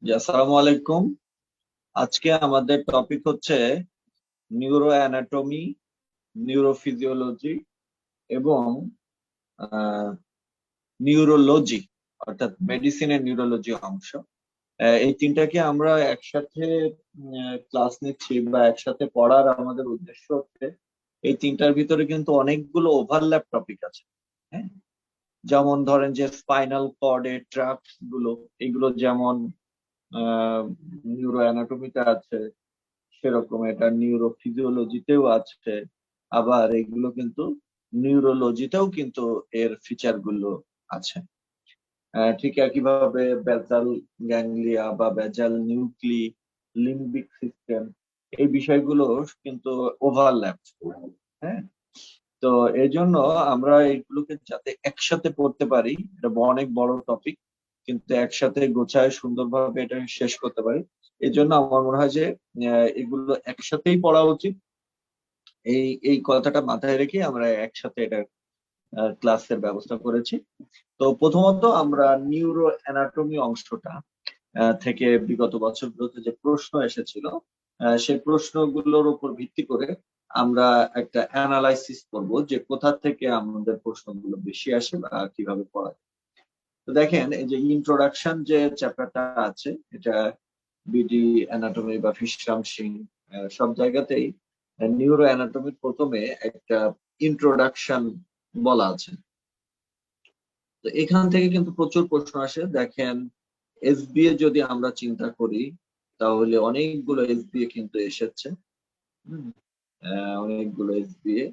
জি, আসসালামু আলাইকুম। আজকে আমাদের টপিক হচ্ছে নিউরো অ্যানাটমি, নিউরোফিজিওলজি এবং নিউরোলজি, অর্থাৎ মেডিসিনের নিউরোলজি অংশ। এই তিনটাকে আমরা একসাথে ক্লাস নিচ্ছি বা একসাথে পড়ার আমাদের উদ্দেশ্য হচ্ছে এই তিনটার ভিতরে কিন্তু অনেকগুলো ওভারল্যাপ টপিক আছে। হ্যাঁ, যেমন ধরেন যে স্পাইনাল কর্ডের ট্রাক্টস গুলো, এগুলো যেমন নিউরো অ্যানাটমিতে আছে, সেরকম এটা নিউরোফিজিওলজিতেও আছে। আবার এগুলো কিন্তু নিউরোলজিতেও কিন্তু এর ফিচার গুলো আছে। ঠিক একইভাবে বেজাল গ্যাংলিয়া বা বেজাল নিউক্লি, লিম্বিক সিস্টেম, এই বিষয়গুলো কিন্তু ওভারল্যাপ। হ্যাঁ, তো এই জন্য আমরা এগুলোকে যাতে একসাথে পড়তে পারি, এটা অনেক বড় টপিক, কিন্তু একসাথে গোছায় সুন্দরভাবে এটা শেষ করতে পারি। এই জন্য আমার মনে হয় যে এগুলো একসাথেই পড়া উচিত। এই এই কথাটা মাথায় রেখে আমরা একসাথে এটা ক্লাসের ব্যবস্থা করেছি। তো প্রথমত আমরা নিউরো অ্যানাটমি অংশটা থেকে বিগত বছরগুলোতে যে প্রশ্ন এসেছিল, সেই প্রশ্নগুলোর উপর ভিত্তি করে আমরা একটা অ্যানালাইসিস করব যে কোথা থেকে আমাদের প্রশ্নগুলো বেশি আসে বা কিভাবে পড়া যায়। তো দেখেন, এই যে ইন্ট্রোডাকশন যে চ্যাপ্টারটা আছে, এটা বিডি অ্যানাটমি বা ফিশরাম সিং সব জায়গাতেই নিউরো অ্যানাটমির প্রথমে একটা ইন্ট্রোডাকশন বলা আছে। তো এখান থেকে কিন্তু প্রচুর প্রশ্ন আসে। দেখেন, এসবিএ যদি আমরা চিন্তা করি, তাহলে অনেকগুলো এসবিএ কিন্তু এসেছে। হুম, অনেকগুলো এসবিএ,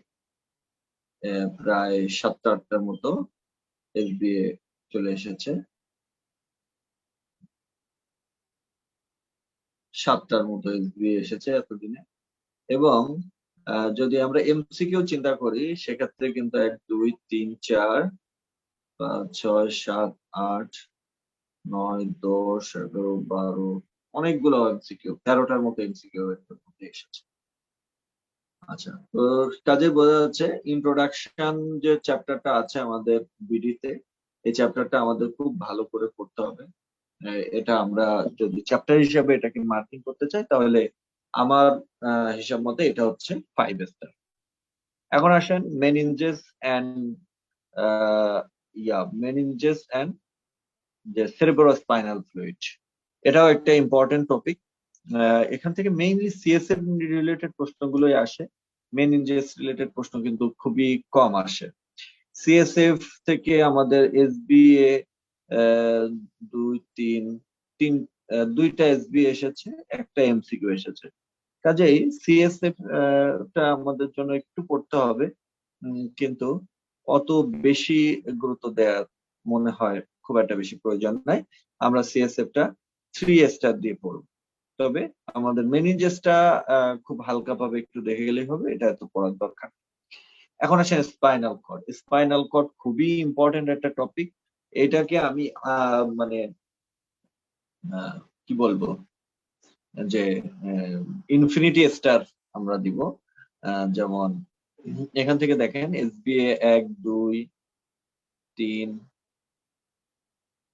প্রায় 7-8টার মতো এসবিএ চলে এসেছে। 7টার মতো এসবিএ এসেছে এতদিনে। এবং যদি আমরা এমসিকিউ চিন্তা করি, সেক্ষেত্রে কিন্তু 1 2 3 4 5 6 7 8 9 10 11 12 অনেকগুলো এমসিকিউ, 13টার মতো এমসিকিউ এর মধ্যে এসেছে। আচ্ছা, তো কাজে বোঝা যাচ্ছে ইন্ট্রোডাকশন যে চ্যাপ্টারটা আছে আমাদের বিডিতে, এই চ্যাপ্টারটা আমাদের খুব ভালো করে পড়তে হবে। এটা আমরা যদি চ্যাপ্টার হিসাবে এটাকে মার্কিং করতে চাই, তাহলে আমার হিসাব মতে এটা হচ্ছে 5 স্টার। এখন আসেন মেনিনজেস এন্ড মেনিনজেস এন্ড যে সেরেব্রোস্পাইনাল ফ্লুইড, এটাও একটা ইম্পর্টেন্ট টপিক। এখান থেকে মেইনলি সিএসএফ রিলেটেড প্রশ্নগুলোই আসে। মেনিনজেস রিলেটেড প্রশ্ন কিন্তু খুবই কম আসে। সিএসএফ থেকে আমাদের এসবিএ দুই তিন তিন 2টা এসবি এসেছে, একটা এমসিকিউ এসেছে। কাজেই সিএসএফ টা আমাদের জন্য একটু পড়তে হবে, কিন্তু অত বেশি গুরুত্ব দেওয়ার মনে হয় খুব একটা বেশি প্রয়োজন নাই। আমরা সিএসএফ টা 3 স্টার দিয়ে পড়ব। তবে আমাদের মেনিনজেসটা খুব হালকা ভাবে একটু দেখে গেলেই হবে, এটা এত পড়ার দরকার নেই। এখন আসেন স্পাইনাল কর্ড। স্পাইনাল কর্ড খুবই ইম্পর্টেন্ট একটা টপিক। এটাকে আমি মানে আহ, কি বলবো, যে ইনফিনিটি স্টার আমরা দিব। যেমন এখান থেকে দেখেন এসবিএ 1 2 3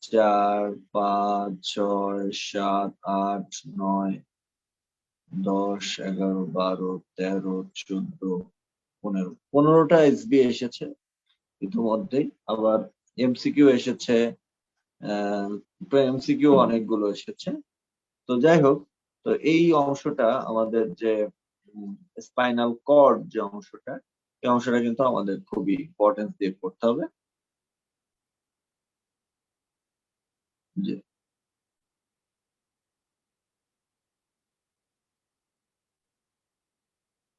4 5 6 7 8 9 10 11 12 13 14 15টা এসবি এসেছে ইতিমধ্যেই। আবার এমসিকিউ এসেছে, এমসিকিউ অনেকগুলো এসেছে। তো যাই হোক, তো এই অংশটা আমাদের যে স্পাইনাল কর্ড যে অংশটা, এই অংশটা কিন্তু আমাদের খুবই ইম্পর্টেন্স দিয়ে পড়তে হবে। যে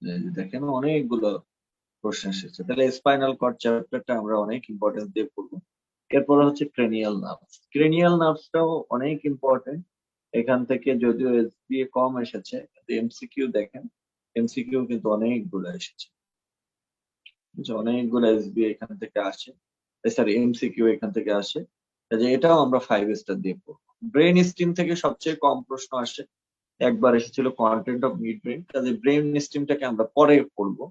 যে দেখেন অনেকগুলো প্রশ্ন এসেছে, তাহলে স্পাইনাল কর্ড চ্যাপ্টারটা আমরা অনেক ইম্পর্টেন্স দিয়ে পড়বো। এরপরে হচ্ছে ক্রেনিয়াল নার্ভস। ক্রেনিয়াল নার্ভসটাও অনেক ইম্পর্টেন্ট। এখান থেকে যদিও এসবিএ কম এসেছে, কিন্তু এমসিকিউ দেখেন, এমসিকিউ কিন্তু অনেকগুলো এসেছে। বুঝছো? অনেকগুলো এসবি এখান থেকে আসে, সরি এমসিকিউ এখান থেকে আসে। কাজে এটাও আমরা 5 স্টার দিয়ে পড়বো। ব্রেন স্টিম থেকে সবচেয়ে কম প্রশ্ন আসে, একবার এসেছিল কন্টেন্ট অফ মিড ব্রেন। কাজে ব্রেন স্টিমটাকে আমরা পরে পড়বো।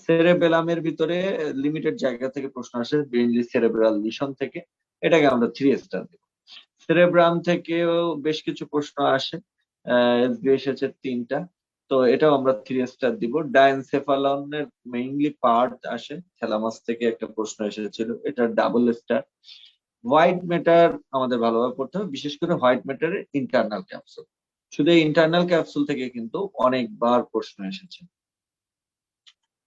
সেরেবেলামের ভিতরে লিমিটেড জায়গা থেকে প্রশ্ন আসে, ব্রেনলি সেরেব্রাল লিশন থেকে, এটাকে আমরা 3 স্টার দেবো। সেরেব্রাম থেকেও বেশ কিছু প্রশ্ন আসে, এসবি এসেছে 3টা, তো এটাও আমরা 3 স্টার দিব। ডায়েনসেফালনের মেইনলি পার্ট আসে, থ্যালামাস থেকে একটা প্রশ্ন এসেছিল, এটা ডাবল স্টার। হোয়াইট ম্যাটার আমাদের ভালোভাবে পড়তে হবে, বিশেষ করে হোয়াইট ম্যাটারের ইন্টারনাল ক্যাপসুল। শুধু ইন্টারনাল ক্যাপসুল থেকে কিন্তু অনেকবার প্রশ্ন এসেছে।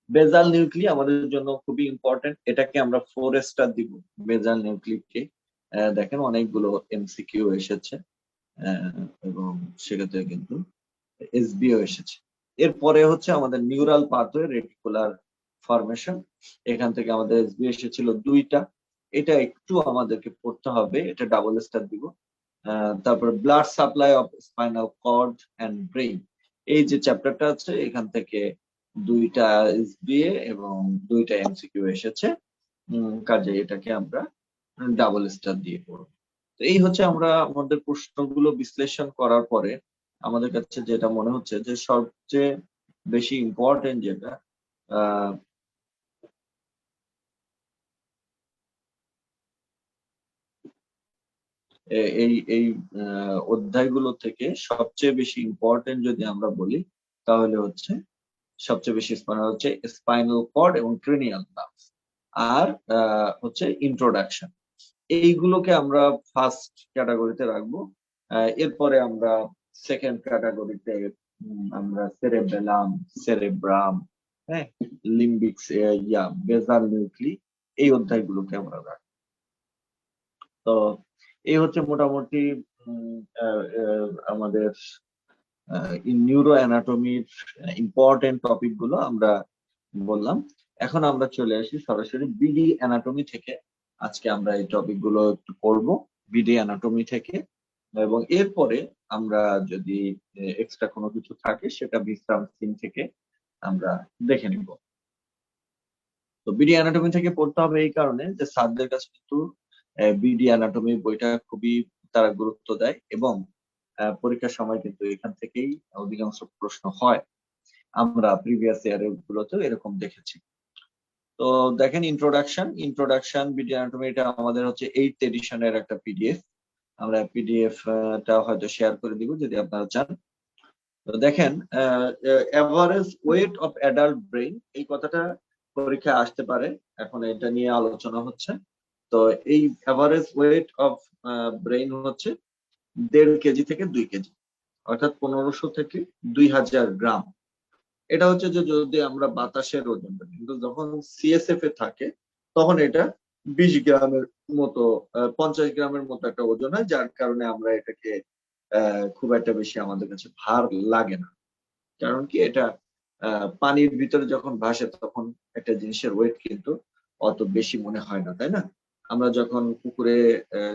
বেজাল নিউক্লি আমাদের জন্য খুবই ইম্পর্টেন্ট, এটাকে আমরা 4 স্টার দিব। বেজাল নিউক্লিকে দেখেন অনেকগুলো এমসিকিউ এসেছে, এবং সেক্ষেত্রে কিন্তু এসবিও এসেছে। এরপরে হচ্ছে আমাদের নিউরাল পাথওয়ে রেটিকুলার ফরমেশন, এখান থেকে আমাদের এসবি এসেছিল 2টা, এটা একটু আমাদেরকে পড়তে হবে, এটা ডাবল স্টার দিব। তারপর blood supply of spinal cord and brain, এই যে চ্যাপ্টারটা আছে এখান থেকে 2টা এসবিএ এবং 2টা এমসিকিউ এসেছে, কাজে এটাকে আমরা ডাবল স্টার দিয়ে পড়ব। তো এই হচ্ছে আমরা আমাদের প্রশ্নগুলো বিশ্লেষণ করার পরে আমাদের কাছে যেটা মনে হচ্ছে যে সবচেয়ে বেশি ইম্পর্টেন্ট যেটা আহ এই এই অধ্যায়গুলো থেকে সবচেয়ে বেশি ইম্পর্টেন্ট যদি আমরা বলি তাহলে হচ্ছে সবচেয়ে বেশি হচ্ছে স্পাইনাল কর্ড এবং ক্রেনিয়াল নার্ভস, আর হচ্ছে ইন্ট্রোডাকশন, এইগুলোকে আমরা ফার্স্ট ক্যাটাগরিতে রাখবো। এরপরে আমরা সেকেন্ড ক্যাটাগরিতে আমরা সেরেবেলাম, সেরেব্রাম, হ্যাঁ, লিম্বিক, বেজাল নিউক্লি, এই অধ্যায়গুলোকে আমরা রাখবো। তো এই হচ্ছে মোটামুটি আমাদের নিউরো অ্যানাটমির ইম্পর্টেন্ট টপিক গুলো আমরা বললাম। এখন আমরা চলে আসি সরাসরি বিডি অ্যানাটমি থেকে, আজকে আমরা এই টপিক গুলো একটু পড়বো বিডি অ্যানাটমি থেকে, এবং এরপরে আমরা যদি এক্সট্রা কোনো কিছু থাকে সেটা বিশ্রাম সিন থেকে আমরা দেখে নিব। তো বিডি অ্যানাটমি থেকে পড়তে হবে এই কারণে যে স্যারদের কাছে কিন্তু বিডি অ্যানাটমি বইটা খুবই তারা গুরুত্ব দেয়, এবং পরীক্ষার সময় কিন্তু এখান থেকেই অধিকাংশ প্রশ্ন হয়, আমরা প্রিভিয়াস ইয়ারের গুলোতেও এরকম দেখেছি। তো দেখেন ইন্ট্রোডাকশন বিডি অ্যানাটমি, এটা আমাদের হচ্ছে 8th এডিশনের একটা পিডিএফ, আমরা পিডিএফ টা হয়তো শেয়ার করে দিব যদি আপনারা চান। তো দেখেন average weight of adult brain, এই কথাটা পরীক্ষায় আসতে পারে, এখন এটা নিয়ে আলোচনা হচ্ছে। তো এই এভারেজ ওয়েট অফ ব্রেইন হচ্ছে 1.5 কেজি থেকে 2 কেজি, অর্থাৎ 1500 থেকে 2000 গ্রাম। এটা হচ্ছে যে যদি আমরা বাতাসের ওজনটা, কিন্তু যখন সিএসএফ এ থাকে তখন এটা 20 গ্রামের মতো, 50 গ্রামের মতো একটা ওজন হয়, যার কারণে আমরা এটাকে খুব একটা বেশি আমাদের কাছে ভার লাগে না। কারণ কি, এটা পানির ভিতরে যখন ভাসে তখন একটা জিনিসের ওয়েট কিন্তু অত বেশি মনে হয় না, তাই না? আমরা যখন পুকুরে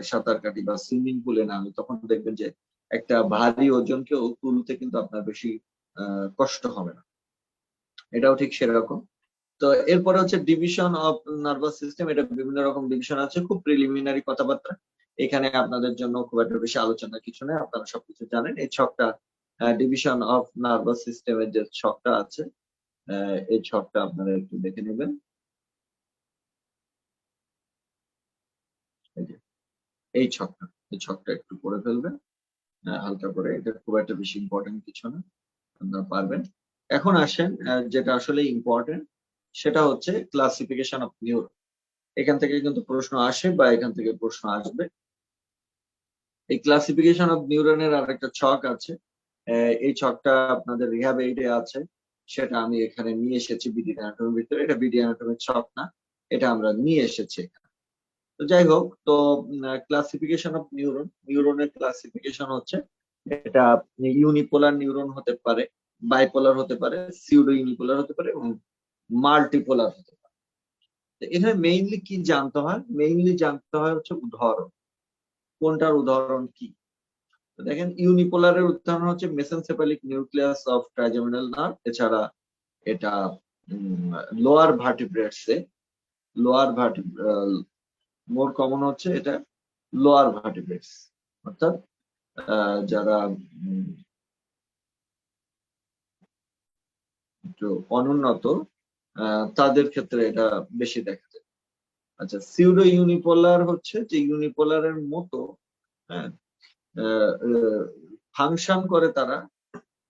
সাঁতার কাটি বা সুইমিং পুলে নামি তখন দেখবেন যে একটা ভারী ওজনকেও তুলতে কিন্তু আপনার বেশি কষ্ট হবে না, এটাও ঠিক সেরকম। তো এরপরে হচ্ছে ডিভিশন অফ নার্ভাস সিস্টেম, এটা বিভিন্ন রকম ডিভিশন আছে, খুব প্রিলিমিনারি কথাবার্তা, এখানে আপনাদের জন্য খুব একটা বেশি আলোচনা কিছু নেই, আপনারা সবকিছু জানেন। এই ছকটা ডিভিশন অফ নার্ভাস সিস্টেমের যে ছকটা আছে, এই ছকটা আপনারা একটু দেখে নেবেন। এই যে এই ছকটা, এই ছকটা একটু পড়ে ফেলবেন হালকা করে, এটা খুব একটা বেশি ইম্পর্টেন্ট কিছু না, আপনারা পারবেন। এখন আসেন যেটা আসলে ইম্পর্টেন্ট, সেটা হচ্ছে ক্লাসিফিকেশন অফ নিউরো। এখান থেকে কিন্তু প্রশ্ন আসে বা এখান থেকে প্রশ্ন আসবে। এই ক্লাসিফিকেশন অফ নিউরনের আর একটা ছক আছে, এই ছকটা আপনাদের রিহ্যাব এইডে আছে, সেটা আমি এখানে নিয়ে এসেছি বিডি অ্যানাটমির ভিতরে, এটা বিডি অ্যানাটমির ছক না, এটা আমরা নিয়ে এসেছি এখানে। তো যাই হোক, তো ক্লাসিফিকেশন অফ নিউরন, নিউরনের ক্লাসিফিকেশন হচ্ছে এটা ইউনিপোলার নিউরন হতে পারে, বাইপোলার হতে পারে, সিউডো ইউনিপোলার হতে পারে এবং মাল্টিপোলার হতে পারে। তো এখানে মেইনলি কি জানতে হয়, মেইনলি জানতে হয় হচ্ছে উদাহরণ, কোনটার উদাহরণ কি। দেখেন ইউনিপোলারের উদাহরণ হচ্ছে mesencephalic nucleus of trigeminal nerve, এছাড়া এটা লোয়ার ভার্টিব্রেটসে, লোয়ার ভার্টিব্রাল, মোর কমন হচ্ছে এটা লোয়ার ভার্টিব্রেটস, অর্থাৎ যারা একটু অনুন্নত তাদের ক্ষেত্রে এটা বেশি দেখা যায়। আচ্ছা, সিউডো ইউনিপোলার হচ্ছে যে ইউনিপোলারের মতো, হ্যাঁ, ফাংশন করে তারা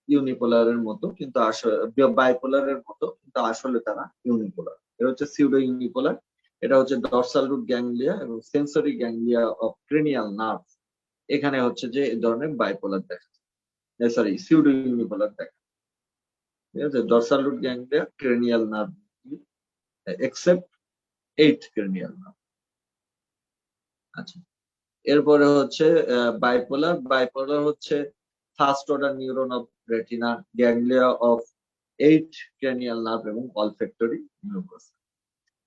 ইউনিপোলারের মতো, কিন্তু আসলে বাইপোলারের মতো, কিন্তু আসলে তারা ইউনিপোলার। এটা হচ্ছে সিউডো ইউনিপোলার। এটা হচ্ছে ডরসাল রুট গ্যাংলিয়া এবং sensory ganglia of cranial nerve. এখানে হচ্ছে যে এই ধরনের বাইপোলার দেখা যায়, সরি সিউডো ইউনিপোলার দেখা যায়। ঠিক আছে, dorsal root ganglia, cranial nerve except 8 cranial nerve. আচ্ছা, এরপরে হচ্ছে বাইপোলার। বাইপোলার হচ্ছে first order neuron of retina, ganglia of 8 cranial nerve এবং অলফ্যাক্টরি নিউক্লিয়াস।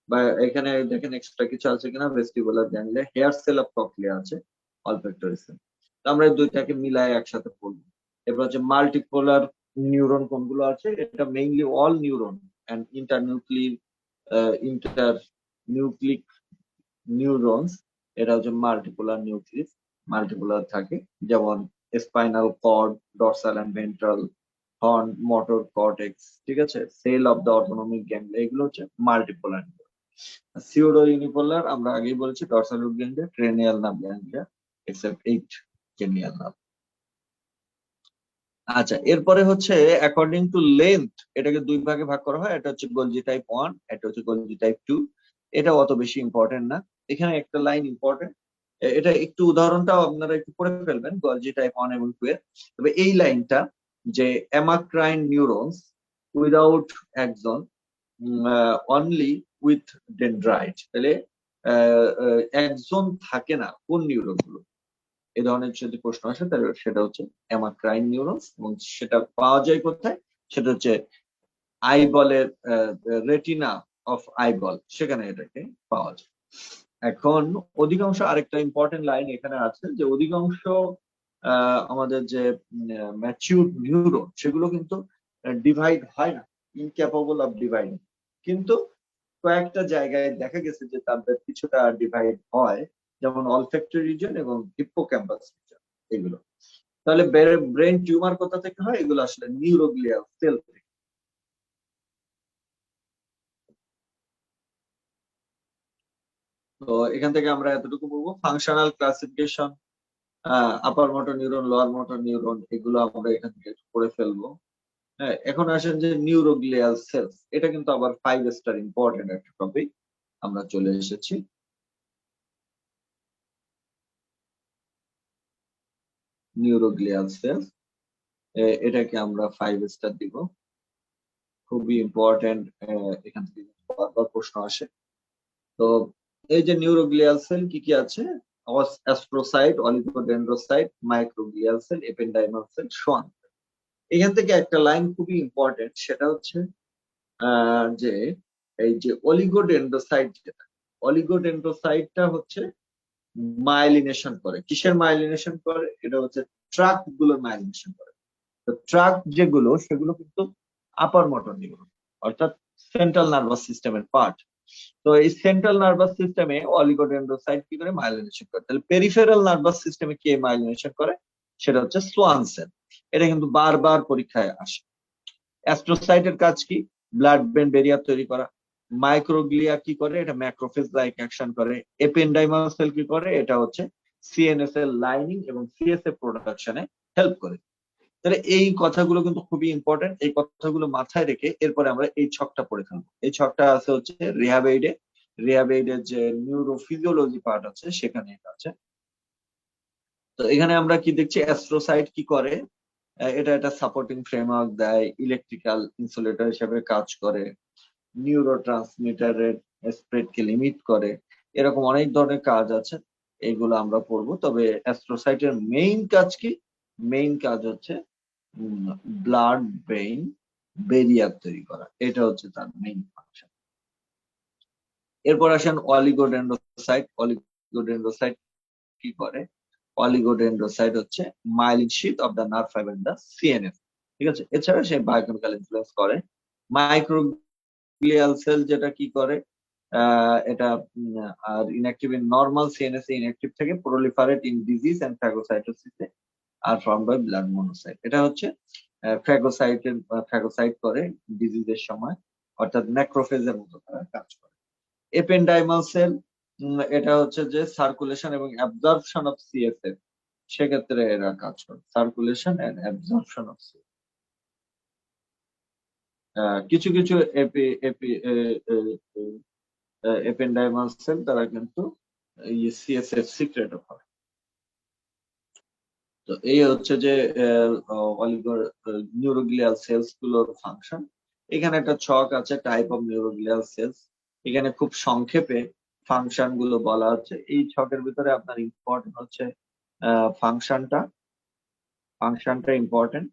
বা এখানে দেখেন এক্সট্রা কিছু আছে কিনা, vestibular ganglia, hair cell of cochlea আছে, অলফ্যাক্টরি সেল। আমরা এই দুইটাকে মিলায় একসাথে পড়বো। এরপর হচ্ছে মাল্টিপোলার নিউরন কোনগুলো আছে, এটা mainly all neuron and internuclear neurons. এটা হচ্ছে মাল্টিপোলার নিউক্লিয়াস, মাল্টিপোলার থাকে, যেমন spinal cord, dorsal and ventral horn, motor cortex. ঠিক আছে, cell of the autonomic ganglia, এগুলো হচ্ছে মাল্টিপোলার। সিউডো ইউনিপোলার আমরা আগেই বলেছি, dorsal root ganglia, cranial nerve ganglia except 8 cranial nerve. আচ্ছা, এরপরে হচ্ছে অ্যাকর্ডিং টু লেন্থ এটাকে দুই ভাগে ভাগ করা হয়। এটা হচ্ছে গোলজি টাইপ 1, এটা হচ্ছে গোলজি টাইপ 2। এটা অত বেশি ইম্পর্টেন্ট না। এখানে একটা লাইন ইম্পর্টেন্ট, এটা একটু উদাহরণটাও আপনারা একটু পড়ে ফেলবেন গোলজি টাইপ 1 এবং 2 এর। তবে এই লাইনটা যে অ্যামাক্রাইন নিউরনস উইদাউট একজন অনলি উইথ ডেনড্রাইট, তাহলে একজন থাকে না কোন নিউরন গুলো, এই ধরনের যদি প্রশ্ন আসে তাহলে সেটা হচ্ছে অ্যামাক্রাইন নিউরনস। এবং সেটা পাওয়া যায় কোথায়, সেটা হচ্ছে আইবলের রেটিনা অফ আইবল, সেখানে এটাকে পাওয়া যায়। এখন অধিকাংশ, আরেকটা ইম্পর্টেন্ট লাইন এখানে আছে যে অধিকাংশ আমাদের যে ম্যাচিউর নিউরন সেগুলো কিন্তু ডিভাইড হয় না, ইনক্যাপাবল অফ ডিভাইডিং। কিন্তু কয়েকটা জায়গায় দেখা গেছে যে তাদের কিছুটা ডিভাইড হয়, যেমন অলফ্যাক্টরি রিজন এবং হিপ্পোক্যাম্পাস রিজন এগুলো। তাহলে ব্রেন টিউমার কোথা থেকে হয়, এগুলো আসলে নিউরোগ্লিয়াল সেল থেকে। তো এখান থেকে আমরা এতটুকু বলবো, ফাংশনাল ক্লাসিফিকেশন, আপার motor neuron, lower motor neuron, এগুলো আমরা এখান থেকে পড়ে ফেলবো। হ্যাঁ, এখন আসেন যে নিউরোগ্লিয়াল সেলস, এটা কিন্তু আবার 5 স্টার ইম্পর্টেন্ট একটা টপিক। আমরা চলে এসেছি নিউরোগ্লিয়াল সেলস, এটাকে আমরা 5 স্টার দিব। খুবই ইম্পর্টেন্ট, এখান থেকে বারবার প্রশ্ন আসে। তো এই যে নিউরোগ্লিয়াল সেল কি কি আছে, astrocyte, oligodendrocyte, microglial cell, ependymal cell, Schwann. এখান থেকে একটা লাইন খুবই ইম্পর্টেন্ট, সেটা হচ্ছে যে এই যে অলিগোডেন্ড্রোসাইট, যেটা অলিগোডেন্ড্রোসাইটটা হচ্ছে মাইলিনেশন করে। কিসের মাইলিনেশন করে, এটা হচ্ছে ট্রাক গুলোর মাইলিনেশন করে। তো ট্রাক যেগুলো সেগুলো কিন্তু আপার মোটর নিউরন, অর্থাৎ সেন্ট্রাল নার্ভাস সিস্টেমের পার্ট। তো এই সেন্ট্রাল নার্ভাস সিস্টেমে অলিগোডেন্ড্রোসাইট কি করে মাইলিনেশন করে, তাহলে পেরিফেরাল নার্ভাস সিস্টেমে কে মাইলিনেশন করে, সেটা হচ্ছে সোয়ান সেল। এটা কিন্তু বারবার পরীক্ষায় আসে। অ্যাস্ট্রোসাইটের কাজ কি, ব্লাড ব্রেন ব্যারিয়ার তৈরি করা। মাইক্রোগ্লিয়া কি করে, এটা ম্যাক্রোফেজ লাইক অ্যাকশন করে। এপেন্ডাইমাল সেল কি করে, এটা হচ্ছে সিএনএস এর লাইনিং এবং সিএসএফ প্রোডাকশনে হেল্প করে। তাহলে এই কথাগুলো কিন্তু খুবই ইম্পর্টেন্ট। এই কথাগুলো মাথায় রেখে এরপরে আমরা এই ছকটা পড়ে ফেলবো। এই ছকটা আছে হচ্ছে রিহাবেইডে, রিহাবেইডের যে নিউরোফিজিওলজি পার্ট আছে সেখানে এটা আছে। তো এখানে আমরা কি দেখছি, অ্যাস্ট্রোসাইট কি করে, এটা একটা সাপোর্টিং ফ্রেমওয়ার্ক দেয়, ইলেকট্রিক্যাল ইনসুলেটর হিসেবে কাজ করে, নিউরো ট্রান্সমিটারের স্প্রেড কে লিমিট করে, এরকম অনেক ধরনের কাজ আছে, এইগুলো আমরা পড়বো। তবে অ্যাস্ট্রোসাইটের মেইন কাজ কি, মেইন কাজ হচ্ছে ব্লাড ব্রেইন ব্যারিয়ার তৈরি করা, এটা হচ্ছে তার মেইন ফাংশন। এরপর আসেন অলিগোডেন্ড্রোসাইট। অলিগোডেন্ড্রোসাইট কি করে, অলিগোডেন্ড্রোসাইট হচ্ছে myelin sheath of the nerve fibre in the CNS. ঠিক আছে, এছাড়া সে বায়োকেমিক্যাল ইনফ্লুয়েন্স করে। মাইক্রোগ্লিয়াল সেল যেটা কি করে, এটা are inactive in normal CNS, inactive থেকে প্রলিফারেট ইন ডিজিজ এন্ড ফ্যাগোসাইটোসিসে are form by blood monocyte. এটা হচ্ছে ফ্যাগোসাইট করে ডিজিজের সময়, অর্থাৎ ম্যাক্রোফেজের মতো তারা কাজ করে। এপেন্ডাইমাল সেল, এটা হচ্ছে যে সার্কুলেশন এবং অ্যাবজর্পশন অফ সিএসএফ, সেক্ষেত্রে এরা কাজ করে, circulation and absorption of cell. কিছু কিছু এপেন্ডাইমাল সেল তারা কিন্তু সিএসএফ সিক্রেটও করে। তো এই হচ্ছে যে অলিগো নিউরোগ্লিয়াল সেলস গুলোর ফাংশন। এখানে একটা ছক আছে, টাইপ অফ নিউরোগ্লিয়াল সেলস। এখানে খুব সংক্ষেপে ফাংশন গুলো বলা হচ্ছে। এই ছকের ভিতরে আপনার ইম্পর্টেন্ট হচ্ছে ফাংশনটা ইম্পর্টেন্ট।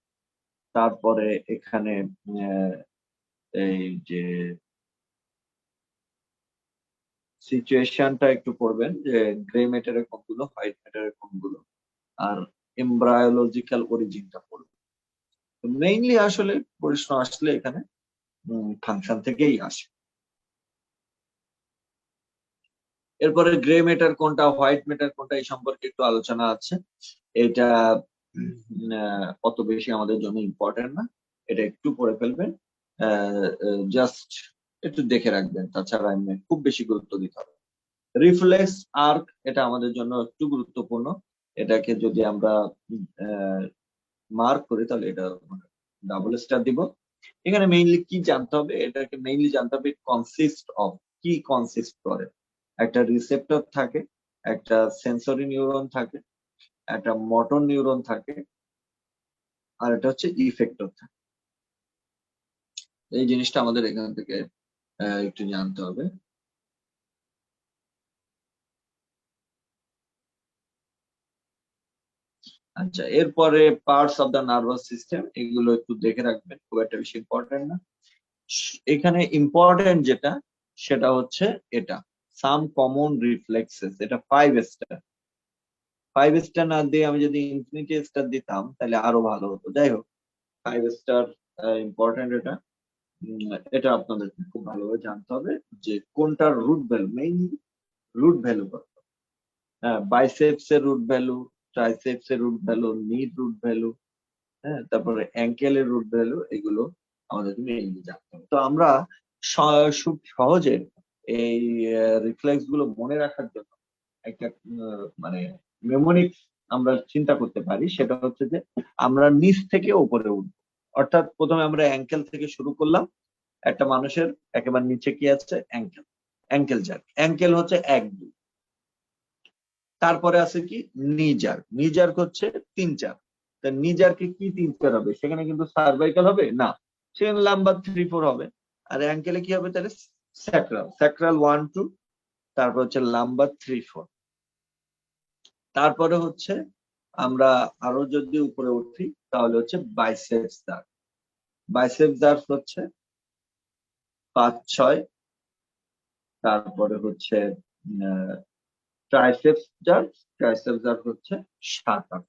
তারপরে এখানে এই যে সিচুয়েশনটা একটু পড়বেন, যে গ্রে ম্যাটারের কোনগুলো, হোয়াইট ম্যাটারের কোনগুলো, আর এমব্রায়োলজিক্যাল অরিজিনটা পড়বেন। মেইনলি আসলে প্রশ্ন আসলে এখানে ফাংশন থেকেই আসে। এরপরে গ্রে ম্যাটার কোনটা, হোয়াইট ম্যাটার কোনটা, এই সম্পর্কে একটু আলোচনা আছে। এটা অত বেশি আমাদের জন্য ইম্পর্টেন্ট না, এটা একটু পড়ে ফেলবেন, জাস্ট একটু দেখে রাখবেন, তাছাড়া এমনি খুব বেশি গুরুত্ব দিতে হবে। রিফ্লেক্স আর্ক, এটা আমাদের জন্য একটু গুরুত্বপূর্ণ। এটাকে যদি আমরা মার্ক করি তাহলে এটা ডাবল স্টার দিব। এখানে মেইনলি কি জানতে হবে, এটাকে মেইনলি জানতে হবে কনসিস্ট অফ, কি কনসিস্ট করে। একটা রিসেপ্টর থাকে, একটা সেন্সরি নিউরন থাকে, একটা মোটর নিউরন থাকে, আর এটা হচ্ছে ইফেক্টর থাকে। এই জিনিসটা আমাদের এখান থেকে একটু জানতে হবে। আচ্ছা, এরপরে parts of the nervous system, এগুলো একটু দেখে রাখবেন, খুব একটা বেশি ইম্পর্টেন্ট না। এখানে ইম্পর্টেন্ট যেটা সেটা হচ্ছে এটা, সাম কমন রিফ্লেক্সেস, এটা 5 স্টার। 5 স্টার না দিয়ে আমি যদি ইনফিনিটি স্টার দিতাম তাহলে আরো ভালো হতো। যাই হোক, 5 স্টার ইম্পর্টেন্ট এটা। এটা আপনাদেরকে খুব ভালোভাবে জানতে হবে যে কোনটার root value, mainly root value কত। হ্যাঁ, বাইসেপস এর রুট ভ্যালু, ট্রাইসেপস এর রুট ভ্যালু, নির রুট ভ্যালু, হ্যাঁ, তারপরে অ্যাঙ্কেলের রুট ভ্যালু, এগুলো আমাদের মেইনলি জানতে হবে। তো আমরা খুব সহজে এই রিফ্লেক্স গুলো মনে রাখার জন্য একটা মানে মেমোনিক্স আমরা চিন্তা করতে পারি, সেটা হচ্ছে যে আমরা নিচ থেকে উপরে উঠবো। অর্থাৎ প্রথমে আমরা অ্যাঙ্কেল থেকে শুরু করলাম। একটা মানুষের একেবারে নিচে কি আছে, অ্যাঙ্কেল, অ্যাঙ্কেল জার্ক। অ্যাঙ্কেল হচ্ছে 1 2। তারপরে আছে কি নি জার্ক, নি জার্ক হচ্ছে 3 4। তা নি জার্কে কি 3 4 হবে, সেখানে কিন্তু সার্ভাইকাল হবে না, সেখানে লাম্বার 3 4 হবে। আর অ্যাঙ্কেলে কি হবে তাহলে, স্যাক্রাল, স্যাক্রাল 1 2, তারপর হচ্ছে লাম্বার 3 4। তারপরে হচ্ছে আমরা আরো যদি উপরে উঠি তাহলে হচ্ছে বাইসেপস জার্ক। বাইসেপস জার্ক হচ্ছে 5 6। তারপরে হচ্ছে ট্রাইসেপস জার্ক, ট্রাইসেপস জার্ক হচ্ছে 7 8।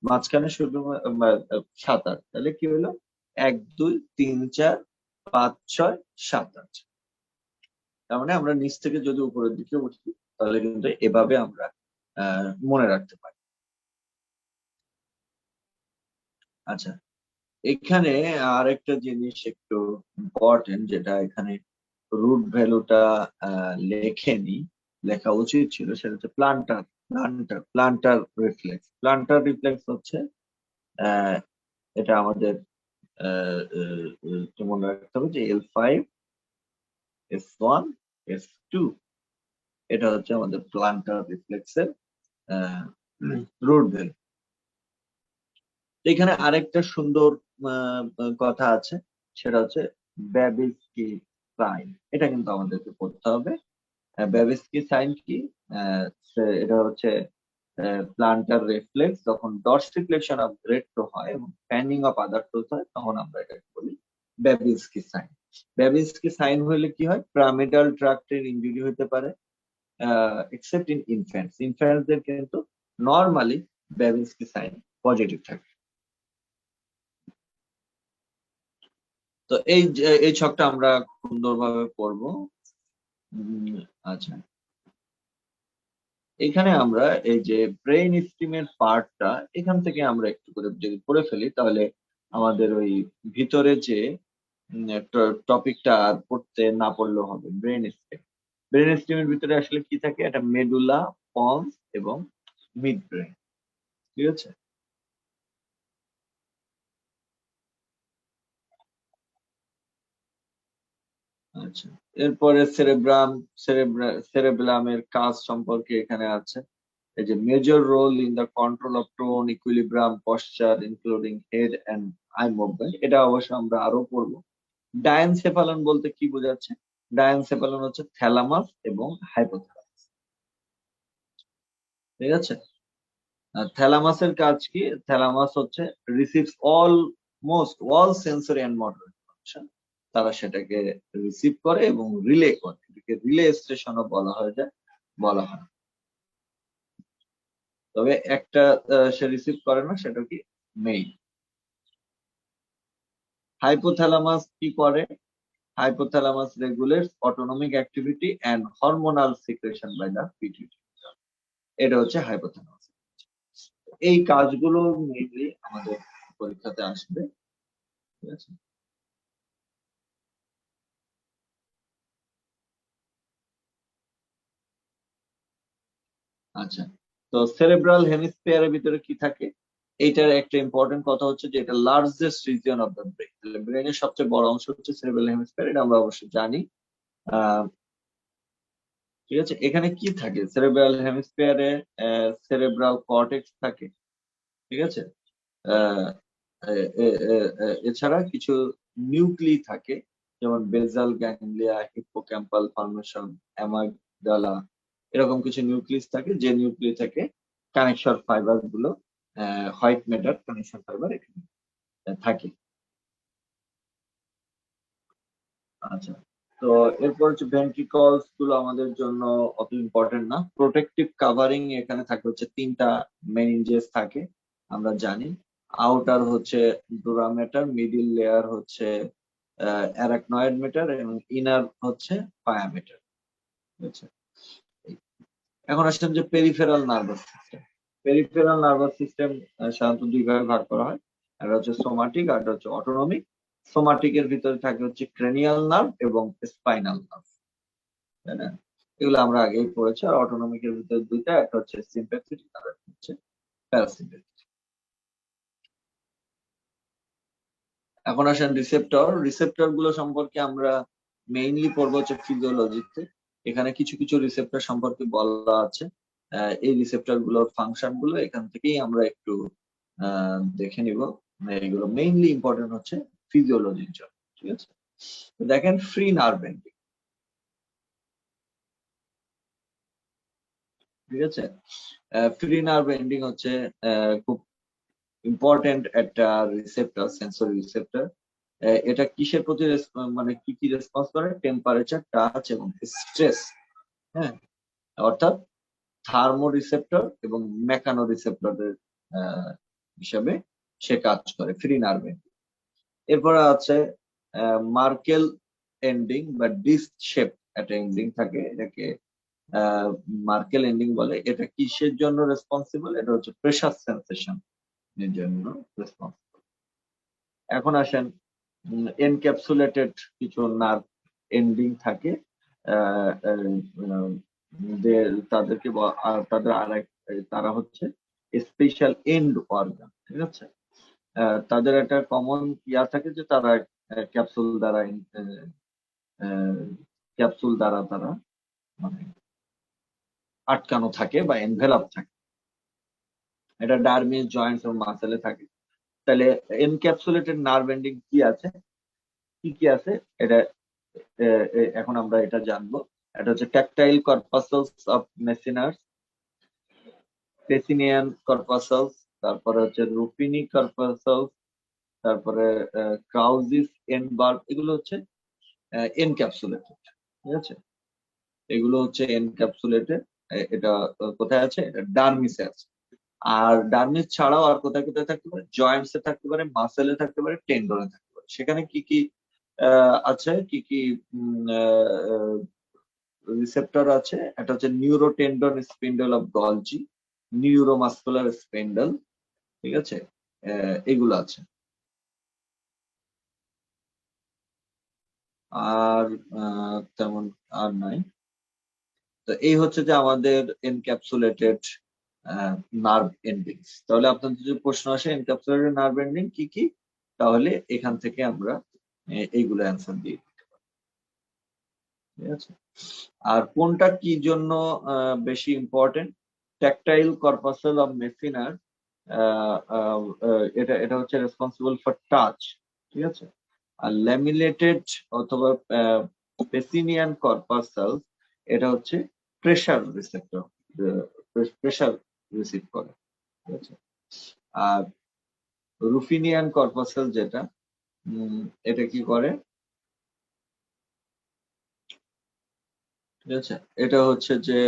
মাঝখানে শুধু 7 8, তাহলে কি হলো 1 2 3 4 5 6 7 8। তার মানে আমরা নিচ থেকে যদি উপরের দিকে উঠি তাহলে কিন্তু এভাবে আমরা মনে রাখতে পারি। আচ্ছা, এখানে আরেকটা জিনিস একটু ইম্পর্টেন্ট, যেটা এখানে রুট ভ্যালুটা লেখেনি, লেখা উচিত ছিল, সেটা হচ্ছে plantar, plantar reflex. Plantar reflex হচ্ছে এটা আমাদের মনে রাখতে হবে যে L5 S1 S2, এটা হচ্ছে আমাদের প্লান্টার রিফ্লেক্সের রুট ভ্যালু। এখানে আরেকটা সুন্দর কথা আছে, সেটা হচ্ছে ব্যাবিস্কি সাইন। এটা কিন্তু আমাদেরকে পড়তে হবে। ব্যাবিস্কি সাইন কি, এটা হচ্ছে প্লান্টার রিফ্লেক্স, যখন ডরসিফ্লেকশন অফ গ্রেড টো হয় এবং ফ্যানিং অফ আদার টোস হয়, তখন আমরা এটাকে বলি ব্যাবিস্কি সাইন। ব্যাবিস্কি সাইন হলে কি হয়, পিরামিডাল ট্রাক্টের ইনজুরি হতে পারে, এক্সেপ্ট ইন ইনফ্যান্টস। ইনফ্যান্টসদের কিন্তু নর্মালি ব্যাবিস্কি সাইন পজিটিভ থাকে। তো এই ছকটা আমরা সুন্দরভাবে পড়বো। আচ্ছা, এখানে আমরা এই যে ব্রেইন স্টিমের পার্টটা, এখান থেকে আমরা একটু করে যদি পড়ে ফেলি তাহলে আমাদের ওই ভিতরে যে টপিকটা আর পড়তে না পড়লেও হবে। ব্রেইন স্টিম, ব্রেইন স্টিমের ভিতরে আসলে কি থাকে, একটা মেডুলা, পন্স এবং মিড ব্রেইন। ঠিক আছে। আচ্ছা, এরপরে সেরেব্রামের কাজ সম্পর্কে এখানে আছে। এই যে major role in the control of tone, equilibrium, posture including head and eye movement, এটা অবশ্য আমরা আরো পড়বো। ডায়ানসেফালন বলতে কি বোঝাচ্ছে? ডায়ানসেফালন হচ্ছে থ্যালামাস এবং হাইপোথ্যালামাস। ঠিক আছে। থ্যালামাসের কাজ কি? থ্যালামাস হচ্ছে receives all sensory and motor information. তারা সেটাকে রিসিভ করে এবং রিলে করে, এটাকে রিলে স্টেশনও বলা হয়। তবে একটা সে রিসিভ করে না, সেটা কি? মেইল। হাইপোথ্যালামাস কি করে? Hypothalamus regulates autonomic activity and hormonal secretion by the pituitary. এটা হচ্ছে হাইপোথ্যালামাস। এই কাজগুলো মেইনলি আমাদের পরীক্ষাতে আসবে। ঠিক আছে। আচ্ছা, তো সেরেব্রাল হেমিস্ফিয়ারের ভিতরে কি থাকে? এইটার একটা ইম্পর্টেন্ট কথা হচ্ছে যে এটা largest region of the brain. তাহলে ব্রেনের সবচেয়ে বড় অংশ হচ্ছে সেরেব্রাল হেমিস্ফিয়ার, এটা আমরা অবশ্যই জানি। আহ ঠিক আছে। এখানে কি থাকে? সেরেব্রাল হেমিস্ফিয়ারে সেরেব্রাল কর্টেক্স থাকে। ঠিক আছে। আহ, এছাড়া কিছু নিউক্লি থাকে, যেমন বেজাল গ্যাংলিয়া, হিপোক্যাম্পাল ফর্মেশন, অ্যামাগডালা, এরকম কিছু নিউক্লিয়াস থাকে, যে নিউক্লিয়াস থেকে কানেকশন ফাইবার গুলো, হোয়াইট ম্যাটার কানেকশন ফাইবার এখানে থাকে। আচ্ছা, তো এরপর হচ্ছে ভেন্ট্রিকলস গুলো আমাদের জন্য অত ইম্পর্টেন্ট না। প্রোটেক্টিভ কাভারিং এখানে থাকে হচ্ছে তিনটা মেনিনজেস থাকে, আমরা জানি। আউটার হচ্ছে ডুরামেটার, মিডিল লেয়ার হচ্ছে অ্যারাকনয়েড মেটার এবং ইনার হচ্ছে পায়ামেটার। ঠিক আছে। এখন আসছেন যে peripheral nervous system. Peripheral nervous system সাধারণত দুই ভাগে ভাগ করা হয়, একটা হচ্ছে সোমাটিক আর একটা হচ্ছে অটোনমিক। সোমাটিকের ভিতরে থাকে হচ্ছে ক্রেনিয়াল নার্ভ এবং স্পাইনাল নার্ভ, তাই না? এগুলো আমরা আগেই পড়েছি। আর অটোনমিকের ভিতরে দুইটা, একটা হচ্ছে সিম্প্যাথেটিক আর একটা হচ্ছে প্যারাসিম্প্যাথেটিক। এখন আসেন রিসেপ্টর। রিসেপ্টর গুলো সম্পর্কে আমরা মেইনলি পড়বো হচ্ছে ফিজিওলজিতে। এখানে কিছু কিছু রিসেপ্টর সম্পর্কে বলা আছে। এই রিসেপ্টর গুলোর ফাংশন গুলো এখান থেকেই আমরা একটু দেখে নিব। এগুলো মেইনলি ইম্পর্টেন্ট হচ্ছে ফিজিওলজির জন্য। ঠিক আছে। তো দেখেন ফ্রি নার্ভ এন্ডিং। ঠিক আছে। ফ্রি নার্ভ এন্ডিং হচ্ছে খুব ইম্পর্টেন্ট একটা রিসেপ্টর, সেন্সরি রিসেপ্টর। এটা কিসের প্রতি মানে কি কি রেসপন্স করে? টেম্পারেচার, টাচ এবং স্ট্রেস। হ্যাঁ, অর্থাৎ থার্মো রিসেপ্টর এবং মেকানো রিসেপ্টরের হিসাবে সে কাজ করে ফ্রি নার্ভে। এরপরে আছে মার্কেল এন্ডিং বা ডিস্ক শেপ একটা এন্ডিং থাকে, এটাকে মার্কেল এন্ডিং বলে। এটা কিসের জন্য রেসপন্সিবল? এটা হচ্ছে প্রেসার সেন্সেশন এর জন্য রেসপন্সিবল। এখন আসেন এনক্যাপসুলেটেড কিছু নার্ভ এন্ডিং থাকে, আহ, আহ, যে তাদেরকে তাদের তারা হচ্ছে স্পেশাল এন্ড অর্গান। ঠিক আছে। তাদের একটা কমন ইয়া থাকে যে তারা ক্যাপসুল দ্বারা ক্যাপসুল দ্বারা তারা মানে আটকানো থাকে বা এনভেলাপ থাকে। এটা ডার্মিস, জয়েন্টস এবং মাসেলে থাকে। তাহলে এনক্যাপসুলেটেড নার্ভ এন্ডিং কি আছে, কি কি আছে, এটা এখন আমরা এটা জানবো। এটা হচ্ছে ট্যাকটাইল কর্পাসলস অফ মেসিনার্স, পেসিনিয়ান কর্পাসলস, তারপরে হচ্ছে রুফিনি কর্পাসলস, তারপরে ক্রাউজিস এনবার্গ। এগুলো হচ্ছে এনক্যাপসুলেটেড। ঠিক আছে। এগুলো হচ্ছে এনক্যাপসুলেটেড। এটা কোথায় আছে? এটা ডার্মিসে আছে। আর ডার্মিস ছাড়াও আর কোথায় কোথায় থাকতে পারে? জয়েন্টস এ থাকতে পারে, মাসেলে থাকতে পারে, টেন্ডনে থাকতে পারে। সেখানে কি কি আছে, কি কি রিসেপ্টর আছে? একটা হচ্ছে neurotendon spindle of Golgi, neuromuscular spindle. ঠিক আছে। এগুলো আছে। আর তেমন আর নাই। তো এই হচ্ছে যে আমাদের এনক্যাপসুলেটেড নার্ভ এন্ডিংস। তাহলে আপনাদের যদি প্রশ্ন আসে এনক্যাপসুলেটেড নার্ভ এন্ডিং কি কি, তাহলে এখান থেকে আমরা এইগুলো অ্যান্সার দিই, ঠিক আছে। আর কোনটা কি জন্য বেশি ইম্পর্টেন্ট, ট্যাকটাইল কর্পাসেল অফ মেসিনার, এটা এটা হচ্ছে রেসপন্সিবল ফর টাচ, ঠিক আছে। আর ল্যামিনেটেড অথবা পেসিনিয়ান কর্পাসেল এটা হচ্ছে প্রেসার রিসেপ্টর, প্রেসার রিসিভ করে, ঠিক আছে। আর রুফিনিয়ান কর্পাসেল যেটা এটা কি করে, ঠিক আছে। এটা হচ্ছে যে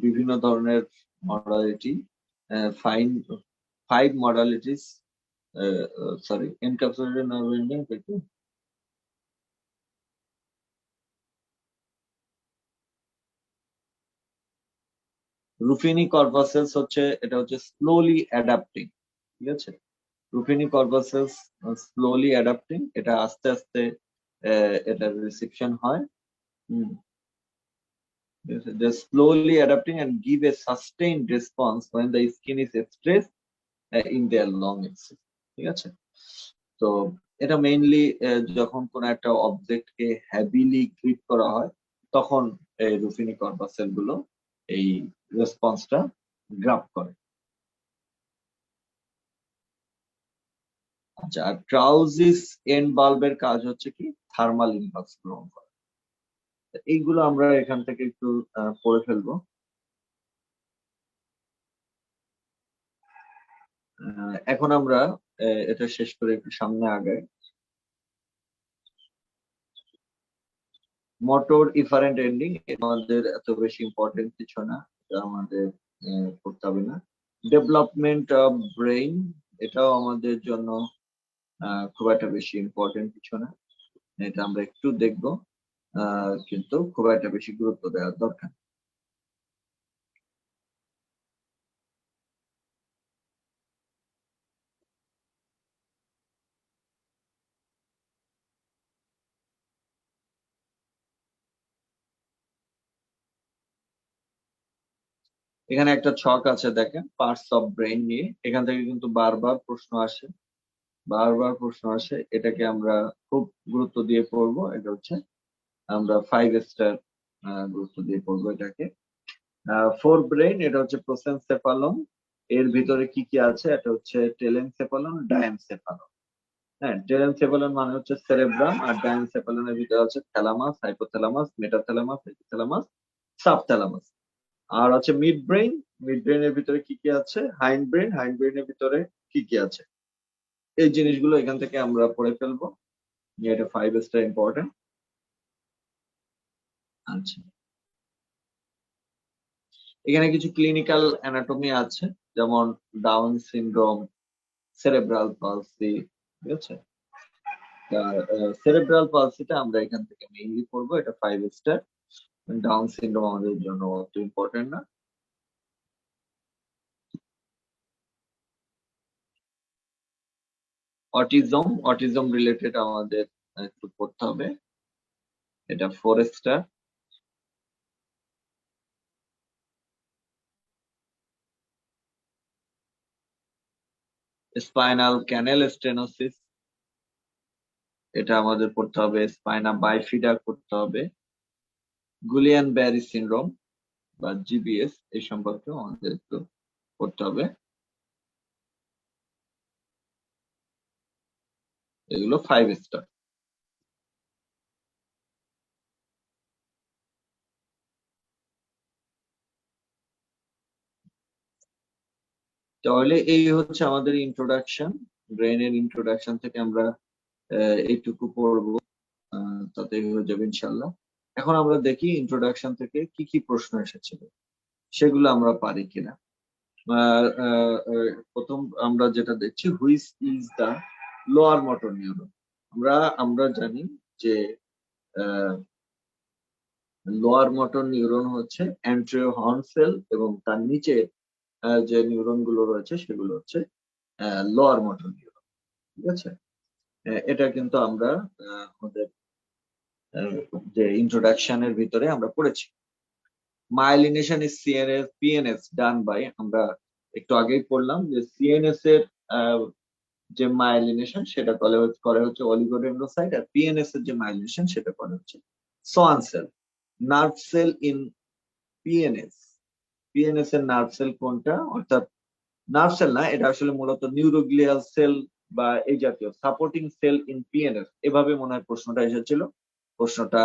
বিভিন্ন ধরনের modality, fine 5 modalities, sorry, encapsulated nerve ending থেকে রুফিনি কর্পাসেলস হচ্ছে, এটা হচ্ছে স্লোলি অ্যাডাপ্টিং, ঠিক আছে। রুফিনি কর্পাসেলস স্লোলি অ্যাডাপ্টিং, এটা আস্তে আস্তে এটা রিসেপশন হয়। They're slowly adapting and give a sustained response when the skin is stressed in their long axis, ঠিক আছে। তো এটা মেইনলি যখন কোন একটা অবজেক্টকে হ্যাভিলি গ্রিপ করা হয় তখন এই রুফিনি কর্পাসেল গুলো এই রেসপন্সটা গ্রাব করে। আচ্ছা, আর ট্রাউজিস এন্ড বাল্বের কাজ হচ্ছে কি থার্মাল ইম্পালস গ্রহণ করা। এইগুলো আমরা এখান থেকে একটু পড়ে ফেলবো। এখন আমরা এটা শেষ করে একটু সামনে আগাই। মোটর ইফারেন্ট এন্ডিং আমাদের এত বেশি ইম্পর্টেন্ট কিছু না, এটা আমাদের করতে হবে না। ডেভেলপমেন্ট অফ ব্রেইন এটাও আমাদের জন্য খুব একটা বেশি ইম্পর্টেন্ট কিছু না, এটা আমরা একটু দেখবো, কিন্তু খুব একটা বেশি গুরুত্ব দেওয়ার দরকার। এখানে একটা ছক আছে দেখেন, পার্টস অফ ব্রেইন নিয়ে, এখান থেকে কিন্তু বারবার প্রশ্ন আসে, বারবার প্রশ্ন আসে, এটাকে আমরা খুব গুরুত্ব দিয়ে পড়বো। এটা হচ্ছে আমরা 5 স্টার গুরুত্ব দিয়ে পড়বো এটাকে। ফোর ব্রেইন এটা হচ্ছে প্রোসেনসেফালন, এর ভিতরে কি কি আছে, এটা হচ্ছে টেলেনসেফালন, ডায়ানসেফালন। হ্যাঁ, টেলেনসেফালন মানে হচ্ছে সেরেব্রাম, আর ডায়ানসেফালনের ভিতরে আছে থ্যালামাস, হাইপোথ্যালামাস, মেটাথ্যালামাস, এপিথ্যালামাস, সাবথ্যালামাস। আর আছে মিড ব্রেইন, মিড ব্রেইনের ভিতরে কি কি আছে, হাইন্ড ব্রেইন, হাইন্ড ব্রেইনের ভিতরে কি কি আছে, এই জিনিসগুলো এখান থেকে আমরা পড়ে ফেলবো, এটা 5 স্টার ইম্পর্টেন্ট। আচ্ছা, এখানে কিছু ক্লিনিক্যাল অ্যানাটমি আছে, যেমন ডাউন সিনড্রোম, সেরেব্রাল পালসি, ঠিক আছে। সেরেব্রাল পালসিটা আমরা এখান থেকে মেইনলি পড়বো, এটা 5 স্টার। ডাউন সিনড্রোম আমাদের জন্য অত ইম্পর্টেন্ট না। অটিজম, অটিজম রিলেটেড আমাদের একটু পড়তে হবে, এটা 4 স্টার। স্পাইনাল ক্যানেল স্টেনোসিস, এটা আমাদের পড়তে হবে। স্পাইনা বাইফিডা করতে হবে। গুলিয়ান ব্যারি সিনড্রোম বা জিবিএস এই সম্পর্কে আমাদের একটু পড়তে হবে, এগুলো 5 স্টার। তাহলে এই হচ্ছে আমাদের ইন্ট্রোডাকশন, ব্রেনের ইন্ট্রোডাকশন থেকে আমরা এইটুকু পড়বো, তাতেই হয়ে যাবে ইনশাল্লাহ। এখন আমরা দেখি ইন্ট্রোডাকশন থেকে কি কি প্রশ্ন এসেছিল, সেগুলো আমরা পারি কিনা। প্রথম আমরা যেটা দেখছি, which is the lower motor neuron. আমরা আমরা জানি যে লোয়ার মোটর নিউরন হচ্ছে অ্যান্টেরিয়র হর্ন সেল, এবং তার নিচে যে নিউরন গুলো রয়েছে সেগুলো হচ্ছে লোয়ার মোটর নিউরন, ঠিক আছে। এটা কিন্তু আমরা আমাদের যে ইন্ট্রোডাকশনের ভিতরে আমরা পড়েছি। Myelination is CNS PNS done by, আমরা একটু আগেই পড়লাম যে সিএনএস এর যে মাইলিনেশন সেটা করে হচ্ছে অলিগোডেন্ড্রোসাইট, আর পিএনএস এর যে মাইলিনেশন সেটা করে হচ্ছে Schwann cell. Nerve cell in PNS, PNS এর নার্ভ সেল কোনটা, অর্থাৎ নার্ভ সেল না, এটা আসলে মূলত নিউরোগ্লিয়াল সেল বা এই জাতীয় সাপোর্টিং সেল ইন পিএনএস, এভাবে মনে হয় প্রশ্নটা এসেছিল। প্রশ্নটা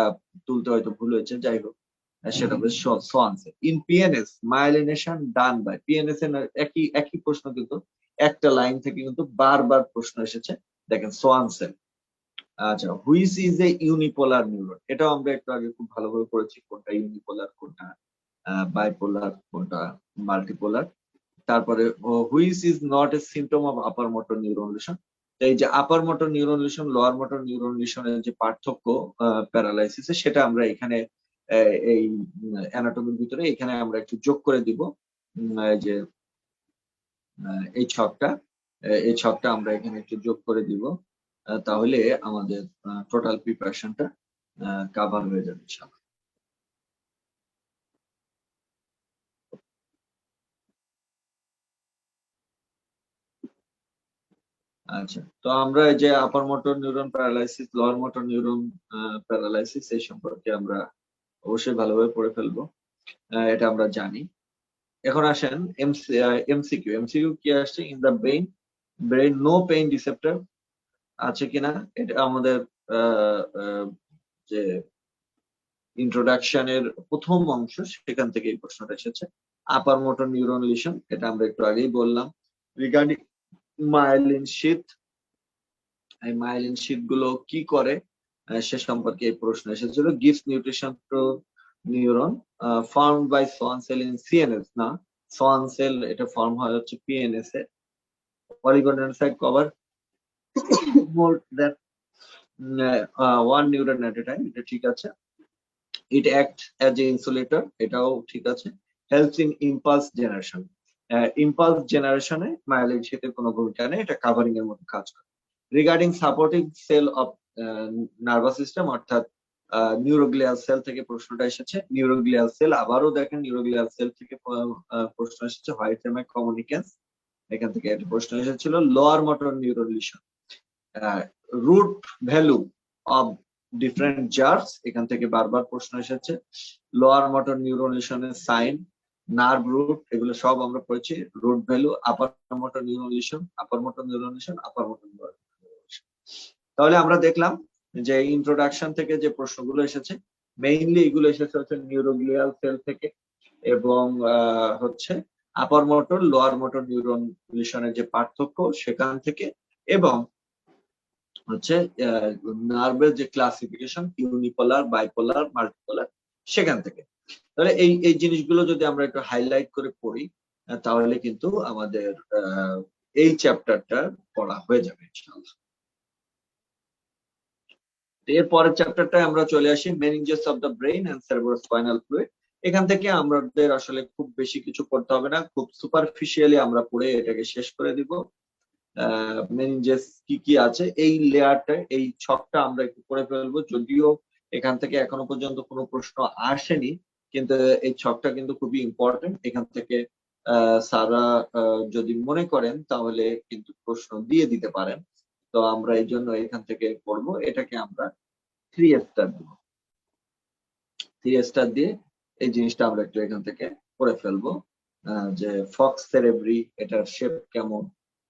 তুলতে হয়তো ভুল হয়েছে, যাই হোক সেটা বেশ Schwann cell in PNS myelination done by. PNS এর একই একই প্রশ্ন কিন্তু একটা লাইন থেকে কিন্তু বারবার প্রশ্ন এসেছে। দেখেন সোয়ান সেল। আচ্ছা, which is a unipolar neuron, এটাও আমরা একটু আগে খুব ভালোভাবে পড়েছি, কোনটা ইউনিপোলার, কোনটা বাইপোলার, কোনটা মাল্টিপোলার। তারপরে which is not a symptom of upper motor neuron lesion. এই যে upper motor neuron lesion lower motor neuron লিশনের যে পার্থক্য প্যারালাইসিসে, সেটা আমরা এখানে এই অ্যানাটমির ভিতরে এখানে আমরা একটু যোগ করে দিব। এই যে এই ছকটা, এই ছকটা আমরা এখানে একটু যোগ করে দিব, তাহলে আমাদের টোটাল প্রিপারেশনটা কভার হয়ে যাবে ইনশাআল্লাহ। আচ্ছা, তো আমরা এই যে upper motor neuron paralysis, lower motor neuron paralysis, এই সম্পর্কে আমরা অবশ্যই ভালোভাবে পড়ে ফেলবো, এটা আমরা জানি। এখন আসেন এমসিকিউ। এমসিকিউ কি আসছে, in the brain brain no pain receptor আছে কিনা, এটা আমাদের যে ইন্ট্রোডাকশনের প্রথম অংশ সেখান থেকে এই প্রশ্নটা এসেছে। আপার মোটর নিউরন লিশন, এটা আমরা একটু আগেই বললাম। রিগার্ডিং মাইলিন শীথ, এই মাইলিন শীথ গুলো কি করে সে সম্পর্কে এই প্রশ্ন এসেছিল। Gives nutrition to neuron form by Schwann cell in CNS, না, সোয়ান সেল এটা ফর্ম হয় হচ্ছে পিএনএস এ। Oligodendrocyte cover more than one neuron at a time, এটা ঠিক আছে। It act as a insulator, এটাও ঠিক আছে। Helps in impulse generation, impulse জেনারেশনে মাইলিন শীথের কোনো ভূমিকা নেই, এটা কাভারিং এর মধ্যে কাজ করে। Regarding supporting cell of nervous system, অর্থাৎ নিউরোগ্লিয়াল সেল থেকে প্রশ্নটা এসেছে। নিউরোগ্লিয়াল সেল, আবারও দেখেন নিউরোগ্লিয়াল সেল থেকে প্রশ্ন এসেছে। হোয়াইট হেমে কমিউনিকেন্স, এখান থেকে একটা প্রশ্ন এসেছিল। Lower motor neuron lesion, root value of different jerks, এখান থেকে বারবার প্রশ্ন এসেছে। লোয়ার মোটর নিউরন লিশনের সাইন, নার্ভ রুট, এগুলো সব আমরা পড়েছি। Root value, upper motor neuron lesion, upper motor neuron lesion, upper motor neuron lesion. তাহলে আমরা দেখলাম যে ইন্ট্রোডাকশন থেকে যে প্রশ্নগুলো এসেছে, মেইনলি এগুলো এসেছে হচ্ছে নিউরোগ্লিয়াল সেল থেকে, এবং হচ্ছে upper motor lower motor neuron লিশনের যে পার্থক্য সেখান থেকে, এবং হচ্ছে নার্ভের যে ক্লাসিফিকেশন ইউনিপোলার, বাইপোলার, মাল্টিপোলার, সেখান থেকে। তাহলে এই এই জিনিসগুলো যদি আমরা একটু হাইলাইট করে পড়ি, তাহলে কিন্তু আমাদের এই চ্যাপ্টারটা পড়া হয়ে যাবে ইনশাআল্লাহ। এর পরের চ্যাপ্টারটায় আমরা চলে আসি meninges of the brain and cerebrospinal fluid. এখান থেকে আমাদের আসলে খুব বেশি কিছু করতে হবে না, খুব সুপারফিশিয়ালি আমরা পড়ে এটাকে শেষ করে দিব। মেনিনজেস কি কি আছে এই লেয়ারটা, এই ছকটা আমরা একটু করে ফেলবো, যদিও এখান থেকে এখনো পর্যন্ত কোনো প্রশ্ন আসেনি, কিন্তু এই ছকটা কিন্তু খুবই ইম্পর্টেন্ট। এখান থেকে স্যাররা যদি মনে করেন তাহলে কিন্তু প্রশ্ন দিয়ে দিতে পারেন। তো আমরা এই জন্য এখান থেকে পড়বো, এটাকে আমরা 3 স্টার দিব। 3 স্টার দিয়ে এই জিনিসটা আমরা একটু এখান থেকে পড়ে ফেলবো, যে ফক্স সেরেব্রি, এটার শেপ কেমন,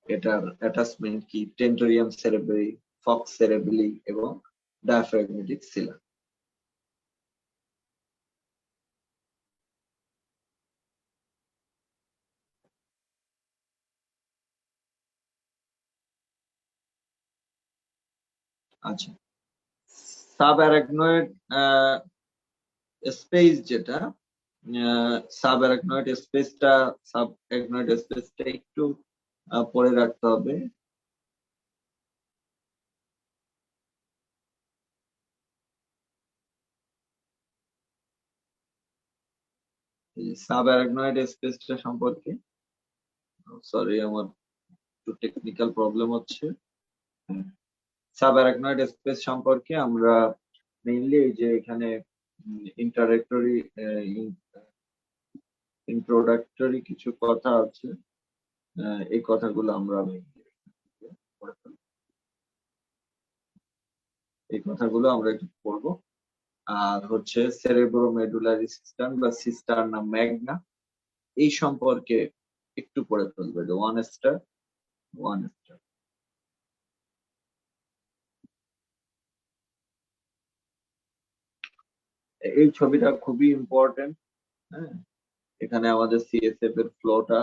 এটার অ্যাটাচমেন্ট কি, টেন্টোরিয়াম সেরেব্রি, ফক্স সেরেব্রি এবং ডায়াফ্রাগমেটিক সিলা। আচ্ছা, সাব অ্যারাকনয়েড স্পেস যেটা, সাব অ্যারাকনয়েড স্পেসটা, সাব অ্যারাকনয়েড স্পেসটা একটু পরে রাখতে হবে। সাব অ্যারাকনয়েড স্পেসটা সম্পর্কে, সরি আমার একটু টেকনিক্যাল প্রবলেম হচ্ছে। সাব অ্যারাকনয়েড স্পেস সম্পর্কে আমরা মেইনলি এই যে এখানে ইন্টারেক্টরি ইন্ট্রোডাক্টরি কিছু কথা আছে, এই কথাগুলো আমরা একটু পড়বো। আর হচ্ছে সেরেব্রোমেডুলারি সিস্টেম বা সিস্টারনা ম্যাগনা, এই সম্পর্কে একটু পড়ে ফেলবে, যে ওয়ান স্টার। এই ছবিটা খুবই ইম্পর্টেন্ট। হ্যাঁ, এখানে আমাদের সিএসএফ এর ফ্লোটা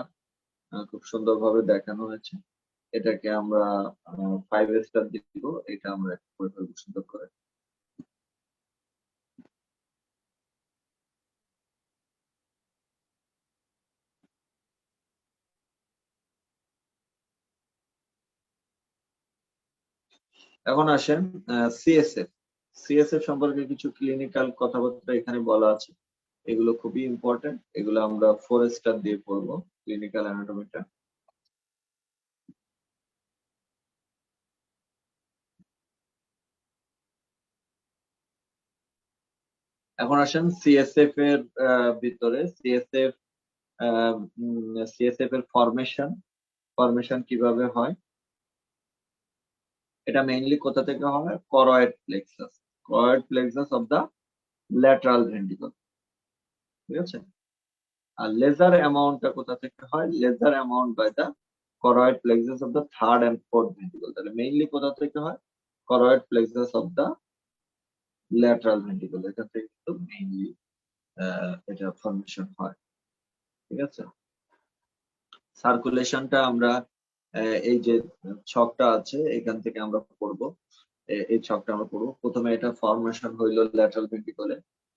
খুব সুন্দরভাবে দেখানো হয়েছে। এটাকে আমরা 5 স্টার দিব, এটা আমরা একটু করে ফেলবো সুন্দর করে। এখন আসেন সিএসএফ। সিএসএফ সম্পর্কে কিছু ক্লিনিক্যাল কথাবার্তা এখানে বলা আছে, এগুলো খুবই ইম্পর্টেন্ট, এগুলো আমরা 4 স্টার দিয়ে পড়বো ক্লিনিক্যাল অ্যানাটমিটা। এখন আসেন সিএসএফ এর ভিতরে সিএসএফ এর ফরমেশন কিভাবে হয়। এটা মেইনলি কোথা থেকে হয়? Choroid plexus of the lateral ventricle, ঠিক আছে। আর লেজার অ্যামাউন্টটা কোথা থেকে হয়? Lesser amount by the choroid plexus of the third and fourth ventricle. তাহলে মেইনলি কোথা থেকে হয়? Choroid plexus of the lateral ventricle, এখান থেকে কিন্তু মেইনলি এটা ফরমেশন হয়, ঠিক আছে। সার্কুলেশনটা আমরা এই যে ছকটা আছে এখান থেকে আমরা পড়বো, এই ছকটা আমরা পড়বো। প্রথমে এটা ফরমেশন হইলো ল্যাটারাল ভেন্ট্রিকলে,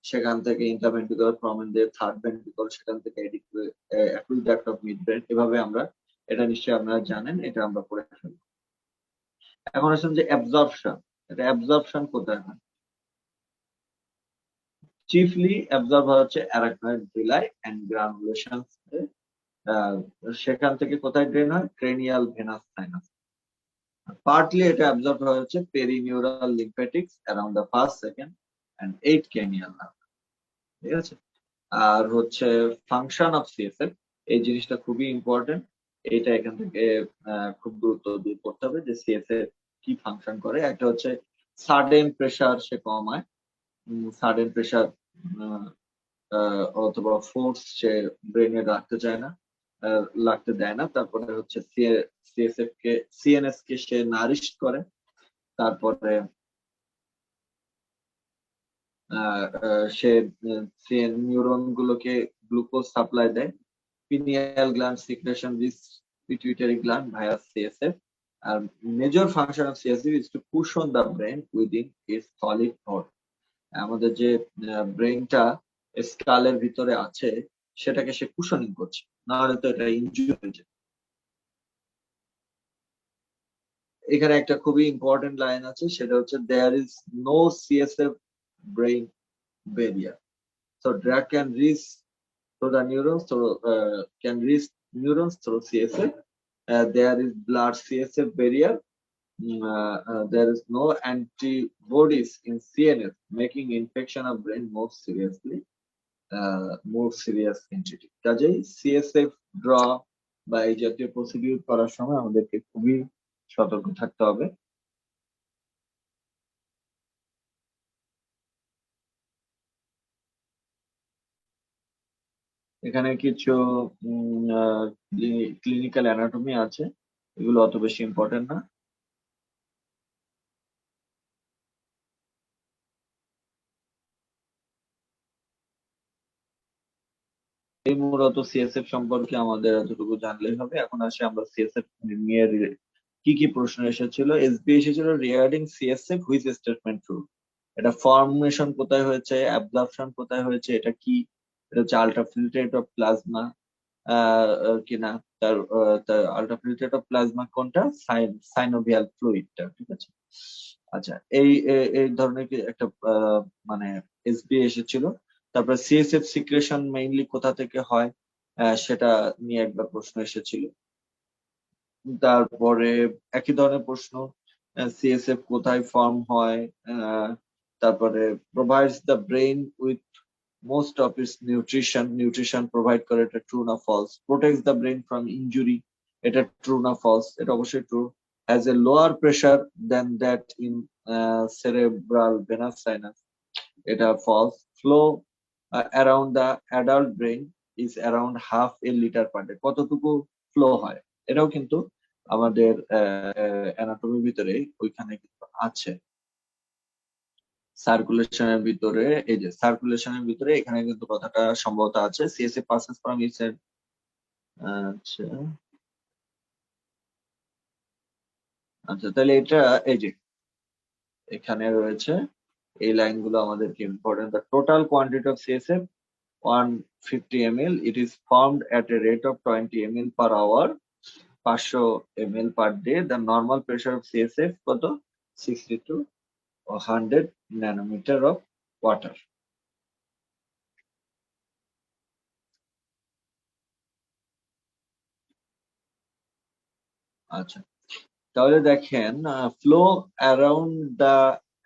সেখান থেকে ইন্টারভেন্ট্রিকুলার ফ্রমেন দিয়ে থার্ড ভেন্ট্রিকল, সেখান থেকে অ্যাকুইডাক্ট অফ মিড ব্রেন, এভাবে আমরা, এটা নিশ্চয়ই আপনারা জানেন, এটা আমরা পড়ে ফেলবো। এখন আসেন যে অ্যাবজর্পশন, এটা অ্যাবজর্পশন কোথায় হয়? চিফলি অ্যাবজর্ব হচ্ছে অ্যারাকনয়েড ভিলাই এন্ড গ্রানুলেশনস, সেখান থেকে কোথায় ড্রেন হয়? Cranial venous sinus. পার্টলি এটা অ্যাবজর্ব হচ্ছে perineural lymphatics around the first, second and 8 cranial nerve, ঠিক আছে। আর হচ্ছে ফাংশন অফ সিএসএফ, এই জিনিসটা খুবই ইম্পর্টেন্ট, এটা এখান থেকে খুব গুরুত্ব দিয়ে পড়তে হবে যে সিএসএফ কি ফাংশন করে। একটা হচ্ছে সাডেন প্রেসার সে কমায়, সাডেন প্রেসার অথবা ফোর্স সে ব্রেনে লাগতে দেয় না। তারপরে হচ্ছে সিএসএফ কে, সিএনএস কে সে নারিশ করে। তারপরে সে নিউরন গুলোকে গ্লুকোজ সাপ্লাই দেয়। pineal gland secretion this pituitary gland via CSF. And major function of CSF is to cushion the brain within its solid node. আমাদের যে ব্রেনটা স্কালের ভিতরে আছে সেটাকে সে কুশনিং করছে, নাহলে তো এটা ইনজুরি হয়ে যায়। এখানে একটা খুবই ইম্পর্টেন্ট লাইন আছে, সেটা হচ্ছে there is no CSF brain barrier, so drug can reach to the neurons, can reach neurons through CSF. There is blood CSF barrier. There is no antibodies in CNS, making infection of brain more serious entity. কাজেই CSF draw বা এই জাতীয় procedure করার সময় আমাদেরকে খুবই সতর্ক থাকতে হবে। এখানে কিছু ক্লিনিক্যাল অ্যানাটমি আছে, এগুলো অত বেশি ইম্পর্টেন্ট না। এই মূলত সিএসএফ সম্পর্কে আমাদের এতটুকু জানলেই হবে। এখন আসে আমরা সিএসএফ নিয়ে কি কি প্রশ্ন এসেছিল। এসবি এসেছিল regarding CSF which statement true, এটা ফর্মেশন কোথায় হয়েছে, অ্যাবজর্পশন কোথায় হয়েছে, এটা কি, এটা হচ্ছে আলট্রাফিলট্রেট অফ প্লাজমা কিনা, তার আলট্রাফিলট্রেট অফ প্লাজমা কোনটা, সাইনোভিয়াল ফ্লুইডটা, ঠিক আছে। আচ্ছা, এই ধরনের কি একটা মানে এসবি এসেছিল। তারপরে সিএসএফ সিক্রেশন মেইনলি কোথা থেকে হয় সেটা নিয়ে একবার প্রশ্ন এসেছিল। তারপরে একই ধরনের প্রশ্ন, সিএসএফ কোথায় ফর্ম হয়, তারপরে provides the brain with most of its nutrition provide করে, এটা true না false, protects the brain from injury, এটা true না false, এটা অবশ্যই true, has a lower pressure than that in cerebral venous sinus, এটা false, flow around the adult brain is around half a liter per day, কতটুকু flow হয়, এটাও কিন্তু আমাদের অ্যানাটমির ভিতরে ওইখানে কিন্তু আছে। সার্কুলেশনের ভিতরে, এই যে সার্কুলেশনের ভিতরে এখানে কিন্তু কথাটা সম্ভবত আছে, সিএসএ পাসেস ফ্রম ইটস, আচ্ছা আচ্ছা, তাহলে এটা এই যে এখানে রয়েছে এই লাইনগুলো আমাদেরকে important. The total quantity of CSF 150 ml, it is formed at a rate of 20 ml per hour, 500 ml per day. The normal pressure of CSF কত 60 to 100 nanometer of water. আচ্ছা, তাহলে দেখেন flow around the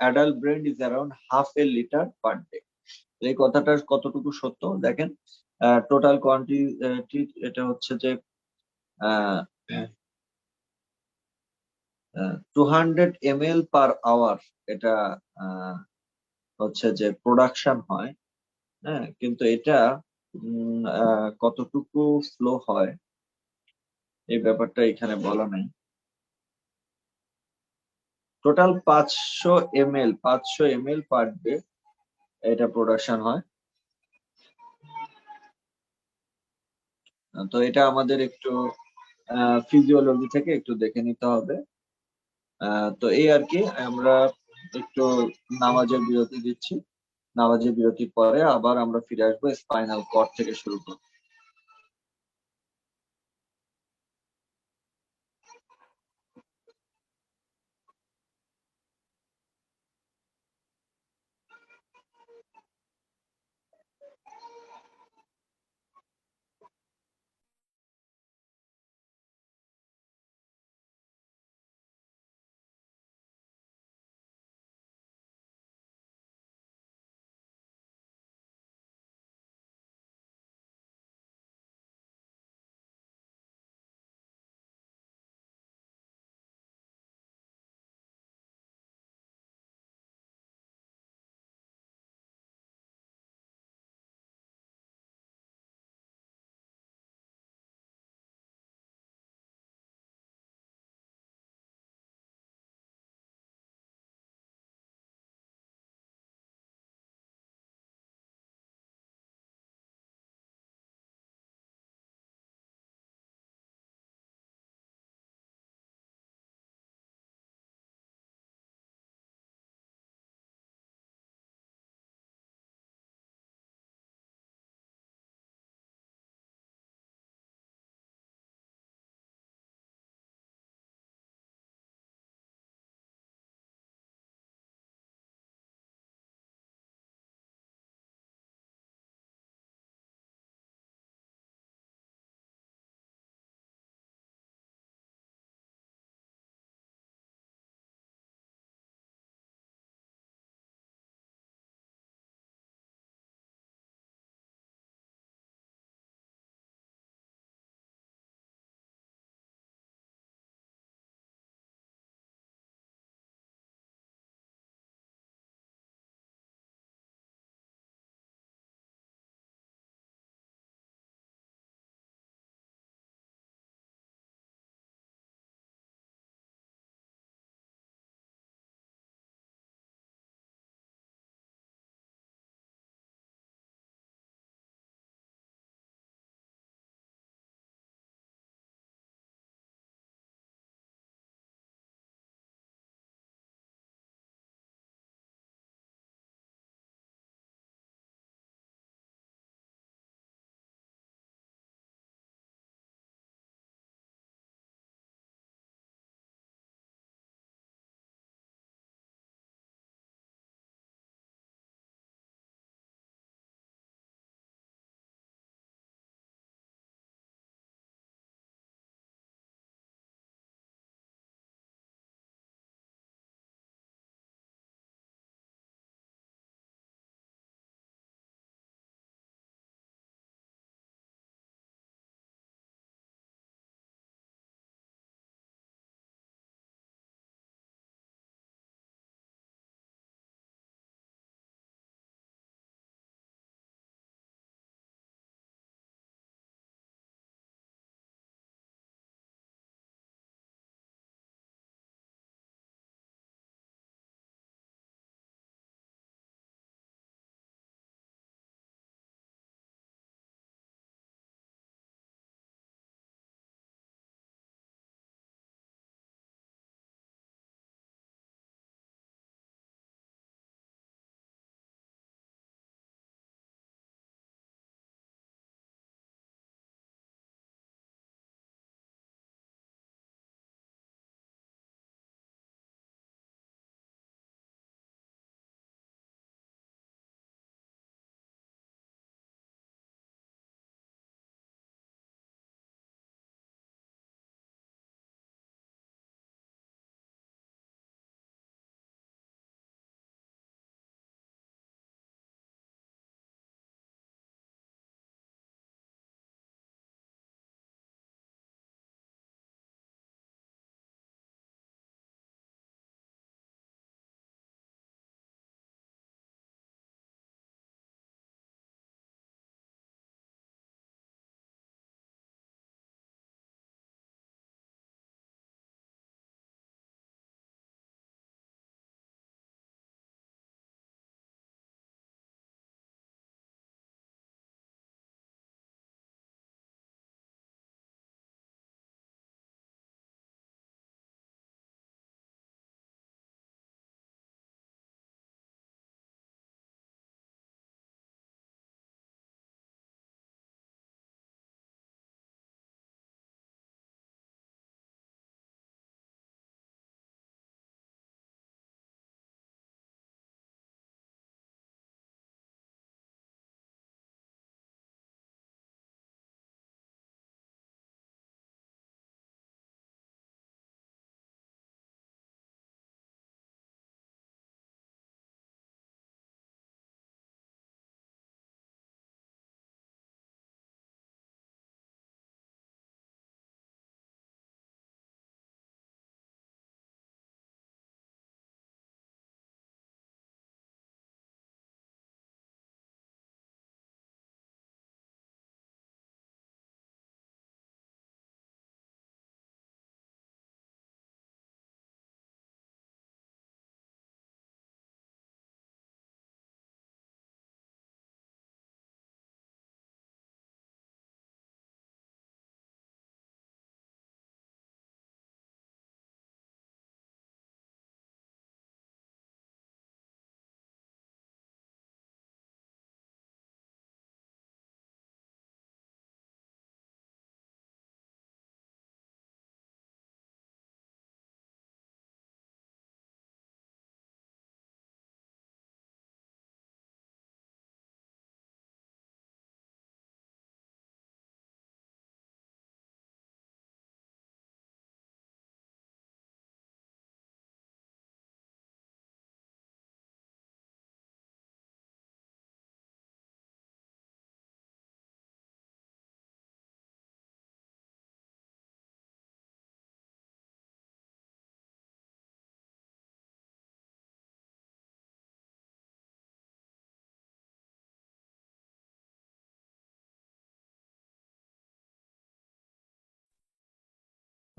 adult brain is around half A litre per day. এই কথাটা কতটুকু সত্য দেখেন, total quantity এটা হচ্ছে যে 200 ml পার আওয়ার, এটা হচ্ছে যে প্রোডাকশন হয়, হ্যাঁ, কিন্তু এটা কতটুকু ফ্লো হয় এই ব্যাপারটা এখানে বলা নাই। টোটাল 500 ml পার ডে এটা প্রোডাকশন হয়। তো এটা আমাদের একটু ফিজিওলজি থেকে একটু দেখে নিতে হবে। তো এই আর কি, আমরা একটু নামাজের বিরতি দিচ্ছি, নামাজের বিরতির পরে আবার আমরা ফিরে আসবো স্পাইনাল কর্ড থেকে শুরু করবো।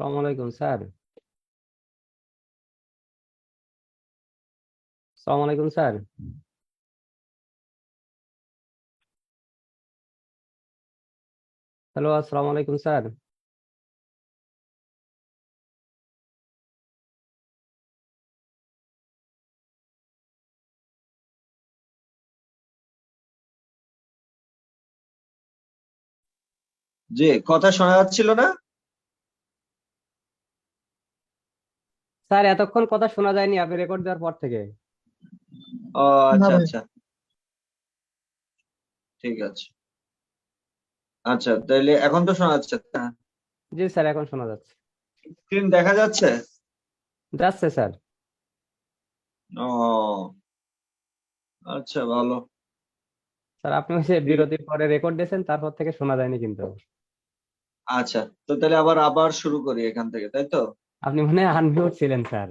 আসসালামু আলাইকুম স্যার। আসসালামু আলাইকুম স্যার। হ্যালো, আসসালামু আলাইকুম স্যার। যে কথা শোনা যাচ্ছিল না? স্যার এতক্ষণ কথা শোনা যায়নি আপনি রেকর্ড দেওয়ার পর থেকে। ও না আচ্ছা ভাই, আচ্ছা, ঠিক আছে। আচ্ছা তাহলে এখন তো শোনা যাচ্ছে? জি স্যার, এখন শোনা যাচ্ছে। স্ক্রিন দেখা যাচ্ছে? যাচ্ছে স্যার। ও আচ্ছা, ভালো। স্যার আপনি ওই যে ঠিক আছে। বিরতির পরে রেকর্ড দিয়েছেন, তারপর থেকে শোনা যায়নি কিন্তু। আচ্ছা, তো তাহলে আবার শুরু করি এখান থেকে, তাই তো? আপনি মনে হয় আনমিউট ছিলেন স্যার।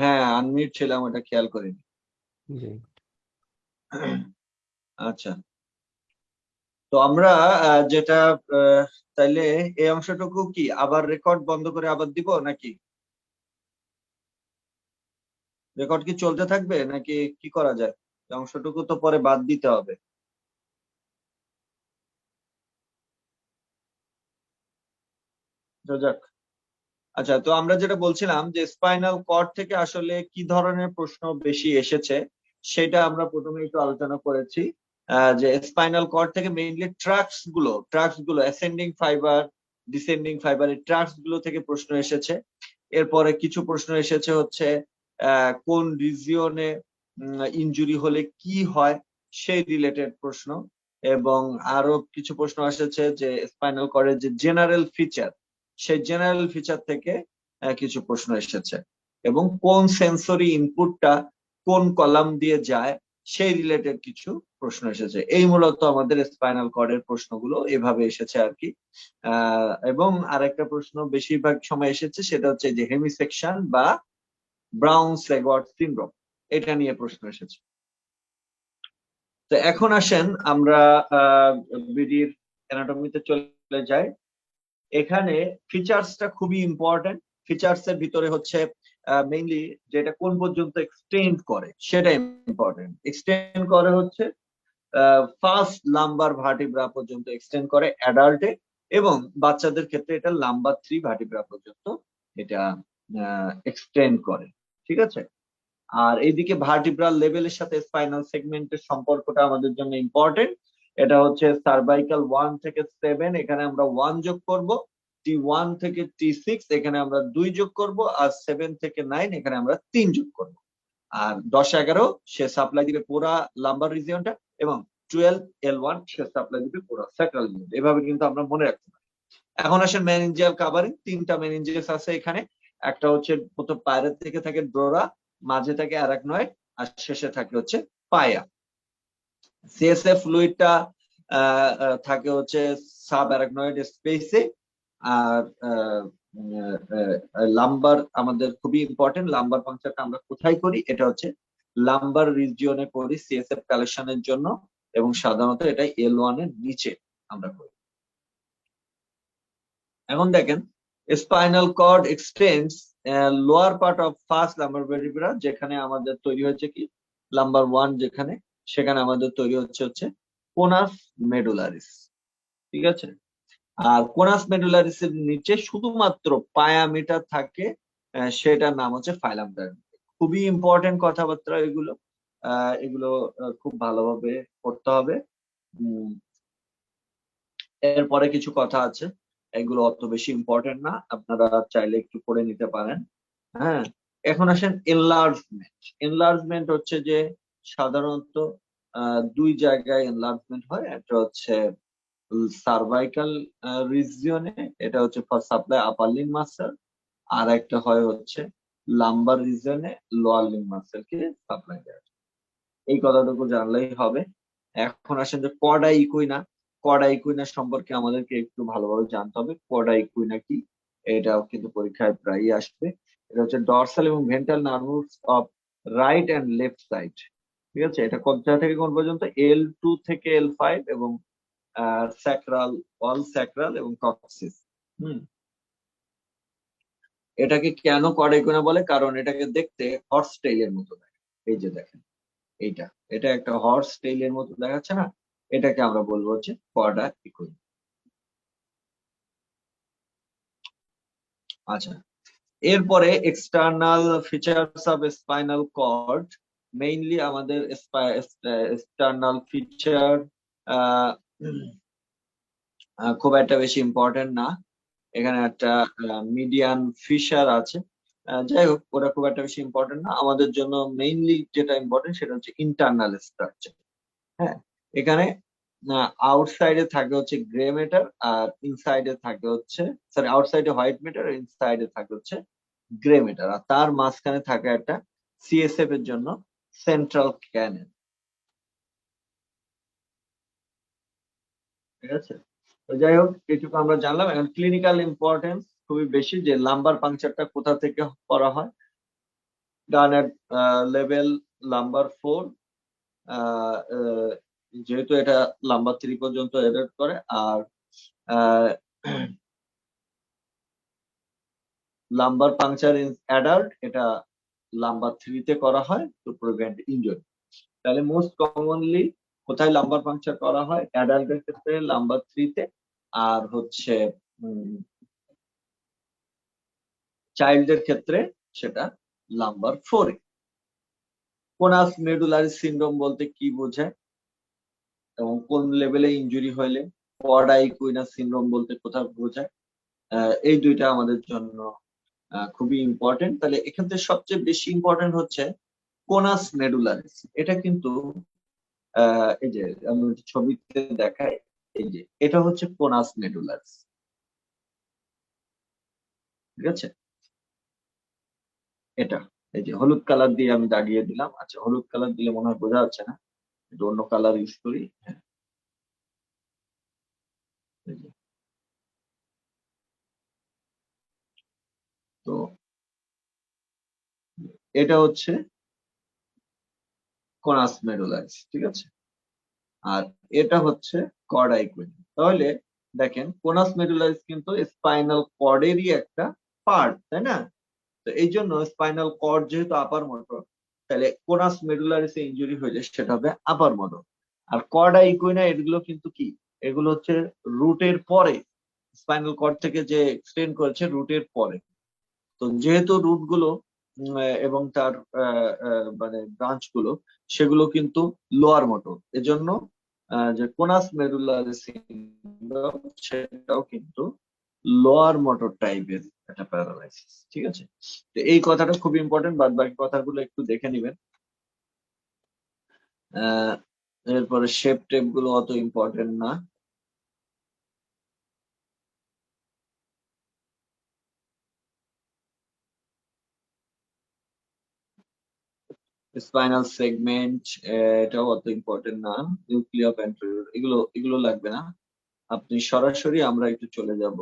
হ্যাঁ, আনমিউট ছিলাম, ওটা খেয়াল করিনি। জি আচ্ছা, তো আমরা যেটা আহ, তাইলে এই অংশটুকু কি আবার রেকর্ড বন্ধ করে আবার দিব নাকি? রেকর্ড কি চলতে থাকবে নাকি কি করা যায়? এই অংশটুকু তো পরে বাদ দিতে হবে। তো যাক। আচ্ছা, তো আমরা যেটা বলছিলাম যে স্পাইনাল কর্ড থেকে আসলে কি ধরনের প্রশ্ন বেশি এসেছে সেটা আমরা প্রথমে একটু আলোচনা করেছি। যে স্পাইনাল কর্ড থেকে মেইনলি ট্রাক্স গুলো অ্যাসেন্ডিং ফাইবার, ডিসেন্ডিং ফাইবার, এই ট্রাক্স গুলো থেকে প্রশ্ন এসেছে। এরপরে কিছু প্রশ্ন এসেছে হচ্ছে কোন রিজিয়নে ইনজুরি হলে কি হয় সেই রিলেটেড প্রশ্ন। এবং আরো কিছু প্রশ্ন এসেছে যে স্পাইনাল কর্ডের যে জেনারেল ফিচার, সেই জেনারেল ফিচার থেকে কিছু প্রশ্ন এসেছে। এবং কোন সেন্সরি ইনপুটটা কোন কলাম দিয়ে যায় সেই রিলেটেড কিছু প্রশ্ন এসেছে। এই মূলত আমাদের স্পাইনাল কর্ডের প্রশ্নগুলো এভাবে এসেছে আর কি। এবং আরেকটা প্রশ্ন বেশিরভাগ সময় এসেছে, সেটা হচ্ছে যে হেমিসেকশন বা ব্রাউন সেগওয়ার্ড সিনড্রোম, এটা নিয়ে প্রশ্ন এসেছে। তো এখন আসেন আমরা বিডির অ্যানাটমিতে চলে যাই। এখানে ফিচার্সটা খুবই ইম্পর্টেন্ট। ফিচার্স এর ভিতরে হচ্ছে মেইনলি যেটা কোন পর্যন্ত এক্সটেন্ড করে সেটা ইম্পর্টেন্ট। এক্সটেন্ড করে হচ্ছে ফার্স্ট লাম্বার ভার্টিব্রা পর্যন্ত এক্সটেন্ড করে অ্যাডাল্টে, এবং বাচ্চাদের ক্ষেত্রে এটা লাম্বার 3 ভার্টিব্রা পর্যন্ত এটা এক্সটেন্ড করে। ঠিক আছে। আর এইদিকে ভার্টিব্রাল লেভেলের সাথে স্পাইনাল সেগমেন্টের সম্পর্কটা আমাদের জন্য ইম্পর্টেন্ট। এটা হচ্ছে সার্ভাইকাল 1 থেকে 7, এখানে আমরা 1 যোগ করব। T1 থেকে T6 এখানে আমরা 2 যোগ করব। আর 7 থেকে 9 এখানে আমরা 3 যোগ করব। আর 10-11 সে সাপ্লাই দিবে পুরা লাম্বার রিজিয়নটা, এবং 12L1 সে সাপ্লাই দিবে পুরো স্যাক্রাল রিজিয়ন। এভাবে কিন্তু আমরা মনে রাখতে পারি। এখন আসেন মেনিনজিয়াল কাভারিং। 3টা মেনিনজিয়াস আছে এখানে। একটা হচ্ছে প্রথম পায়ের থেকে থাকে ড্রোরা, মাঝে থাকে অ্যারাকনয়েড, আর শেষে থাকে হচ্ছে পায়া। সিএসএফ ফ্লুইডটা থাকে হচ্ছে সাব অ্যারাকনয়েড স্পেসে। আর লাম্বার আমাদের খুবই ইম্পর্টেন্ট। লাম্বার পাংচারটা আমরা কোথায় করি? এটা হচ্ছে লাম্বার রিজিয়নে করি সিএসএফ কালেকশনের জন্য, এবং সাধারণত এটা L1 এর নিচে আমরা করি। এখন দেখেন, spinal cord extends lower part of first lumbar vertebra, যেখানে আমাদের তৈরি হয়েছে কি লাম্বার 1, যেখানে সেখানে আমাদের তৈরি হচ্ছে কোনাস মেডুলারিস। ঠিক আছে। আর কোনাস মেডুলারিস এর নিচে শুধুমাত্র পায়ামিটার থাকে, সেটার নাম হচ্ছে ফাইলাম টার্ম। খুবই ইম্পর্টেন্ট কথাবার্তা এগুলো। এগুলো খুব ভালোভাবে পড়তে হবে। উম, এরপরে কিছু কথা আছে, এগুলো অত বেশি ইম্পর্টেন্ট না, আপনারা চাইলে একটু পড়ে নিতে পারেন। হ্যাঁ। এখন আসেন এনলার্জমেন্ট। এনলার্জমেন্ট হচ্ছে যে সাধারণত 2 জায়গায় এনলার্জমেন্ট হয়। একটা হচ্ছে সার্ভাইকাল রিজিয়নে, এটা হচ্ছে for supply upper limb muscle. আর একটা হয় হচ্ছে লাম্বার রিজিয়নে, লোয়ার লিম্ব মাসেল কে সাপ্লাই দেয়। এই কথাটুকু জানলেই হবে। এখন আসেন যে কর্ডা ইকুইনা। কর্ডা ইকুইনা সম্পর্কে আমাদেরকে একটু ভালোভাবে জানতে হবে। কর্ডা ইকুইনা কি, এটাও কিন্তু পরীক্ষায় প্রায়ই আসবে। এটা হচ্ছে ডরসাল এবং ventral nerves of right and left side. ঠিক আছে। এটা কোন জায়গা থেকে কোন পর্যন্ত? L2 থেকে L5, এবং স্যাক্রাল, অল স্যাক্রাল এবং কক্সিস। হুম। এটাকে কেন কর্ডাইকোনা বলে, কারণ এটাকে দেখতে হর্স টেইলের মতো দেখে। এই যে দেখেন এইটা, এটা একটা হর্স টেইলের মতো দেখাচ্ছে না, এটাকে আমরা বলবো হচ্ছে কর্ডাইকোনা। আচ্ছা, এরপরে external features of spinal cord. Mainly আমাদের এক্সটার্নাল ফিচার খুব একটা বেশি ইম্পর্টেন্ট না। এখানে একটা মিডিয়ান ফিশার আছে, যাই হোক ওটা খুব একটা বেশি ইম্পর্টেন্ট না। আমাদের জন্য মেইনলি যেটা ইম্পর্টেন্ট সেটা হচ্ছে ইন্টারনাল স্ট্রাকচার। হ্যাঁ, এখানে আউটসাইডে থাকে হচ্ছে গ্রে ম্যাটার, আর ইনসাইডে থাকে হচ্ছে, সরি, আউটসাইডে হোয়াইট ম্যাটার, ইনসাইডে থাকে হচ্ছে গ্রে ম্যাটার, আর তার মাঝখানে থাকে একটা সিএসএফ এর জন্য সেন্ট্রাল ক্যানেল। ঠিক আছে, তো যাই হোক এইটুকু আমরা জানলাম। এখন ক্লিনিক্যাল ইম্পর্টেন্স খুবই বেশি, যে লাম্বার পাংচারটা কোথা থেকে করা হয়। গানের লেভেল নাম্বার 4, যেহেতু এটা নাম্বার 3 পর্যন্ত এডেট করে, আর লাম্বার পাংচার ইন অ্যাডাল্ট এটা নাম্বার 3 তে করা হয় টু প্রিভেন্ট ইনজুরি। তাহলে মোস্ট কমনলি কোথায় লাম্বার পাংচার করা হয়? অ্যাডাল্টের ক্ষেত্রে নাম্বার 3 তে, আর হচ্ছে চাইল্ডের ক্ষেত্রে সেটা নাম্বার 4-এ। কোনাস মেডুলারি সিনড্রোম বলতে কি বোঝায় এবং কোন লেভেলে ইনজুরি হলে? কর্ডাইকুইনা সিনড্রোম বলতে কোথায় বোঝায়? এই দুইটা আমাদের জন্য খুবই ইম্পর্টেন্ট। তাহলে এখান থেকে সবচেয়ে বেশি ইম্পর্টেন্ট হচ্ছে কোনাস মেডুলারিস। এটা কিন্তু এই যে আমি ছবিতে দেখাই, এই যে এটা হচ্ছে কোনাস মেডুলারিস। ঠিক আছে, এটা এই যে হলুদ কালার দিয়ে আমি দাগিয়ে দিলাম। আচ্ছা, হলুদ কালার দিলে মনে হয় বোঝা যাচ্ছে না, একটু অন্য কালার ইউজ করি। হ্যাঁ, এই যে। তো এটা হচ্ছে কোনাস মেডুলারিস, ঠিক আছে, আর এটা হচ্ছে কর্ডাইকুইনা। তাহলে দেখেন কোনাস মেডুলারিস কিন্তু স্পাইনাল কর্ডেরই একটা পার্ট, তাই না? তো এই জন্য স্পাইনাল কর্ড যেহেতু আপার মোটর, তাহলে কোনাস মেডুলারিসে ইনজুরি হইলে সেটা হবে আপার মোটর। আর কর্ডা ইকুইনা এগুলো কিন্তু কি, এগুলো হচ্ছে রুটের পরে, স্পাইনাল কর্ড থেকে যে এক্সটেন্ড করেছে রুটের পরে। তো যেহেতু রুট গুলো এবং তার মানে ব্রাঞ্চ গুলো সেগুলো কিন্তু লোয়ার মোটর, এজন্য যে কোনাস মেডুলারিস সিনড্রোম সেটাও কিন্তু লোয়ার মোটর টাইপের একটা প্যারালাইসিস। ঠিক আছে, তো এই কথাটা খুব ইম্পর্টেন্ট, বাদ বাকি কথাগুলো একটু দেখে নিবেন। আহ এরপরে শেপ টেপ গুলো অত ইম্পর্টেন্ট না। স্পাইনাল সেগমেন্ট এটাও অত ইম্পর্টেন্ট না। নিউক্লিয়ার ভেন্ট্রিকুলার এগুলো এগুলো লাগবে না। আপনি সরাসরি আমরা একটু চলে যাব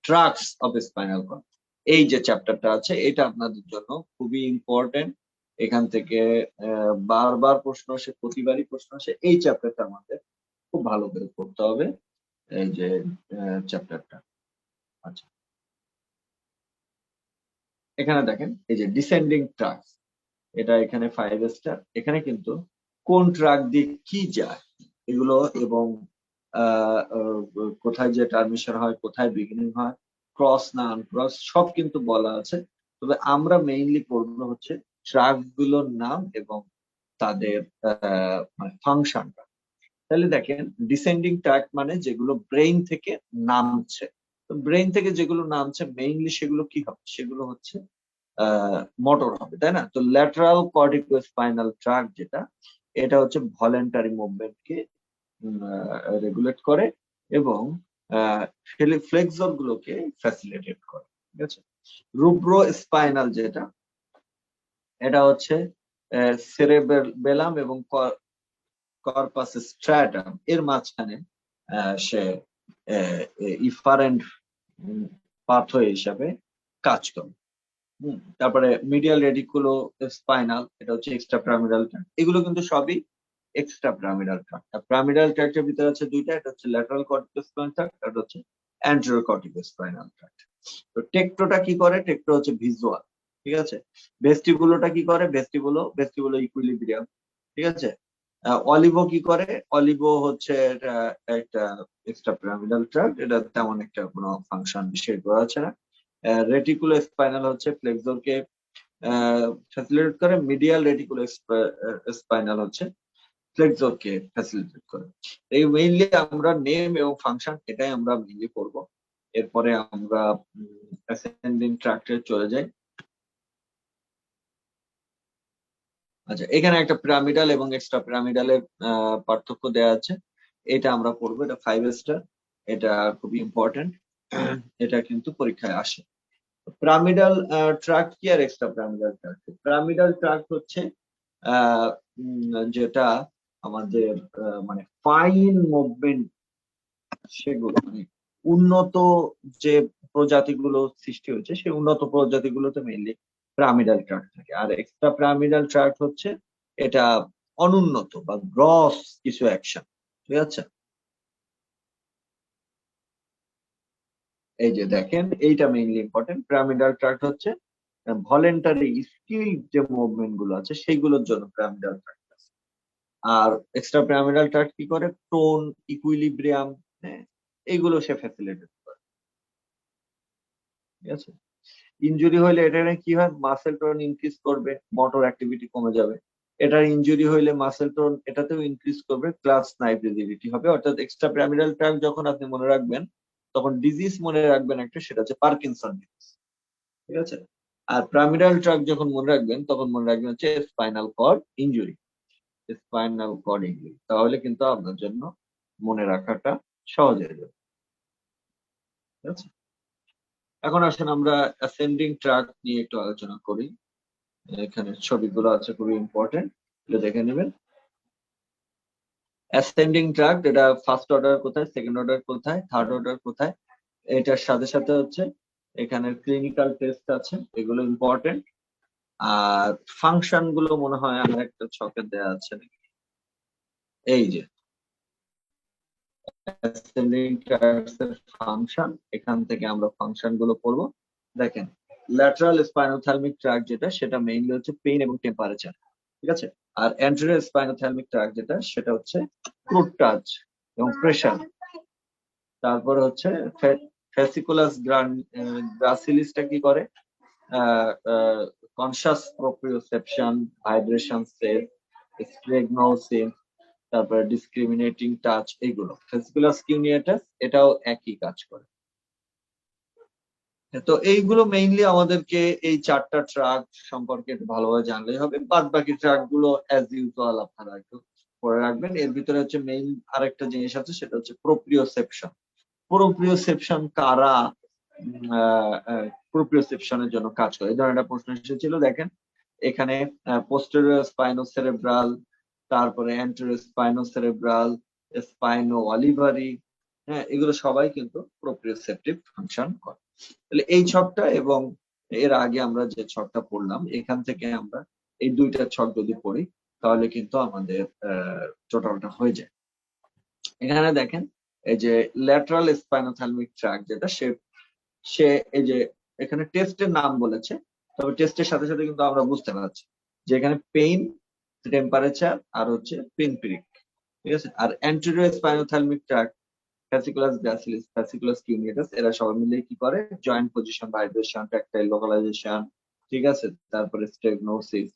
ট্রাক্স অফ স্পাইনাল কর্ড। এই যে চ্যাপ্টারটা আছে এটা আপনাদের জন্য খুবই ইম্পর্টেন্ট। এখান থেকে বারবার প্রশ্ন আসে, প্রতিবারই প্রশ্ন আসে। এই চ্যাপ্টারটা আমাদের খুব ভালো করে পড়তে হবে, এই যে চ্যাপ্টারটা। আচ্ছা, এখানে দেখেন এই যে ডিসেন্ডিং ট্রাক্স, এটা এখানে 5 স্টার। এখানে কিন্তু কোন ট্রাক দিয়ে কি যায় এগুলো, এবং কোথায় যে টার্মিনেশন হয়, কোথায় বিগিনিং হয়, ক্রস না আনক্রস সব কিন্তু বলা আছে। তবে আমরা মেইনলি পড়বো হচ্ছে ট্রাক গুলোর নাম এবং তাদের মানে ফাংশনটা। তাহলে দেখেন ডিসেন্ডিং ট্রাক মানে যেগুলো ব্রেইন থেকে নামছে। তো ব্রেইন থেকে যেগুলো নামছে মেইনলি সেগুলো কি হবে? সেগুলো হচ্ছে মোটর হবে, তাই না? তো ল্যাটারাল কর্টিকোস্পাইনাল ট্রাক যেটা, এটা হচ্ছে ভলেন্টারি মুভমেন্টকে রেগুলেট করে এবং ফ্লেক্সর গুলোকে ফ্যাসিলিটেট করে। ঠিক আছে, রুব্রো স্পাইনাল যেটা, এটা হচ্ছে সেরেবেলাম এবং কর্পাস স্ট্রাটাম এর মাঝখানে সে ইফারেন্ট পাথওয়ে হিসাবে কাজ করে। তারপরে মিডিয়াল রেডিকুলো স্পাইনাল, এটা হচ্ছে এক্সট্রা পিরামিডাল ট্র্যাক্ট। এগুলো কিন্তু সবই এক্সট্রা পিরামিডাল ট্র্যাক্ট। পিরামিডাল ট্র্যাক্টের ভিতরে আছে দুইটা, এটা হচ্ছে ল্যাটারাল কর্টিকোস্পাইনাল ট্র্যাক্ট, এটা হচ্ছে অ্যান্টেরোকর্টিকোস্পাইনাল ট্র্যাক্ট। তো টেকটোটা কি করে? টেকটো হচ্ছে ভিজুয়াল, ঠিক আছে। ভেস্টিবুলোটা কি করে? ভেস্টিবুলো ইকুইলিব্রিয়াম, ঠিক আছে। অলিভো কি করে? অলিভো হচ্ছে একটা এক্সট্রা পিরামিডাল ট্র্যাক্ট, এটা তেমন একটা কোনো ফাংশন বিশেষ করা আছে না। রেটিকুলো স্পাইনাল হচ্ছে ফ্লেক্সরকে ফ্যাসিলিটেট করে, মিডিয়াল রেটিকুলো স্পাইনাল হচ্ছে ফ্লেক্সরকে ফ্যাসিলিটেট করে। এই মেইনলি আমরা নেম এবং ফাংশন এটাই আমরা মেইনলি করব। এরপরে আমরা অ্যাসেন্ডিং ট্র্যাক্টে চলে যাই। আচ্ছা, এখানে একটা পিরামিডাল এবং এক্সট্রা পিরামিডালের পার্থক্য দেওয়া আছে, এটা আমরা পড়বো। এটা 5 স্টার, এটা খুবই ইম্পর্টেন্ট, এটা কিন্তু পরীক্ষায় আসে। পিরামিডাল ট্র্যাক্ট কি আর extra pyramidal tract? Pyramidal tract হচ্ছে যেটা আমাদের মানে ফাইন মুভমেন্ট, সেগুলো মানে উন্নত যে প্রজাতিগুলো সৃষ্টি হয়েছে সেই উন্নত প্রজাতিগুলোতে মেইনলি পিরামিডাল ট্র্যাক্ট থাকে। আর এক্সট্রা পিরামিডাল ট্র্যাক্ট হচ্ছে এটা অনুন্নত বা গ্রস কিছু অ্যাকশন, ঠিক আছে। এই যে দেখেন, এইটা মেইনলি ইম্পর্টেন্ট। পিরামিডাল ট্র্যাক্ট হচ্ছে ভলেন্টারি স্কিল যে মুভমেন্ট গুলো আছে সেইগুলোর জন্য পিরামিডাল ট্র্যাক্ট আছে। আর এক্সট্রা পিরামিডাল ট্র্যাক্ট কি করে? টোন, ইকুইলিব্রিয়াম, হ্যাঁ, এইগুলো সে ফ্যাসিলিটেট করে, ঠিক আছে। ইনজুরি হইলে এটার কি হয়? মাসেল টোন ইনক্রিজ করবে, মোটর অ্যাক্টিভিটি কমে যাবে। এটার ইনজুরি হইলে মাসেল টোন এটাতেও ইনক্রিজ করবে, প্লাস নাইভ রিজিডিটি হবে। অর্থাৎ এক্সট্রা পিরামিডাল ট্র্যাক্ট যখন আপনি মনে রাখবেন, তখন ডিজিজ মনে রাখবেন একটা, সেটা হচ্ছে পার্কিনসন ডিজিজ, ঠিক আছে। আর পিরামিডাল ট্র্যাক্ট যখন মনে রাখবেন, তখন মনে রাখবেন হচ্ছে spinal cord injury, spinal cord injury. তাহলে কিন্তু আপনার জন্য মনে রাখাটা সহজ হয়ে যাবে, ঠিক আছে। এখন আসেন আমরা অ্যাসেন্ডিং ট্র্যাক্ট নিয়ে একটু আলোচনা করি। এখানে ছবিগুলো আছে, খুবই ইম্পর্টেন্ট, এটা দেখে নেবেন। অ্যাসেন্ডিং ট্র্যাক্ট, এটা ফার্স্ট অর্ডার কোথায়, সেকেন্ড অর্ডার কোথায়, থার্ড অর্ডার কোথায়, এটার সাথে সাথে হচ্ছে এখানে ক্লিনিক্যাল টেস্ট আছে, এগুলো ইম্পর্টেন্ট। আর ফাংশন গুলো মনে হয় আমার একটা ছকে দেওয়া আছে নাকি, এই যে অ্যাসেন্ডিং ট্র্যাক্টস এর ফাংশন, এখান থেকে আমরা ফাংশন গুলো পড়বো। দেখেন, ল্যাটারাল স্পাইনোথ্যালমিক ট্র্যাক্ট যেটা, সেটা মেইনলি হচ্ছে পেইন এবং টেম্পারেচার, ঠিক আছে। আর অ্যান্টেরিয়র স্পাইনোথ্যালমিক ট্র্যাক্ট যেটা, সেটা হচ্ছে ক্রুড টাচ এবং প্রেশার। তারপর হচ্ছে ফ্যাসিকুলাস গ্রাসিলিসটা কি করে? কনসাস প্রোপ্রিওসেপশন, ভাইব্রেশন সেন্স, স্ট্রেগনোসিস, তারপরে ডিসক্রিমিনেটিং টাচ, এগুলো। ফ্যাসিকুলাস কিউনিয়েটাস এটাও একই কাজ করে। তো এইগুলো মেইনলি আমাদেরকে এই 4টা ট্রাক সম্পর্কে একটু ভালোভাবে জানলেই হবে। বাদ বাকি ট্রাক গুলো অ্যাজ ইউজুয়াল আপনারা একটু পড়ে রাখবেন। এর ভিতরে হচ্ছে মেইন আরেকটা জিনিস আছে, সেটা হচ্ছে প্রোপ্রিওসেপশন। প্রোপ্রিওসেপশন কারা প্রোপ্রিওসেপশনের জন্য কাজ করে? এই ধরনের একটা প্রশ্ন এসেছিল, দেখেন এখানে পোস্টেরিয়র স্পাইনোসেরেব্রাল, তারপরে অ্যান্টেরিয়র স্পাইনোসেরেব্রাল, স্পাইনো অলিভারি, হ্যাঁ, এগুলো সবাই কিন্তু প্রোপ্রিওসেপটিভ ফাংশন করে। তাহলে এই ছকটা এবং এর আগে আমরা যে ছকটা পড়লাম, এখান থেকে আমরা এই দুইটা ছক যদি পড়ি, তাহলে কিন্তু আমাদের টোটালটা হয়ে যায়। এখানে দেখেন, এই যে ল্যাটারাল স্পাইনোথ্যালমিক ট্র্যাক্ট যেটা, সে এই যে এখানে টেস্টের নাম বলেছে, তবে টেস্টের সাথে সাথে কিন্তু আমরা বুঝতে পারছি যে এখানে পেইন, টেম্পারেচার আর হচ্ছে পিনপ্রিক, ঠিক আছে। আর অ্যান্টেরিয়র স্পাইনোথ্যালমিক ট্র্যাক্ট, ফ্যাসিকুলাস গ্রাসিলিস, ফ্যাসিকুলাস কিউনিয়াটাস, এরা সবাই মিলে কি করে? Joint position, vibration, tactile localization, ঠিক আছে, তারপরে স্টেগনোসিস।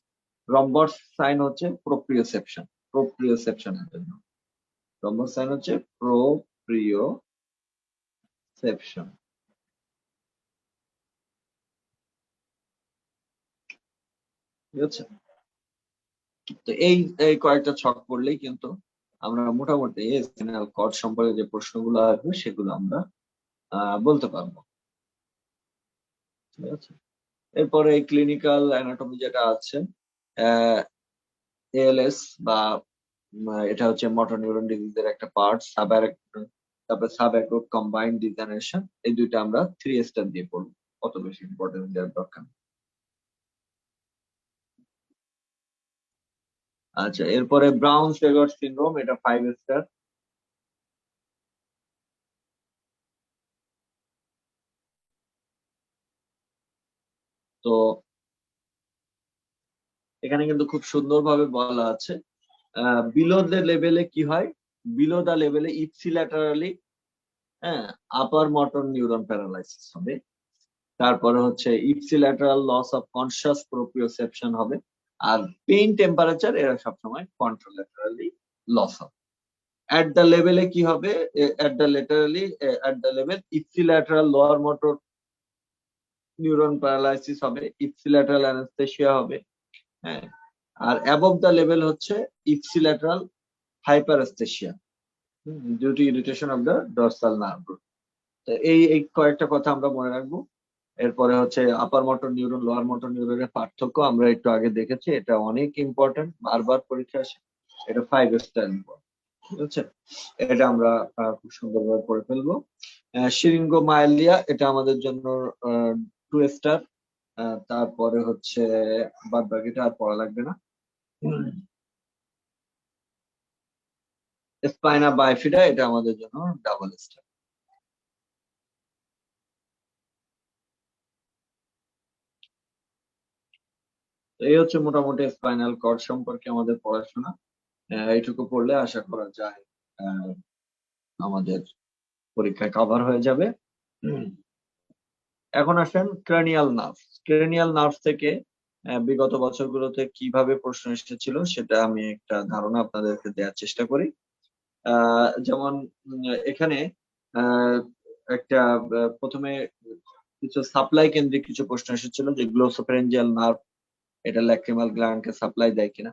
রম্বস সাইন হচ্ছে প্রোপ্রিওসেপশন, প্রোপ্রিওসেপশনের জন্য। রম্বস সাইন হচ্ছে প্রোপ্রিওসেপশন, ঠিক আছে। তো এই এই কয়েকটা ছক পড়লেই কিন্তু আমরা মোটামুটি স্পাইনাল কর্ড সম্পর্কে যে প্রশ্নগুলো আসবে সেগুলো আমরা বলতে পারবো, ঠিক আছে। এরপরে ক্লিনিক্যাল অ্যানাটমি যেটা আছে, এএলএস বা এটা হচ্ছে মোটর নিউরন ডিজিজের একটা পার্ট, তারপরে সাব অ্যাকুট কম্বাইন্ড ডিজেনারেশন, এই দুইটা আমরা 3 স্টার দিয়ে পড়বো, অত বেশি ইম্পর্টেন্স দেওয়ার দরকার নেই। আচ্ছা, এরপরে ব্রাউন সেগার সিনড্রোম, এটা 5 স্টার। তো এখানে কিন্তু খুব সুন্দরভাবে বলা আছে বিলো দ্য লেভেলে কি হয়, বিলো দ্য লেভেলে ইপসিল্যাটারালি হ্যাঁ আপার মোটর নিউরন প্যারালাইসিস হবে। তারপরে হচ্ছে ipsilateral loss of conscious proprioception হবে। আর পেইন টেম্পারেচার এরা সবসময় কন্ট্রোল্যাটারালি লস হবে। এট দ্য লেভেলে কি হবে, at the level ipsilateral lower motor neuron paralysis হবে, ইপসিল্যাটারাল অ্যানাস্থেসিয়া হবে। হ্যাঁ, আর অ্যাবভ দ্য লেভেল হচ্ছে ipsilateral hyperaesthesia due to irritation of the dorsal nerve. তো এই কয়েকটা কথা আমরা মনে রাখবো। এরপরে হচ্ছে upper motor neuron lower motor নিউরনের পার্থক্য আমরা একটু আগে দেখেছি, এটা অনেক ইম্পর্টেন্ট, বারবার পরীক্ষা আসে। এটা 5 স্টার ইম্পর্টেন্ট, ঠিক আছে? এটা আমরা খুব সুন্দরভাবে পড়ে ফেলবো। শিরিঙ্গোমাইলিয়া এটা আমাদের জন্য 2 স্টার। তারপরে হচ্ছে বাদ বাকিটা আর পড়া লাগবে না। স্পাইনা বাইফিডা এটা আমাদের জন্য ডাবল স্টার। এই হচ্ছে মোটামুটি স্পাইনাল কর্ড সম্পর্কে আমাদের পড়াশোনা। এইটুকু পড়লে আশা করা যায় আহ, আমাদের পরীক্ষায় কভার হয়ে যাবে। এখন আসেন ক্রানিয়াল নার্ভ। ক্রানিয়াল নার্ভ থেকে বিগত বছরগুলোতে কিভাবে প্রশ্ন এসেছিল সেটা আমি একটা ধারণা আপনাদেরকে দেওয়ার চেষ্টা করি। যেমন এখানে আহ, একটা প্রথমে কিছু সাপ্লাই কেন্দ্রিক কিছু প্রশ্ন এসেছিল যে গ্লোসোফেরেঞ্জিয়াল নার্ভ এটা ল্যাক্রিমাল গ্ল্যান্ডকে সাপ্লাই দেয় কিনা।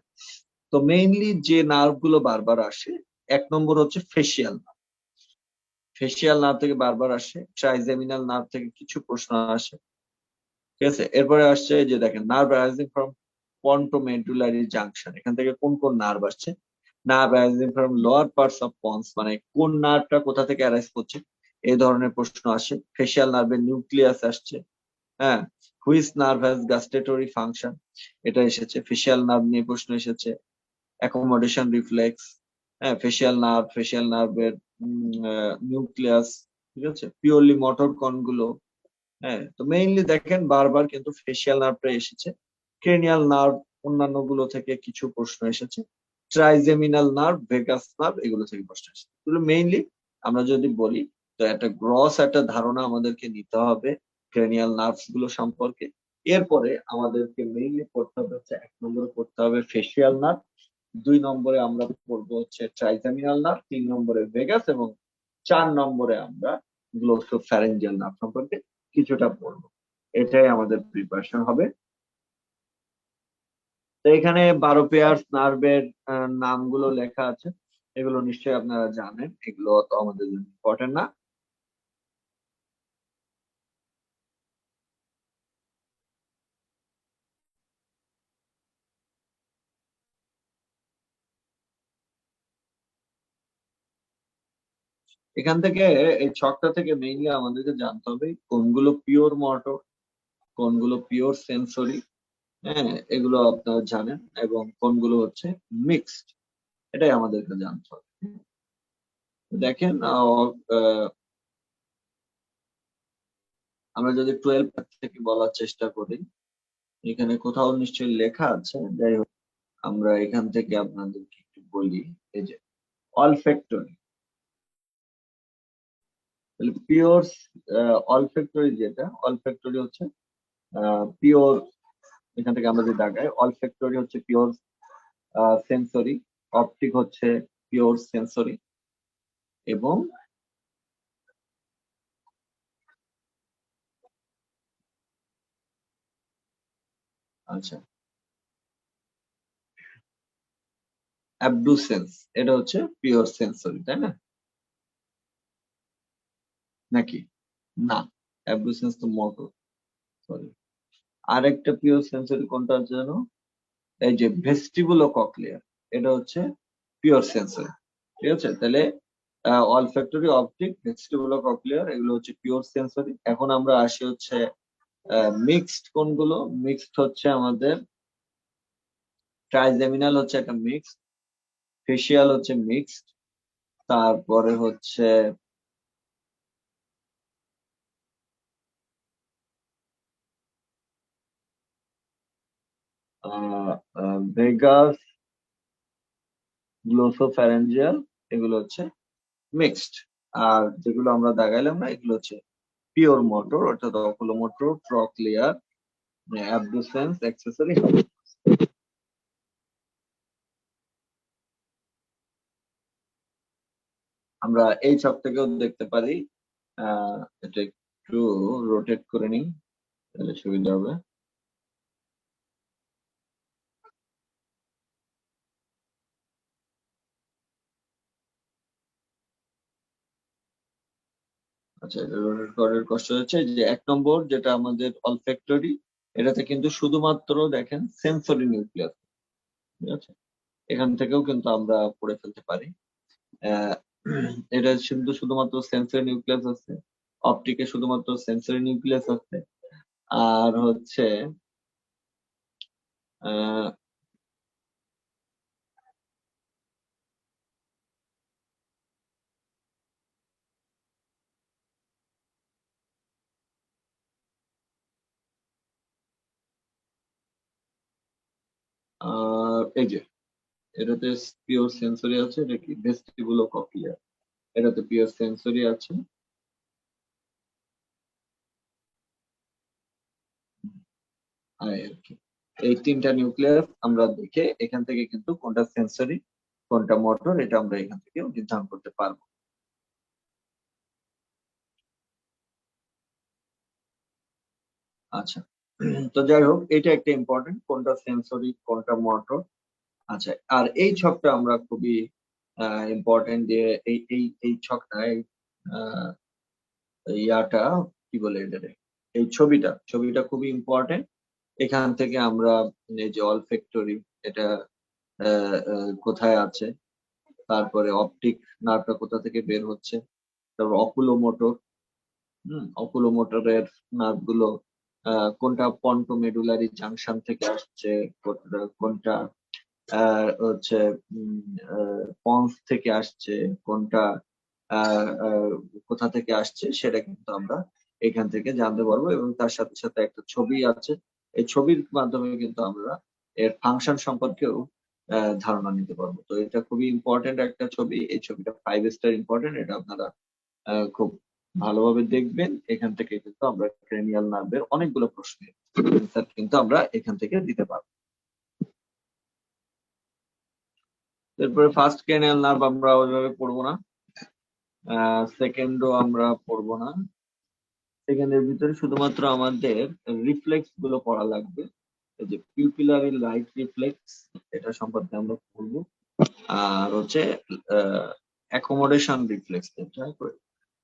তো মেইনলি যে নার্ভ গুলো বারবার আসে, 1 নম্বর হচ্ছে ফেসিয়াল। ফেসিয়াল নার্ভ থেকে বারবার আসে, ট্রাইজেমিনাল নার্ভ থেকে কিছু প্রশ্ন আসে, ঠিক আছে? এরপরে আসছে যে দেখেন নার্ভ অ্যারাইজিং ফ্রম পন্টোমেডুলারি জাংশন, এখান থেকে কোন কোন নার্ভ আসছে। Nerve arising from lower parts of ponds, মানে কোন নার্ভটা কোথা থেকে অ্যারাইজ করছে, এই ধরনের প্রশ্ন আসে। ফেসিয়াল নার্ভের নিউক্লিয়াস আসছে। হ্যাঁ, হুইচ নার্ভ হ্যাজ গাস্টেটরি ফাংশন, এটা এসেছে। ফেসিয়াল নার্ভ নিয়ে প্রশ্ন এসেছে। অ্যাকোমোডেশন রিফ্লেক্স, হ্যাঁ, ফেসিয়াল নার্ভের নিউক্লিয়াস, ঠিক আছে, পিওরলি মোটর কনগুলো। হ্যাঁ, তো মেইনলি দেখেন বারবার কিন্তু ফেসিয়াল নার্ভটা এসেছে। ক্রেনিয়াল নার্ভ অন্যান্য গুলো থেকে কিছু প্রশ্ন এসেছে। ট্রাইজেমিনাল নার্ভ, ভেগাস নার্ভ এগুলো থেকে প্রশ্ন এসেছে। এগুলো মেইনলি আমরা যদি বলি তো একটা গ্রস একটা ধারণা আমাদেরকে নিতে হবে ক্রেনিয়াল নার্ভস গুলো সম্পর্কে। এরপরে আমাদেরকে মেইনলি পড়তে হবে হচ্ছে 1 নম্বরে পড়তে হবে ফেসিয়াল নার্ভ, 2 নম্বরে আমরা পড়বো হচ্ছে ট্রাইজেমিনাল নার্ভ, 3 নম্বরে ভেগাস, এবং 4 নম্বরে আমরা গ্লোসোফ্যারিঞ্জিয়াল নার্ভ সম্পর্কে কিছুটা পড়বো। এটাই আমাদের প্রিপারেশন হবে। তো এখানে 12 পেয়ার নার্ভের নামগুলো লেখা আছে, এগুলো নিশ্চয়ই আপনারা জানেন, এগুলো তো আমাদের জন্য ইম্পর্টেন্ট না। এখান থেকে এই ছকটা থেকে মেইনলি আমাদেরকে জানতে হবে কোনগুলো পিওর মোটর, কোনগুলো পিওর সেন্সরি, হ্যাঁ এগুলো আপনারা জানেন, এবং কোনগুলো হচ্ছে মিক্সড, এটাই আমাদেরকে জানতে হবে। দেখেন আমরা যদি 12 থেকে বলার চেষ্টা করি, এখানে কোথাও নিশ্চয়ই লেখা আছে, যাই হোক আমরা এখান থেকে আপনাদেরকে একটু বলি। এই যে অলফ্যাক্টরি, পিওর অলফ্যাক্টরি, যেটা অলফ্যাক্টরি হচ্ছে পিওর, এখান থেকে আমরা যদি দাগাই অলফ্যাক্টরি হচ্ছে পিওর সেন্সরি, অপটিক হচ্ছে পিওর সেন্সরি, এবং আচ্ছা অ্যাবডুসেন্স এটা হচ্ছে পিওর সেন্সরি, তাই না? নাকি না, অ্যাবডুসেন্স তো মোটর, সরি। আরেকটা পিওর সেন্সরি কোনটা আছে জানো? এই যে ভেস্টিবুলো ককলিয়ার, এটা হচ্ছে পিওর সেন্সরি, ঠিক আছে? তাহলে অলফ্যাক্টরি, অপটিক, ভেস্টিবুলো ককলিয়ার এগুলো হচ্ছে পিওর সেন্সরি। এখন আমরা আসি হচ্ছে মিক্সড কোনগুলো। মিক্সড হচ্ছে আমাদের ট্রাইজেমিনাল হচ্ছে একটা মিক্সড, ফেসিয়াল হচ্ছে মিক্সড, তারপরে হচ্ছে ভেগাস, গ্লোসোফ্যারেঞ্জিয়াল, এগুলো হচ্ছে মিক্সড। আর যেগুলো আমরা দেখাইলাম না এগুলো হচ্ছে পিওর মোটর, অর্থাৎ অকুলোমোটর, ট্রক্লিয়ার, অ্যাবডুসেন্স, অ্যাক্সেসরি। আমরা এই ছক থেকেও দেখতে পারি। এটা একটু রোটেট করে নিই, তাহলে সুবিধা হবে। আচ্ছা, এটা রোটেট করার কষ্ট হচ্ছে। যে 1 নম্বর যেটা আমাদের অলফ্যাক্টরি, এটাতে কিন্তু শুধুমাত্র দেখেন সেন্সরি নিউক্লিয়াস, ঠিক আছে? এখান থেকেও কিন্তু আমরা পড়ে ফেলতে পারি। আহ, এটা কিন্তু শুধুমাত্র সেন্সরি নিউক্লিয়াস আছে, অপটিকে শুধুমাত্র সেন্সরি নিউক্লিয়াস আছে। আর হচ্ছে আহ আর এই যে এটাতে পিওর সেন্সরি আছে, এটা কি ভেস্টিবুলো কক্লিয়ার, এটাতে পিওর সেন্সরি আছে। আর কি এই 3টা নিউক্লিয়াস আমরা দেখে এখান থেকে কিন্তু কোনটা সেন্সরি কোনটা মোটর, এটা আমরা এখান থেকে নির্ধারণ করতে পারবো। আচ্ছা, তো যাই হোক, এটা একটা ইম্পর্টেন্ট, কোনটা সেন্সরি কোনটা মোটর। আচ্ছা, আর এই ছকটা আমরা খুবই ইম্পর্টেন্ট, যে এই ছকটায় ইয়াটা কি বলে এটারে, এই ছবিটা খুবই ইম্পর্টেন্ট। এখান থেকে আমরা এই যে অলফ্যাক্টরি, এটা কোথায় আছে, তারপরে অপটিক নার্ভটা কোথা থেকে বের হচ্ছে, তারপর অকুলোমোটর, অকুলোমোটরের নার্ভ গুলো কোনটা পন্টোমেডুলারি জাংশন থেকে আসছে, কোনটা হচ্ছে পন্স থেকে আসছে, কোনটা আহ, আহ, কোথা থেকে আসছে, সেটা কিন্তু আমরা এখান থেকে জানতে পারবো। এবং তার সাথে সাথে একটা ছবি আছে, এই ছবির মাধ্যমে কিন্তু আমরা এর ফাংশন সম্পর্কেও ধারণা নিতে পারবো। তো এটা খুবই ইম্পর্টেন্ট একটা ছবি, এই ছবিটা 5 স্টার ইম্পর্টেন্ট, এটা আপনারা খুব ভালোভাবে দেখবেন। এখান থেকে কিন্তু আমরা ক্রেনিয়াল নার্ভের অনেকগুলো প্রশ্নের অ্যান্সার কিন্তু আমরা এখান থেকে দিতে পারবো। এরপরে ফার্স্ট ক্রেনিয়াল নার্ভ আমরা ওইভাবে পড়বো না, সেকেন্ডও আমরা পড়বো না। সেকেন্ডের ভিতরে শুধুমাত্র আমাদের রিফ্লেক্স গুলো পড়া লাগবে। এই যে পিউপিলারি লাইট রিফ্লেক্স, এটা সম্পর্কে আমরা পড়বো। আর হচ্ছে অ্যাকোমোডেশন রিফ্লেক্স,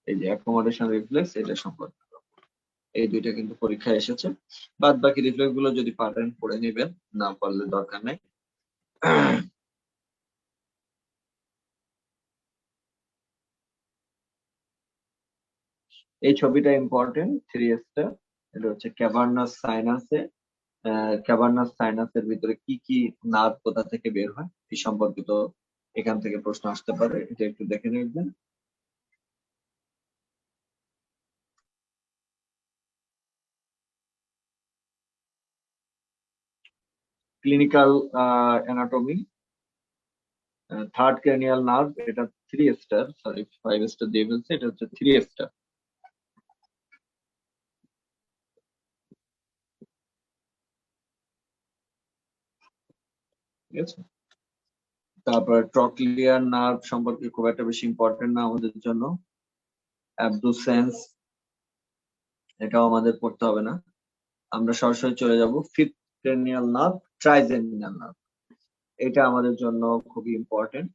এই যে অ্যাকোমোডেশন রিফ্লেক্স, এটা সম্পর্কে এই দুইটা কিন্তু পরীক্ষায় এসেছে। বাদ বাকি রিফ্লেক্স গুলো যদি পারেন পড়ে নেবেন, না পারলে দরকার নেই। এই ছবিটা ইম্পর্টেন্ট, 3 স্টার। এটা হচ্ছে ক্যাভার্নাস সাইনাসে, ক্যাভার্নাস সাইনাসের ভিতরে কি কি নার্ভ কোথা থেকে বের হয় এই সম্পর্কিত এখান থেকে প্রশ্ন আসতে পারে, এটা একটু দেখে নেবেন। Clinical anatomy, third cranial nerve, এটা 3 স্টার, সরি 5 স্টার দিয়ে ফেলছে, এটা হচ্ছে 3 স্টার। ঠিক আছে, তারপর ট্রক্লিয়ার নার্ভ সম্পর্কে খুব একটা বেশি ইম্পর্টেন্ট না আমাদের জন্য। অ্যাবডুসেন্স, এটাও আমাদের পড়তে হবে না। আমরা সরাসরি চলে যাব fifth cranial nerve, trigeminal nerve, এটা আমাদের জন্য খুবই ইম্পর্টেন্ট।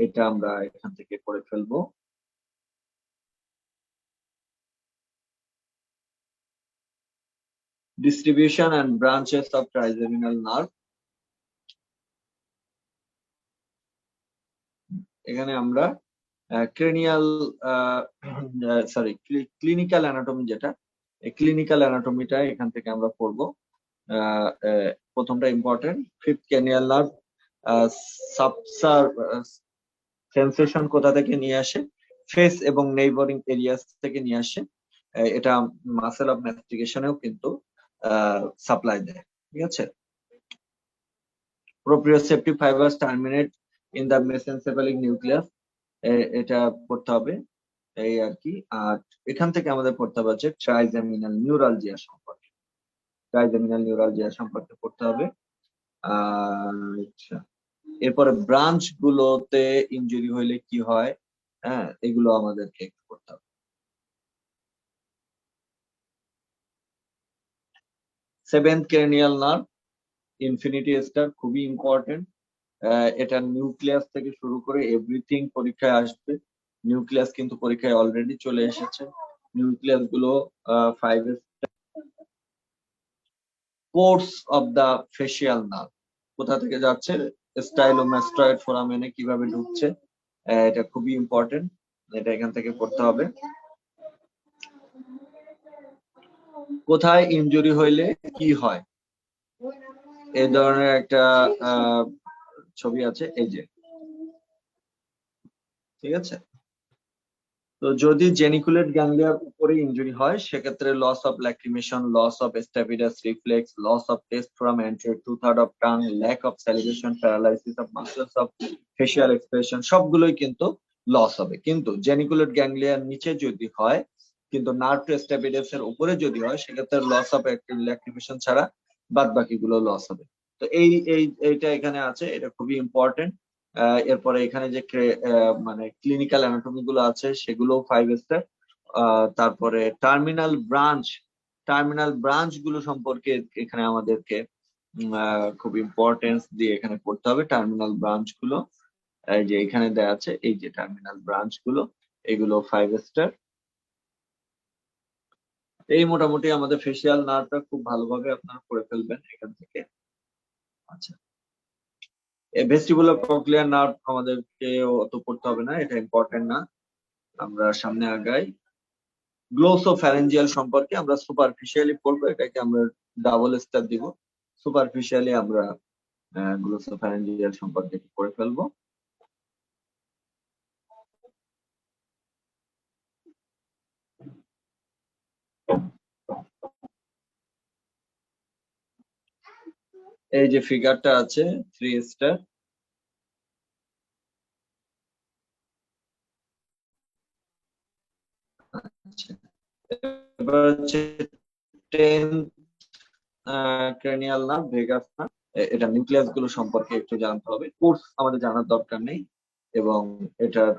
এটা আমরা এখান থেকে পড়ে ফেলবো। Distribution and branches of trigeminal nerve, এখানে আমরা ক্রেনিয়াল সরি ক্লিনিক্যাল অ্যানাটমি, যেটা এই ক্লিনিক্যাল অ্যানাটমিটা এখান থেকে আমরা পড়বো। প্রথমটা important, fifth cranial nerve subserve sensation কোথা থেকে নিয়ে আসে, ফেস এবং নেইবরিং এরিয়াস থেকে নিয়ে আসে। এটা মাসেল অফ ম্যাস্টিকেশনেও কিন্তু সাপ্লাই দেয়। ঠিক আছে, proprioceptive fibres terminate in the mesencephalic nucleus, এটা পড়তে হবে এই আর কি। আর এখান থেকে আমাদের পড়তে হবে হচ্ছে ট্রাইজেমিনাল নিউরালজিয়া সম্পর্কে, ট্রাইজেমিনাল নিউরালজিয়া সম্পর্কে পড়তে হবে। আচ্ছা, এরপরে ব্রাঞ্চ গুলোতে ইনজুরি হইলে কি হয়, হ্যাঁ এগুলো আমাদেরকে একটু পড়তে হবে। Seventh cranial nerve, infinity star, খুবই ইম্পর্টেন্ট। এটা নিউক্লিয়াস থেকে শুরু করে এভরিথিং পরীক্ষায় আসবে। নিউক্লিয়াস কিন্তু পরীক্ষায় অলরেডি চলে এসেছে। নিউক্লিয়াস গুলো 5 course of the facial nerve, কোথা থেকে যাচ্ছে, স্টাইলোমাস্টয়েড ফোরামেনে কিভাবে ঢুকছে, এটা খুবই ইম্পর্টেন্ট, এটা এখান থেকে পড়তে হবে। কোথায় ইনজুরি হইলে কি হয়, এই ধরনের একটা ছবি আছে এই যে, ঠিক আছে। তো যদি জেনিকুলেট গ্যাংলিয়ার উপরে ইনজুরি হয় সেক্ষেত্রে loss of lacrimation, loss of stapedius reflex, loss of taste from anterior 2/3 of tongue, lack of salivation, paralysis of muscles of facial expression, সবগুলোই কিন্তু লস হবে। কিন্তু জেনিকুলেট গ্যাংলিয়ার নিচে যদি হয়, কিন্তু নার্ভ টু স্ট্যাপিডাস এর উপরে যদি হয় সেক্ষেত্রে লস অফ ল্যাক্রিমেশন ছাড়া বাদ বাকিগুলো লস হবে। তো এইটা এখানে আছে, এটা খুবই ইম্পর্টেন্ট। এরপরে এখানে যে মানে ক্লিনিক্যাল অ্যানাটমি গুলো আছে সেগুলো 5 স্টার। তারপরে টার্মিনাল ব্রাঞ্চ গুলো সম্পর্কে এখানে আমাদেরকে খুব ইম্পর্টেন্স দিয়ে এখানে পড়তে হবে। টার্মিনাল ব্রাঞ্চ গুলো এই যে এখানে দেয়া আছে, এই যে টার্মিনাল ব্রাঞ্চ গুলো, এগুলো 5 স্টার। এই মোটামুটি আমাদের ফেসিয়াল নার্ভটা খুব ভালোভাবে আপনারা পড়ে ফেলবেন এখান থেকে। আচ্ছা, ভেস্টিবুলার কক্লিয়ার নার্ভ আমাদেরকে অত পড়তে হবে না, এটা ইম্পর্টেন্ট না। আমরা সামনে আগাই। গ্লোসোফ্যারেঞ্জিয়াল সম্পর্কে আমরা সুপারফিশিয়ালি পড়বো, এটাকে আমরা ডাবল স্টার দিব। সুপারফিশিয়ালি আমরা গ্লোসোফ্যারেঞ্জিয়াল সম্পর্কে পড়ে ফেলবো। এই যে ফিগারটা আছে 3 স্টার। আচ্ছা, এবার হচ্ছে 10 ক্রেনিয়াল নার্ভ, ভেগাস নার্ভ। এটা নিউক্লিয়াস গুলো সম্পর্কে একটু জানতে হবে, কোর্স আমাদের জানার দরকার নেই। এবং এটার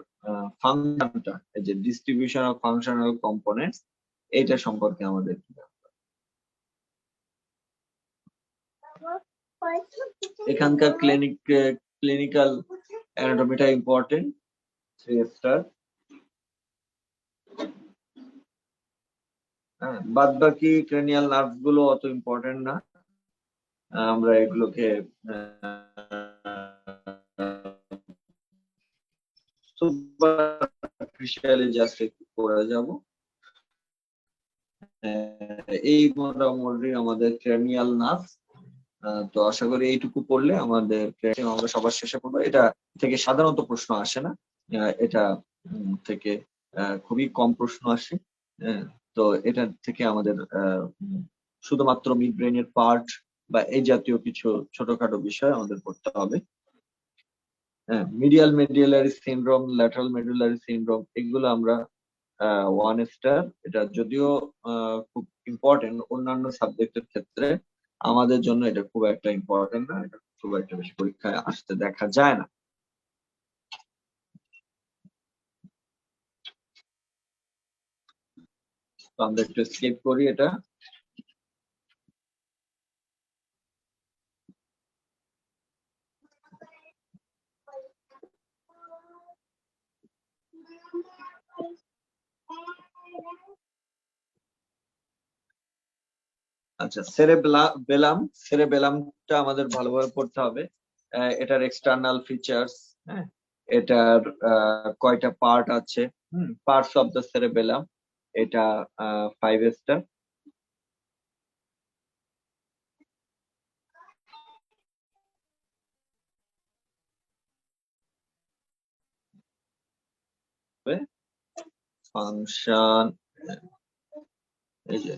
ফাংশনটা, এই যে ডিস্ট্রিবিউশন অফ ফাংশনাল কম্পোনেন্টস, এটা সম্পর্কে আমাদের এখানকার ক্লিনিক্যাল অ্যানাটমিটা ইম্পর্টেন্ট, 3 স্টার। বাদ বাকি ক্রেনিয়াল নার্ভ গুলো অত ইম্পর্টেন্ট না, আমরা এগুলোকে সুপারফিশিয়ালি জাস্ট একটু করে যাব। এই মোটামুটি আমাদের ক্রেনিয়াল নার্ভ। তো আশা করি এইটুকু পড়লে আমাদের আমরা সবার শেষে পড়বো। এটা থেকে সাধারণত প্রশ্ন আসে না, এটা থেকে খুবই কম প্রশ্ন আসে। তো এটা থেকে আমাদের শুধুমাত্র মিড ব্রেনের পার্ট বা এই জাতীয় কিছু ছোটখাটো বিষয় আমাদের পড়তে হবে। Medial medullary syndrome, lateral medullary syndrome, এগুলো আমরা 1 স্টার। এটা যদিও খুব ইম্পর্টেন্ট অন্যান্য সাবজেক্টের ক্ষেত্রে, আমাদের জন্য এটা খুব একটা ইম্পর্টেন্ট না, এটা খুব একটা বেশি পরীক্ষায় আসতে দেখা যায় না। তো আমরা একটু স্কিপ করি এটা। আচ্ছা, সেরেবেলামটা আমাদের ভালোভাবে পড়তে হবে। এটার এক্সটার্নাল ফিচার্স, হ্যাঁ, এটার কয়টা পার্ট আছে, পার্টস অফ দ্য সেরেবেলাম, এটা 5 স্টার। ফাংশন, এই যে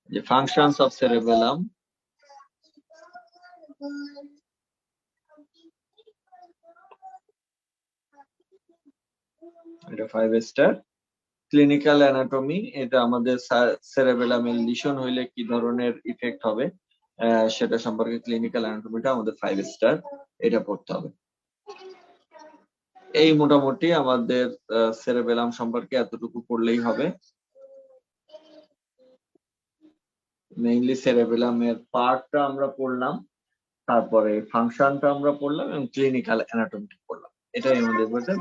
যে ফাংশনস অফ সেরেবেলাম, এটা 5 স্টার। ক্লিনিক্যাল অ্যানাটমি, এটা আমাদের সেরেবেলামের লিশন হইলে কি ধরনের ইফেক্ট হবে সেটা সম্পর্কে ক্লিনিক্যাল অ্যানাটমিটা আমাদের 5 স্টার, এটা পড়তে হবে। এই মোটামুটি আমাদের সেরেবেলাম সম্পর্কে এতটুকু পড়লেই হবে। মেইনলি সেরেবেলামের পার্টটা আমরা পড়লাম, তারপরে ফাংশনটা আমরা পড়লাম এবং ক্লিনিক্যাল অ্যানাটমিটা পড়লাম। এটাই আমাদের বলতে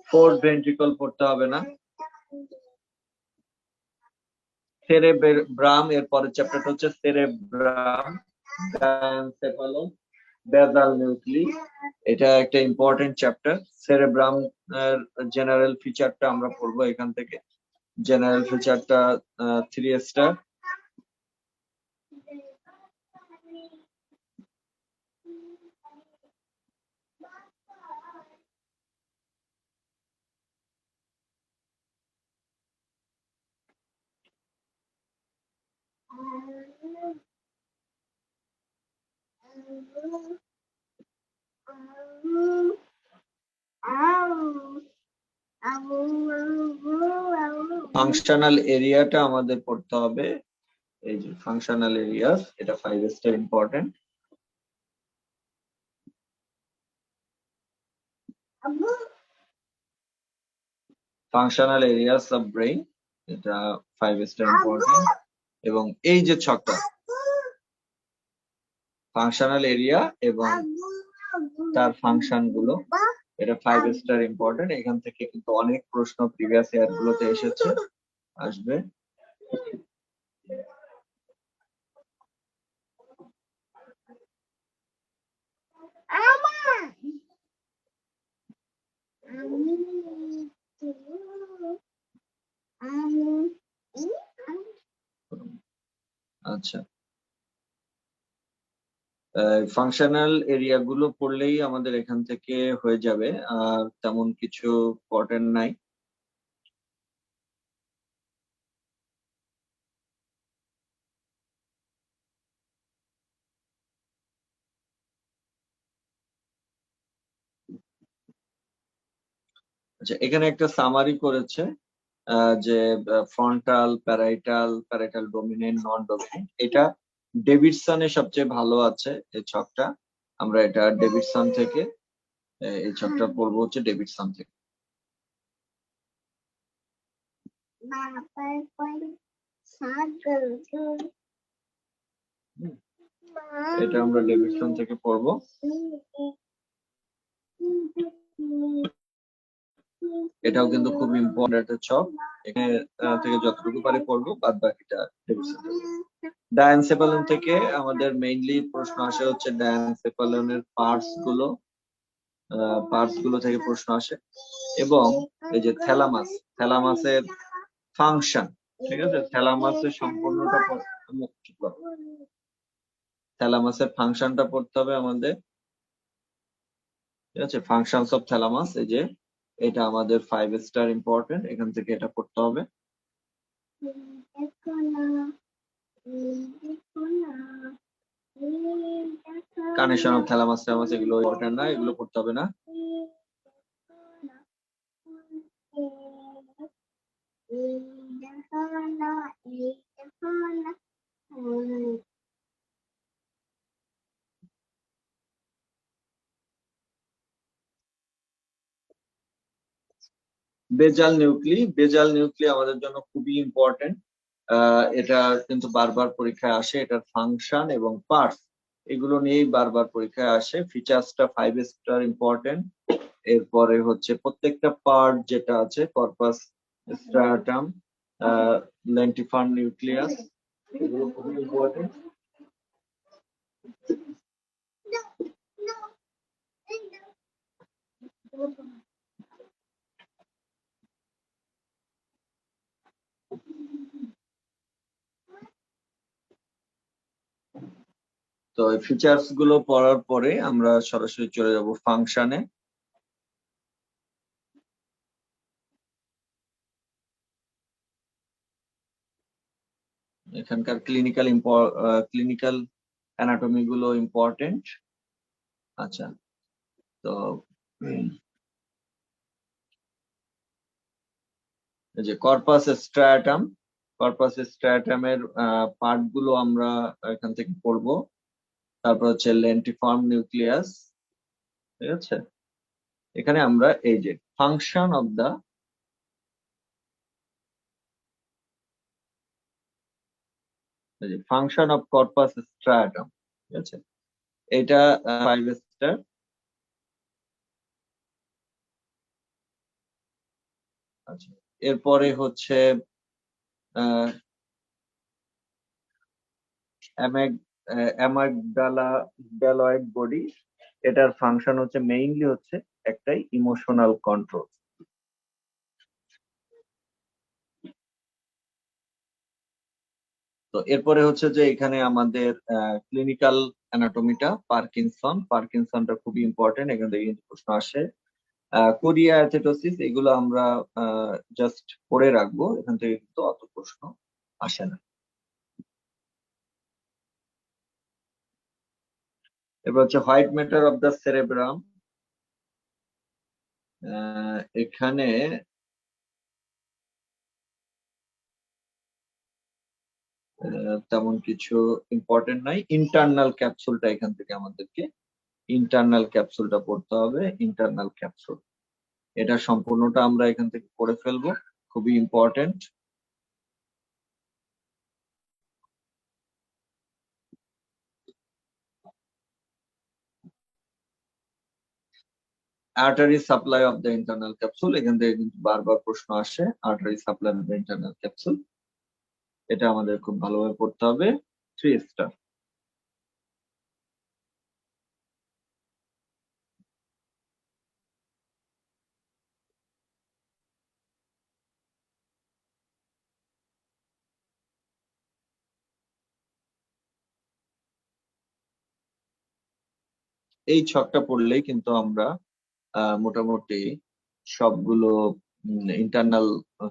ফোর্থ ভেন্ট্রিকল পড়তে হবে না। সেরেব্রাম, এর পরের চ্যাপ্টারটা হচ্ছে সেরেব্রাম, ডায়ানসেফালন, বেসাল নিউক্লি। এটা একটা ইম্পর্টেন্ট চ্যাপ্টার। সেরেব্রাম জেনারেল ফিচারটা আমরা পড়বো এখান থেকে। General ফিচারটা 3 star. ফাংশনাল এরিয়াটা আমাদের পড়তে হবে। এই যে ফাংশনাল এরিয়াস, এটা 5 star important. Functional areas of brain, এটা 5 স্টার ইম্পর্টেন্ট। এবং এই যে ছকটা, ফাংশনাল এরিয়া এবং তার ফাংশন গুলো, এটা 5 স্টার ইম্পর্টেন্ট। এখান থেকে কিন্তু অনেক প্রশ্ন প্রিভিয়াস ইয়ার গুলোতে এসেছে, আসবে। আচ্ছা, ফাংশনাল এরিয়া গুলো পড়লেই আমাদের এখান থেকে হয়ে যাবে, আর তেমন কিছু ইম্পর্টেন্ট নাই। আচ্ছা, এখানে একটা সামারি করেছে যে ফ্রন্টাল, প্যারাইটাল ডোমিনেন্ট, নন ডোমিনেন্ট। এটা ডেভিডসনে সবচেয়ে ভালো আছে এই ছকটা। আমরা এটা ডেভিডসন থেকে এই ছকটা পড়বো হচ্ছে ডেভিডসন থেকে। এটা আমরা ডেভিডসন থেকে পড়বো। এটাও কিন্তু খুব ইম্পর্টেন্ট একটা ছক। এখানে থেকে যতটুকু পারি পড়বো, বাদ বাকিটা ডেভিডসন থেকে। ডায়ানসেফালন থেকে আমাদের মেইনলি প্রশ্ন আসে হচ্ছে ডায়ানসেফালনের পার্টস গুলো থেকে প্রশ্ন আসে, এবং এই যে থ্যালামাসের ফাংশন, ঠিক আছে, থ্যালামাসের সম্পূর্ণটা থ্যালামাসের ফাংশনটা পড়তে হবে আমাদের, ঠিক আছে। ফাংশনস অফ থ্যালামাস, এই যে এটা আমাদের 5 স্টার ইম্পর্টেন্ট, এখান থেকে এটা পড়তে হবে। কানেকশন অফ থ্যালামাস এগুলো ইম্পর্টেন্ট না, এগুলো পড়তে হবে না। বেজাল নিউক্লি আমাদের জন্য খুবই ইম্পর্টেন্ট। এটা কিন্তু বারবার পরীক্ষায় আসে। এটার ফাংশন এবং পার্টস এগুলো নিয়েই বারবার পরীক্ষায় আসে। ফিচার্সটা 5 স্টার ইম্পর্টেন্ট। এরপরে হচ্ছে প্রত্যেকটা পার্ট যেটা আছে, কর্পাস স্ট্রাটাম, লেন্টিফার্ম নিউক্লিয়াস, এগুলো খুবই ইম্পর্টেন্ট। তো এই ফিচার্স গুলো পড়ার পরে আমরা সরাসরি চলে যাব ফাংশনে। এখানে এখানকার ক্লিনিক্যাল অ্যানাটমি গুলো ইম্পর্টেন্ট। আচ্ছা, তো এই যে কর্পাস স্ট্রাটামের পার্ট গুলো আমরা এখান থেকে পড়বো। তারপর হচ্ছে লেন্টিফর্ম নিউক্লিয়াস, ঠিক আছে। এখানে আমরা এই যে ফাংশন অফ কর্পাস স্ট্রাটাম, ঠিক আছে, এটা 5 স্টার। আচ্ছা, এরপরে হচ্ছে অ্যামাগডালায়েড বডি। এটার ফাংশন হচ্ছে মেইনলি হচ্ছে একটাই, ইমোশনাল কন্ট্রোল। তো এরপরে হচ্ছে যে এখানে আমাদের ক্লিনিক্যাল অ্যানাটমিটা পার্কিনসনটা খুবই ইম্পর্টেন্ট, এখান থেকে কিন্তু প্রশ্ন আসে। কোরিয়া অ্যাথেটোসিস, এগুলো আমরা জাস্ট পড়ে রাখবো, এখান থেকে কিন্তু অত প্রশ্ন আসে না। এবার হচ্ছে white matter of the cerebrum. এখানে তেমন কিছু ইম্পর্টেন্ট নাই। ইন্টারনাল ক্যাপসুলটা এখান থেকে আমাদেরকে পড়তে হবে। ইন্টারনাল ক্যাপসুল, এটা সম্পূর্ণটা আমরা এখান থেকে পড়ে ফেলবো, খুবই important. Artery supply of the internal capsule, এখান থেকে কিন্তু বারবার প্রশ্ন আসে। Artery supply of the internal capsule, এটা আমাদের খুব ভালোভাবে পড়তে হবে। 3 স্টার। এই ছকটা পড়লেই কিন্তু আমরা মোটামুটি সবগুলো ইন্টারনাল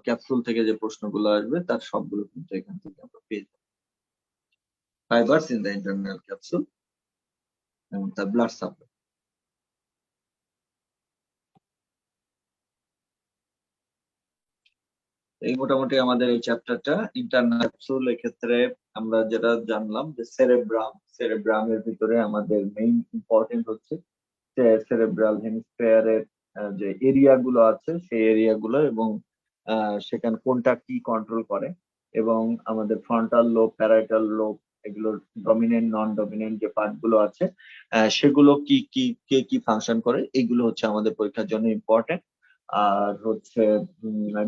ক্যাপসুল থেকে যে প্রশ্নগুলো আসবে তার সবগুলো কিন্তু এখান থেকে আমরা পেয়ে যাবো। Fibres in the internal capsule এবং তার ব্লাড সাপ্লাই। এই মোটামুটি আমাদের এই চ্যাপ্টারটা ইন্টারনাল ক্যাপসুল। এক্ষেত্রে আমরা যেটা জানলাম যে সেরেব্রামের ভিতরে আমাদের মেইন ইম্পর্টেন্ট হচ্ছে সেরেব্রাল হেমিস্ফিয়ারের যে এরিয়া গুলো আছে সেই এরিয়া গুলো, এবং সেখানে কোনটা কি কন্ট্রোল করে, এবং আমাদের ফ্রন্টাল লোব, প্যারাইটাল লোব, এগুলোর ডমিনেন্ট নন ডমিনেন্ট যে পার্ট গুলো আছে সেগুলো কি কি কে কি ফাংশন করে, এগুলো হচ্ছে আমাদের পরীক্ষার জন্য ইম্পর্টেন্ট। আর হচ্ছে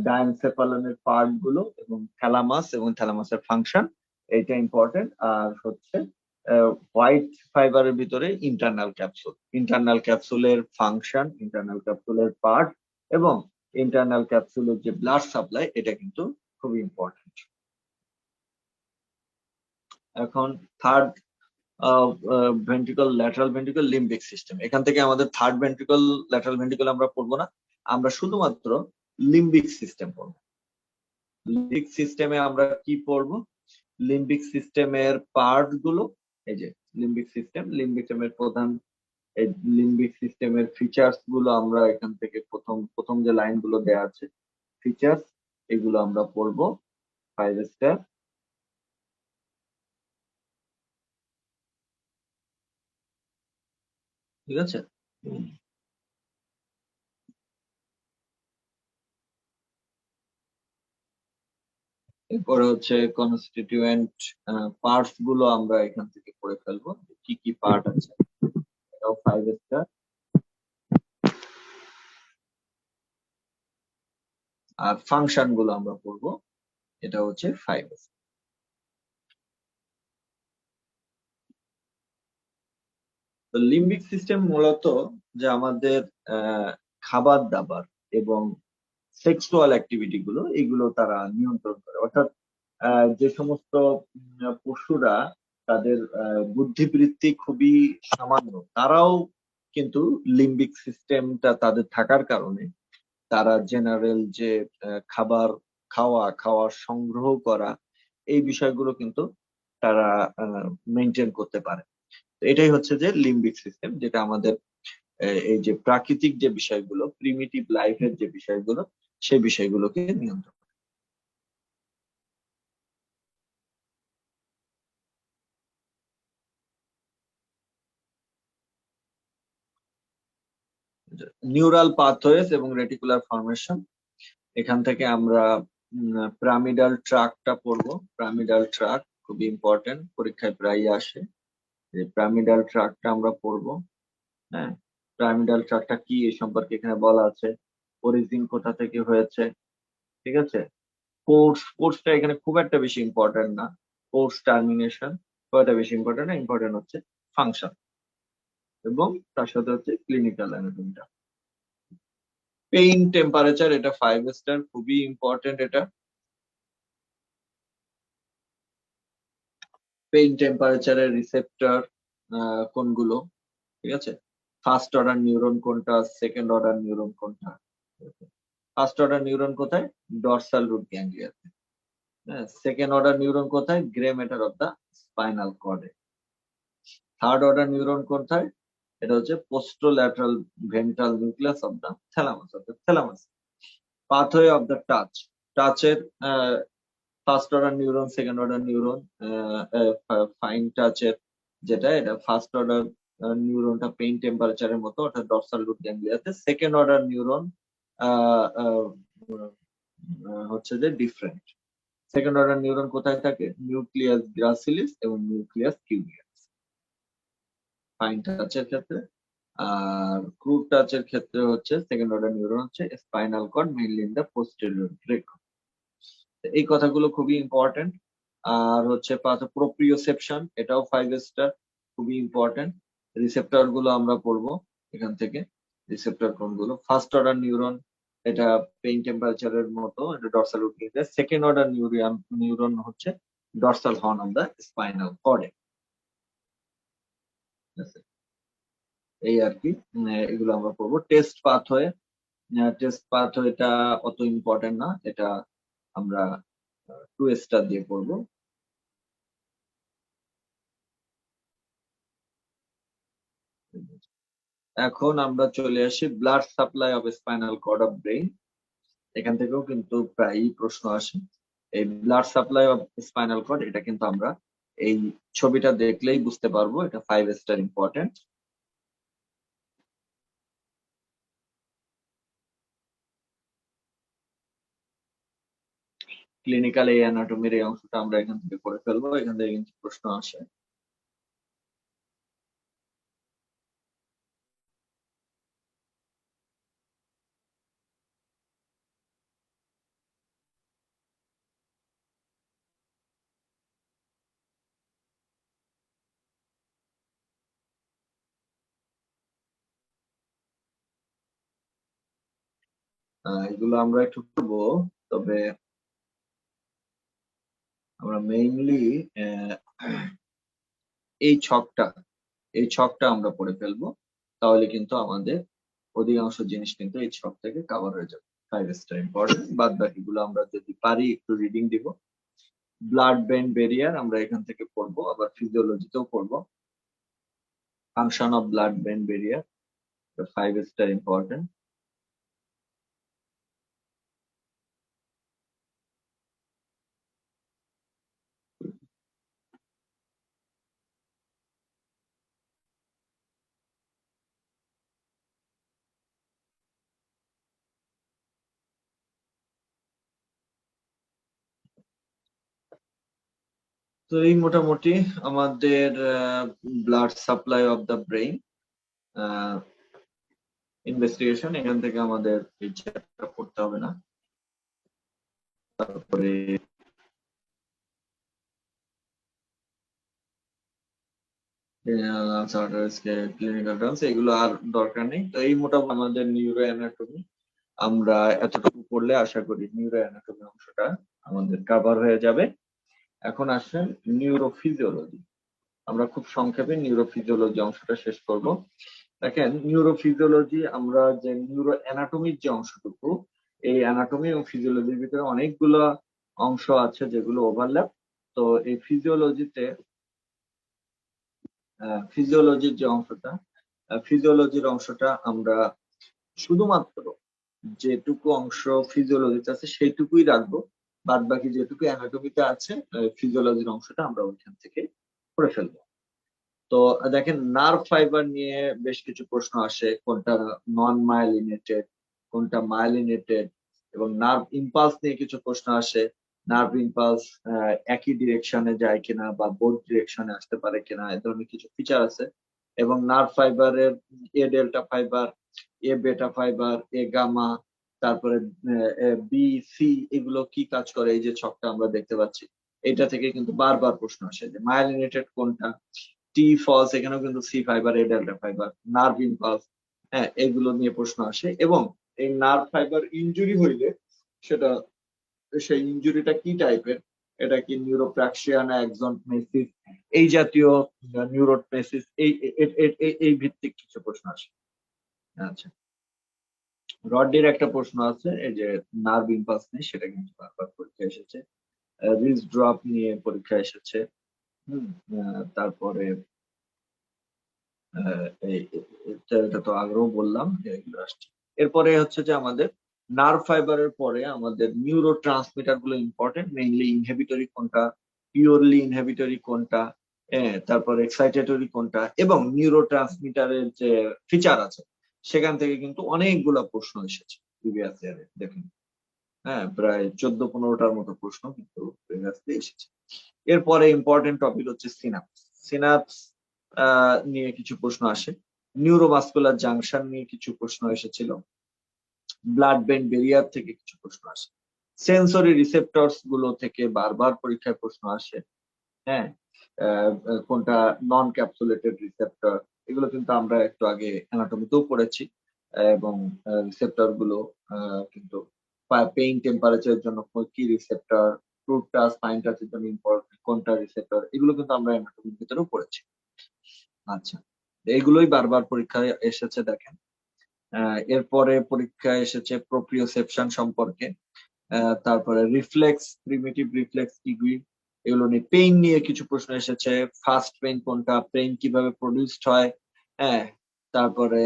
ডায়ানসেফালনের পার্ট গুলো এবং থ্যালামাসের ফাংশন, এটা ইম্পর্টেন্ট। আর হচ্ছে হোয়াইট ফাইবারের ভিতরে ইন্টারনাল ক্যাপসুলের ফাংশন, ইন্টারনাল ক্যাপসুলের পার্ট এবং ইন্টারনাল ক্যাপসুলের যে ব্লাড সাপ্লাই, এটা কিন্তু খুবই ইম্পর্টেন্ট। এখন third ventricle, lateral ventricle, limbic system. এখান থেকে আমাদের থার্ড ভেন্ট্রিকল, ল্যাটারাল ভেন্ট্রিকল আমরা পড়বো না, আমরা শুধুমাত্র লিম্বিক সিস্টেম পড়বো। লিম্বিক সিস্টেমে আমরা কি পড়বো? লিম্বিক সিস্টেমের পার্ট গুলো, এই যে লিম্বিক সিস্টেমের প্রধান, এই লিম্বিক সিস্টেমের ফিচার্স গুলো আমরা এখান থেকে প্রথম যে লাইন গুলো দেওয়া আছে ফিচার্স, এগুলো আমরা পড়বো 5 স্টার। ঠিক আছে। এরপরে হচ্ছে কনস্টিটিউয়েন্ট পার্টস গুলো আমরা এখান থেকে পড়ে ফেলবো, কি কি পার্ট আছে, এটাও 5 স্টার। আর ফাংশন গুলো আমরা পড়বো, এটা হচ্ছে 5 স্টার। তো লিম্বিক সিস্টেম মূলত যে আমাদের খাবার দাবার এবং সেক্সুয়াল অ্যাক্টিভিটি গুলো, এগুলো তারা নিয়ন্ত্রণ করে। অর্থাৎ যে সমস্ত পশুরা তাদের বুদ্ধিবৃত্তি খুবই সামান্য, তারাও কিন্তু লিম্বিক সিস্টেমটা তাদের থাকার কারণে তারা জেনারেল যে খাবার খাওয়ার সংগ্রহ করা এই বিষয়গুলো কিন্তু তারা মেনটেন করতে পারে। তো এটাই হচ্ছে যে লিম্বিক সিস্টেম, যেটা আমাদের এই যে প্রাকৃতিক যে বিষয়গুলো, প্রিমিটিভ লাইফের যে বিষয়গুলো, সেই বিষয়গুলোকে নিয়ন্ত্রণ করে। নিউরাল পাথওয়েজ এবং রেটিকুলার ফর্মেশন, এখান থেকে আমরা পিরামিডাল ট্রাকটা পড়বো। পিরামিডাল ট্রাক খুবই ইম্পর্টেন্ট, পরীক্ষায় প্রায়ই আসে। যে পিরামিডাল ট্রাকটা আমরা পড়বো। হ্যাঁ, পিরামিডাল ট্রাকটা কি এই সম্পর্কে এখানে বলা আছে। অরিজিন কোথা থেকে হয়েছে, ঠিক আছে। কোর্সটা এখানে খুব একটা বেশি ইম্পর্টেন্ট না। কোর্স টার্মিনেশন খুব একটা বেশি ইম্পর্টেন্ট না, ইম্পর্টেন্ট হচ্ছে ফাংশন এবং তার সাথে হচ্ছে ক্লিনিক্যাল অ্যানাটমিটা। পেইন টেম্পারেচার, এটা 5 স্টার, খুবই ইম্পর্টেন্ট এটা। পেইন টেম্পারেচারের রিসেপ্টর কোনগুলো, ঠিক আছে। ফার্স্ট অর্ডার নিউরন কোনটা, সেকেন্ড অর্ডার নিউরন কোনটা। ফার্স্ট অর্ডার নিউরন কোথায়, ডরসাল রুট গ্যাংলিয়াতে। হ্যাঁ, সেকেন্ড অর্ডার নিউরন কোথায়, grey matter of the spinal কর্ডে। থার্ড অর্ডার নিউরন কোথায়, এটা হচ্ছে posterolateral ventral nucleus of the thalamus, অর্থাৎ থ্যালামাস। পাথওয়ে অফ দা টাচের first order neuron, second order neuron. Fine টাচের যেটা, এটা ফার্স্ট অর্ডার নিউরনটা পেইন টেম্পারেচারের মতো, অর্থাৎ ডরসাল রুট গ্যাংলিয়াতে। সেকেন্ড অর্ডার নিউরন হচ্ছে যে ডিফারেন্ট। সেকেন্ড অর্ডার নিউরন কোথায় থাকে, নিউক্লিয়াস গ্রাসিলিস এবং নিউক্লিয়াস কিউবিয়াস ফাইন টাচের ক্ষেত্রে। আর ক্রুড টাচের ক্ষেত্রে হচ্ছে সেকেন্ড অর্ডার নিউরন হচ্ছে spinal cord, mainly in the posterior break. এই কথাগুলো খুবই ইম্পর্টেন্ট। আর হচ্ছে প্রোপ্রিওসেপশন, এটাও 5 স্টার, খুবই ইম্পর্টেন্ট। রিসেপ্টর গুলো আমরা পড়বো এখান থেকে। রিসেপ্টর কোনগুলো, ফার্স্ট অর্ডার নিউরন, এটা পেইন টেম্পারেচারের মতো, এটা dorsal root ganglia. Second order neuron হচ্ছে dorsal horn of the spinal কর্ডে। এই আর কি, এগুলো আমরা পড়বো। টেস্ট পাথওয়েটা অত ইম্পর্টেন্ট না, এটা আমরা 2 স্টার দিয়ে পড়বো। এখন আমরা চলে আসি blood supply of spinal cord of brain. এখান থেকেও কিন্তু প্রায়ই প্রশ্ন আসে। এই blood supply of spinal cord, এটা কিন্তু আমরা এই ছবিটা দেখলেই বুঝতে পারবো, এটা 5 স্টার ইম্পর্টেন্ট। ক্লিনিক্যাল এই অ্যানাটমির এই অংশটা আমরা এখান থেকে করে ফেলবো, এখান থেকে কিন্তু প্রশ্ন আসে। এগুলো আমরা একটু করবো, তবে আমরা মেইনলি এই ছকটা এই ছকটা আমরা পড়ে ফেলবো, তাহলে কিন্তু আমাদের অধিকাংশ জিনিস কিন্তু এই ছক থেকে কভার হয়ে যাবে। 5 স্টার ইম্পর্টেন্ট, বাদ বাকিগুলো আমরা যদি পারি একটু রিডিং দিব। ব্লাড ব্রেন ব্যারিয়ার আমরা এখান থেকে পড়বো, আবার ফিজিওলজিতেও পড়বো। Function of blood brain barrier, 5 star important. তো এই মোটামুটি আমাদের blood supply of the brain investigation. এখান থেকে আমাদের এই চ্যাপ্টারটা পড়তে হবে না। তারপরে ক্লিনিক্যাল টার্মস, এগুলো আর দরকার নেই। তো এই মোটামুটি আমাদের নিউরো অ্যানাটমি, আমরা এতটুকু পড়লে আশা করি নিউরো অ্যানাটমি অংশটা আমাদের কভার হয়ে যাবে। এখন আসেন নিউরোফিজিওলজি। আমরা খুব সংক্ষেপে নিউরোফিজিওলজি অংশটা শেষ করব। দেখেন, নিউরোফিজিওলজি, আমরা যে নিউরো অ্যানাটমির যে অংশটুকু, এই অ্যানাটমি এবং ফিজিওলজির ভিতরে অনেকগুলো অংশ আছে যেগুলো ওভারল্যাপ। তো এই ফিজিওলজিতে ফিজিওলজির যে অংশটা, ফিজিওলজির অংশটা আমরা শুধুমাত্র যেটুকু অংশ ফিজিওলজিতে আছে সেইটুকুই রাখবো, বাদ বাকি যেটুকু অ্যানাটমিতে আছে ফিজিওলজির অংশটা আমরা ওইখান থেকে করে ফেলবো। তো দেখেন নার্ভ ফাইবার নিয়ে বেশ কিছু প্রশ্ন আসে, কোনটা নন মাইলিনেটেড, কোনটা মাইলিনেটেড, এবং নার্ভ ইম্পালস নিয়ে কিছু প্রশ্ন আসে, নার্ভ ইম্পালস একই ডিরেকশনে যায় কিনা বা বোথ ডিরেকশনে আসতে পারে কিনা, এ ধরনের কিছু ফিচার আছে। এবং নার্ভ ফাইবারের এ ডেল্টা ফাইবার, এ বেটা ফাইবার, এ গামা, তারপরে বি সি, এগুলো কি কাজ করে, এই যে ছকটা আমরা দেখতে পাচ্ছি, এটা থেকে কিন্তু বারবার প্রশ্ন আসে যে মাইলিনেটেড কোনটা, টি ফলস, এখানেও কিন্তু C fibre, A delta fibre, nerve impulse, হ্যাঁ, এগুলো নিয়ে প্রশ্ন আসে। এবং এই নার্ভ ফাইবার ইনজুরি হইলে সেটা, সেই ইনজুরিটা কি টাইপের, এটা কি নিউরোপ্রাক্সিয়া না এক্সন্টমেসিস, এই জাতীয় নিউরোটমেসিস, এই ভিত্তিক কিছু প্রশ্ন আসে। আচ্ছা, রডের একটা প্রশ্ন আছে, এই যে নার্ভ ইম্পালস নিয়ে, সেটা কিন্তু বারবার পরীক্ষা এসেছে। রিজ ড্রপ নিয়ে পরীক্ষা এসেছে। হুম। তারপরে এটা তো আগেও বললাম যে এগুলো আসছে। এরপরে হচ্ছে যে আমাদের নার্ভ ফাইবারের পরে আমাদের নিউরো ট্রান্সমিটার গুলো ইম্পর্টেন্ট, মেইনলি ইনহেবিটরি কোনটা, পিওরলি ইনহেবিটরি কোনটা, তারপর এক্সাইটেটরি কোনটা, এবং নিউরো ট্রান্সমিটারের যে ফিচার আছে সেখান থেকে কিন্তু অনেকগুলো প্রশ্ন এসেছে প্রিভিয়াস ইয়ারে, দেখুন। হ্যাঁ, প্রায় 14-15টার মতো প্রশ্ন কিন্তু প্রিভিয়াসলি এসেছে। এরপরে ইম্পর্টেন্ট টপিক হচ্ছে সিনাপস। সিনাপস নিয়ে কিছু প্রশ্ন আসে, নিউরোমাসকুলার জাংশন নিয়ে কিছু প্রশ্ন এসেছিল, ব্লাড ব্রেন ব্যারিয়ার থেকে কিছু প্রশ্ন আসে, সেন্সরি রিসেপ্টরস গুলো থেকে বারবার পরীক্ষায় প্রশ্ন আসে। হ্যাঁ, কোনটা নন ক্যাপসুলেটেড রিসেপ্টর, এগুলো কিন্তু আমরা একটু আগে অ্যানাটমিতেও পড়েছি। এবং রিসেপ্টর গুলো কিন্তু পেইন টেম্পারেচারের জন্য কি রিসেপ্টর, ফ্রুট টাচ ফাইন টাচের জন্য ইম্পর্টেন্ট কোনটা রিসেপ্টর, এগুলো কিন্তু আমরা অ্যানাটমির ভিতরেও পড়েছি। আচ্ছা, এগুলোই বারবার পরীক্ষায় এসেছে, দেখেন। এরপরে পরীক্ষায় এসেছে প্রোপ্রিওসেপশন সম্পর্কে, তারপরে রিফ্লেক্স, প্রিমিটিভ রিফ্লেক্স কি, এগুলো নিয়ে, পেইন নিয়ে কিছু প্রশ্ন এসেছে, ফার্স্ট পেইন কোনটা, পেইন কিভাবে প্রডিউসড হয়, হ্যাঁ, তারপরে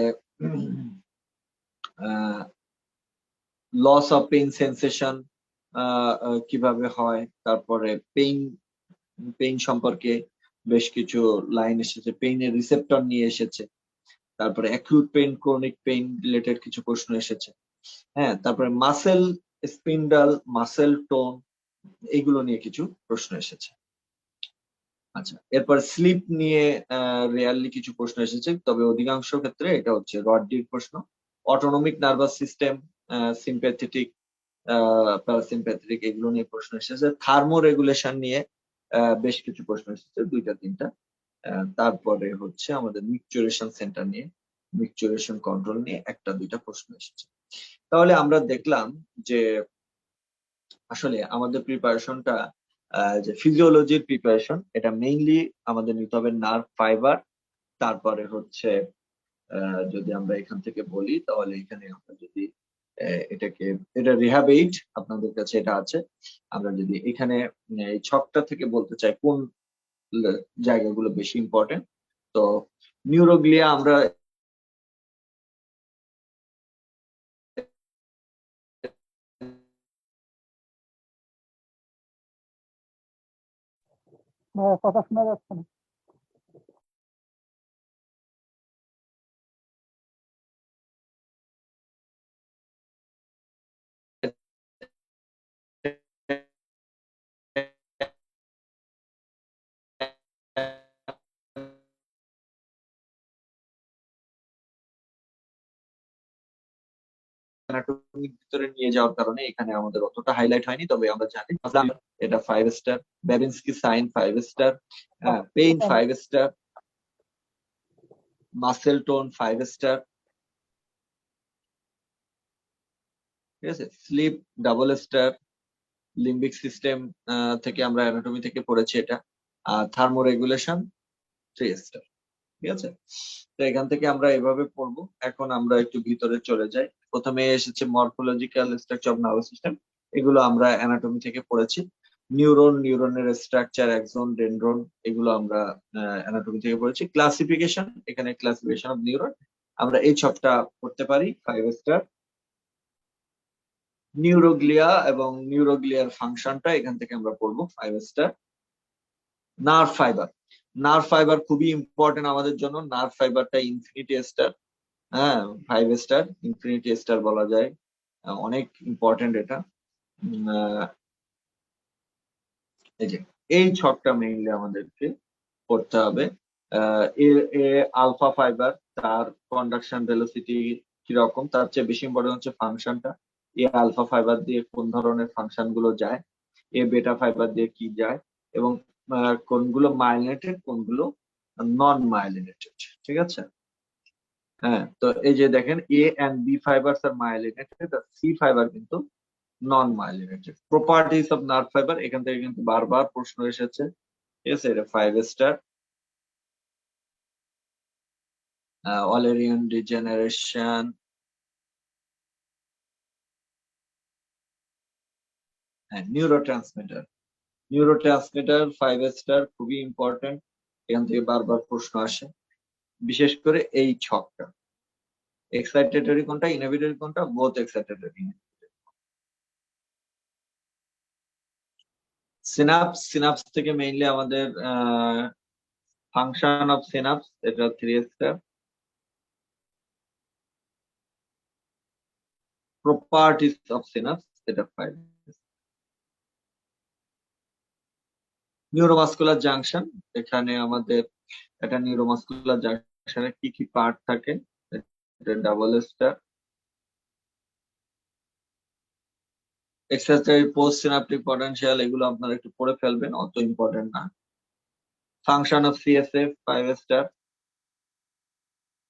লস অফ পেইন সেন্সেশন কিভাবে হয়, তারপরে পেইন পেইন সম্পর্কে বেশ কিছু লাইন এসেছে, পেইনের রিসেপ্টর নিয়ে এসেছে, তারপরে acute pain, chronic pain related কিছু প্রশ্ন এসেছে। হ্যাঁ, তারপরে মাসেল স্পিন্ডাল, মাসেল টোন, এগুলো নিয়ে কিছু প্রশ্ন এসেছে। আচ্ছা, এরপর স্লিপ নিয়ে রেয়ারলি কিছু প্রশ্ন এসেছে, তবে অধিকাংশ ক্ষেত্রে এটা হচ্ছে রডডির প্রশ্ন। Autonomic nervous system, sympathetic, parasympathetic, এগুলো নিয়ে প্রশ্ন এসেছে। থার্মো রেগুলেশন নিয়ে বেশ কিছু প্রশ্ন এসেছে, 2-3টা। তারপরে হচ্ছে আমাদের মিকচুরেশন সেন্টার নিয়ে, মিকচুরেশন কন্ট্রোল নিয়ে 1-2টা প্রশ্ন এসেছে। তাহলে আমরা দেখলাম যে আসলে আমাদের প্রিপারেশনটা, যে ফিজিওলজির প্রিপারেশন, এটা মেইনলি আমাদের নিতে হবে নার্ভ ফাইবার, তারপরে হচ্ছে যদি আমরা এখান থেকে বলি তাহলে এখানে আমরা যদি এটাকে, এটা রিহ্যাব এইড আপনাদের কাছে এটা আছে, আমরা যদি এখানে এই ছকটা থেকে বলতে চাই কোন জায়গাগুলো বেশি ইম্পর্টেন্ট, তো নিউরোগ্লিয়া আমরা কথা শোনা যাচ্ছে না। অ্যানাটমিক ভিতরে নিয়ে যাওয়ার কারণে এখানে আমাদের অতটা হাইলাইট হয়নি, তবে আমরা জানি এটা 5 star, Babinski sign 5 star, pain 5 star, muscle tone 5 star, ঠিক আছে, sleep double star, limbic system থেকে আমরা অ্যানাটমি থেকে পড়েছি এটা, আর থার্মো রেগুলেশন 3 স্টার, ঠিক আছে। তো এখান থেকে আমরা এভাবে পড়বো। এখন আমরা একটু ভিতরে চলে যাই। প্রথমে এসেছে morphological structure of nervous system, এগুলো আমরা অ্যানাটমি থেকে পড়েছি। নিউরনের স্ট্রাকচার, অ্যাক্সন, ডেনড্রন, এগুলো আমরা অ্যানাটমি থেকে পড়েছি। ক্লাসিফিকেশন, এখানে ক্লাসিফিকেশন অফ নিউরন আমরা এই ছকটা করতে পারি 5 স্টার। নিউরোগ্লিয়া এবং নিউরোগ্লিয়ার ফাংশনটা এখান থেকে আমরা পড়বো 5 স্টার। নার্ভ ফাইবার খুবই ইম্পর্টেন্ট আমাদের জন্য। নার্ভ ফাইবারটা ইনফিনিটি স্টার, হ্যাঁ 5 স্টার, ইনফিনিটি স্টার বলা যায়, অনেক ইম্পর্টেন্ট এটা। এই যে এই ছকটা মেইনলি আমাদেরকে করতে হবে। আলফা ফাইবার, তার কন্ডাকশন ভেলোসিটি কিরকম, তার চেয়ে বেশি ইম্পর্টেন্ট হচ্ছে ফাংশনটা। আলফা ফাইবার দিয়ে কোন ধরনের ফাংশন গুলো যায়, বেটা ফাইবার দিয়ে কি যায়, এবং কোনগুলো মাইলিনেটেড, কোনগুলো নন মাইলিনেটেড, ঠিক আছে। হ্যাঁ, তো এই যে দেখেন and B fibres are myelinated, আর সি ফাইবার কিন্তু non myelinated. Properties of nerve fibre, এখান থেকে কিন্তু বারবার প্রশ্ন এসেছে, ঠিক আছে। এটা 5 স্টার। ওয়ালেরিয়ান ডিজেনারেশন, হ্যাঁ নিউরোট্রান্সমিটার 5 স্টার, খুবই ইম্পর্টেন্ট, এখান থেকে বারবার প্রশ্ন আসে, বিশেষ করে এই ছকটা। এক্সাইটেটরি কোনটা, ইনহিবিটরি কোনটা, বোথ এক্সাইটেটরি। সিনাপস থেকে মেইনলি আমাদের ফাংশন অফ সিনাপস, এটা 3 স্টার। প্রপার্টিস অফ সিনাপস, এটা 5। নিউরোমাস্কুলার জাংশন, এখানে আমাদের একটা নিউরোমাস্কুলার জাংশনের কি কি পার্ট থাকে, এটা double star. Excitatory post synaptic potential, এগুলো আপনারা একটু পড়ে ফেলবেন, অত ইম্পর্টেন্ট না। Function of CSF 5 star.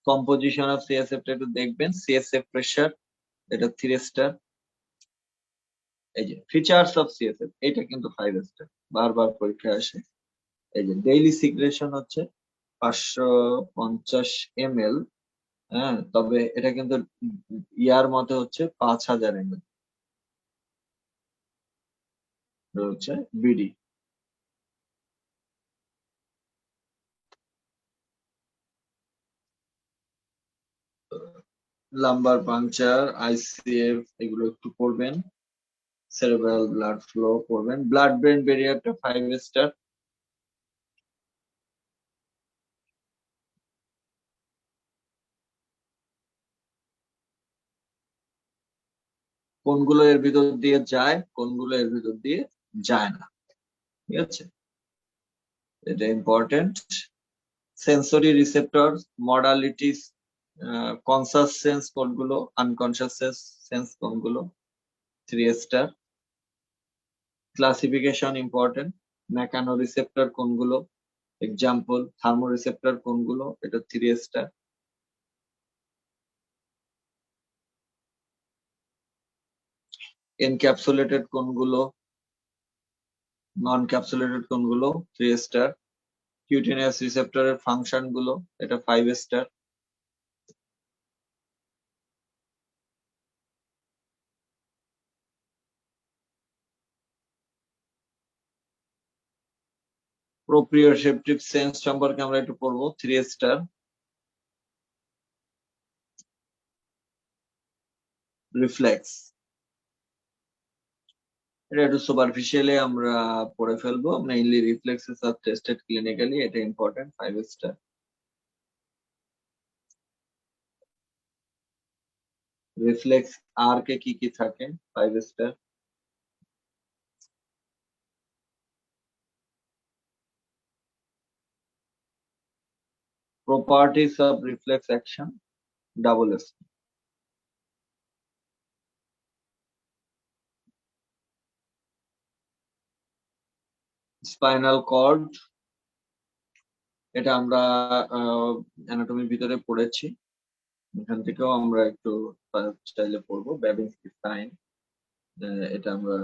Composition of CSF টা একটু দেখবেন, সিএসএফ প্রেসার, এটা 3 স্টার। এই যে ফিচার্স অফ সিএসএফ, এটা কিন্তু 5 স্টার, বারবার পরীক্ষায় আসে। এই যে ডেইলি সিক্রেশন হচ্ছে 550 ml, হ্যাঁ, তবে এটা কিন্তু ইয়ার মতে হচ্ছে 5000 ml হচ্ছে বিডি। লাম্বার পাংচার, আইসিএফ, এগুলো একটু পড়বেন। সেরেব্রাল ব্লাড ফ্লো পড়বেন। ব্লাড ব্রেন ব্যারিয়ারটা 5 স্টার। কোনগুলো এর ভিতর দিয়ে যায়, কোনগুলো এর ভিতর দিয়ে যায় না, ঠিক আছে, এটা important. Sensory receptor, modalities, conscious sense কোনগুলো, আনকনসাস সেন্স কোনগুলো, 3 star. Classification important, Meccano receptor কোনগুলো, এক্সাম্পল থার্মো রিসেপ্টর কোনগুলো, এটা 3 স্টার। এনক্যাপসুলেটেড কোনগুলো, নন ক্যাপসুলেটেড কোনগুলো, 3 স্টার। কিউটেনিয়াস রিসেপ্টরের ফাংশন গুলো, এটা 5 স্টার। প্রোপ্রিওসেপটিভ সেন্স সম্পর্কে আমরা একটু পড়বো, 3 স্টার। রিফ্লেক্স, এটা একটু সুপারফিশিয়ালি আমরা পড়ে ফেলবো, mainly reflexes are tested clinically, এটা ইম্পর্টেন্ট, 5 স্টার। রিফ্লেক্স আর কে কি কি থাকে, 5 star. Properties of reflex action, double star. Spinal cord, এটা আমরা অ্যানাটমির ভিতরে পড়েছি, এখান থেকেও আমরা একটু চাইলে পড়বো। ব্যাবিনস্কি সাইন, এটা আমরা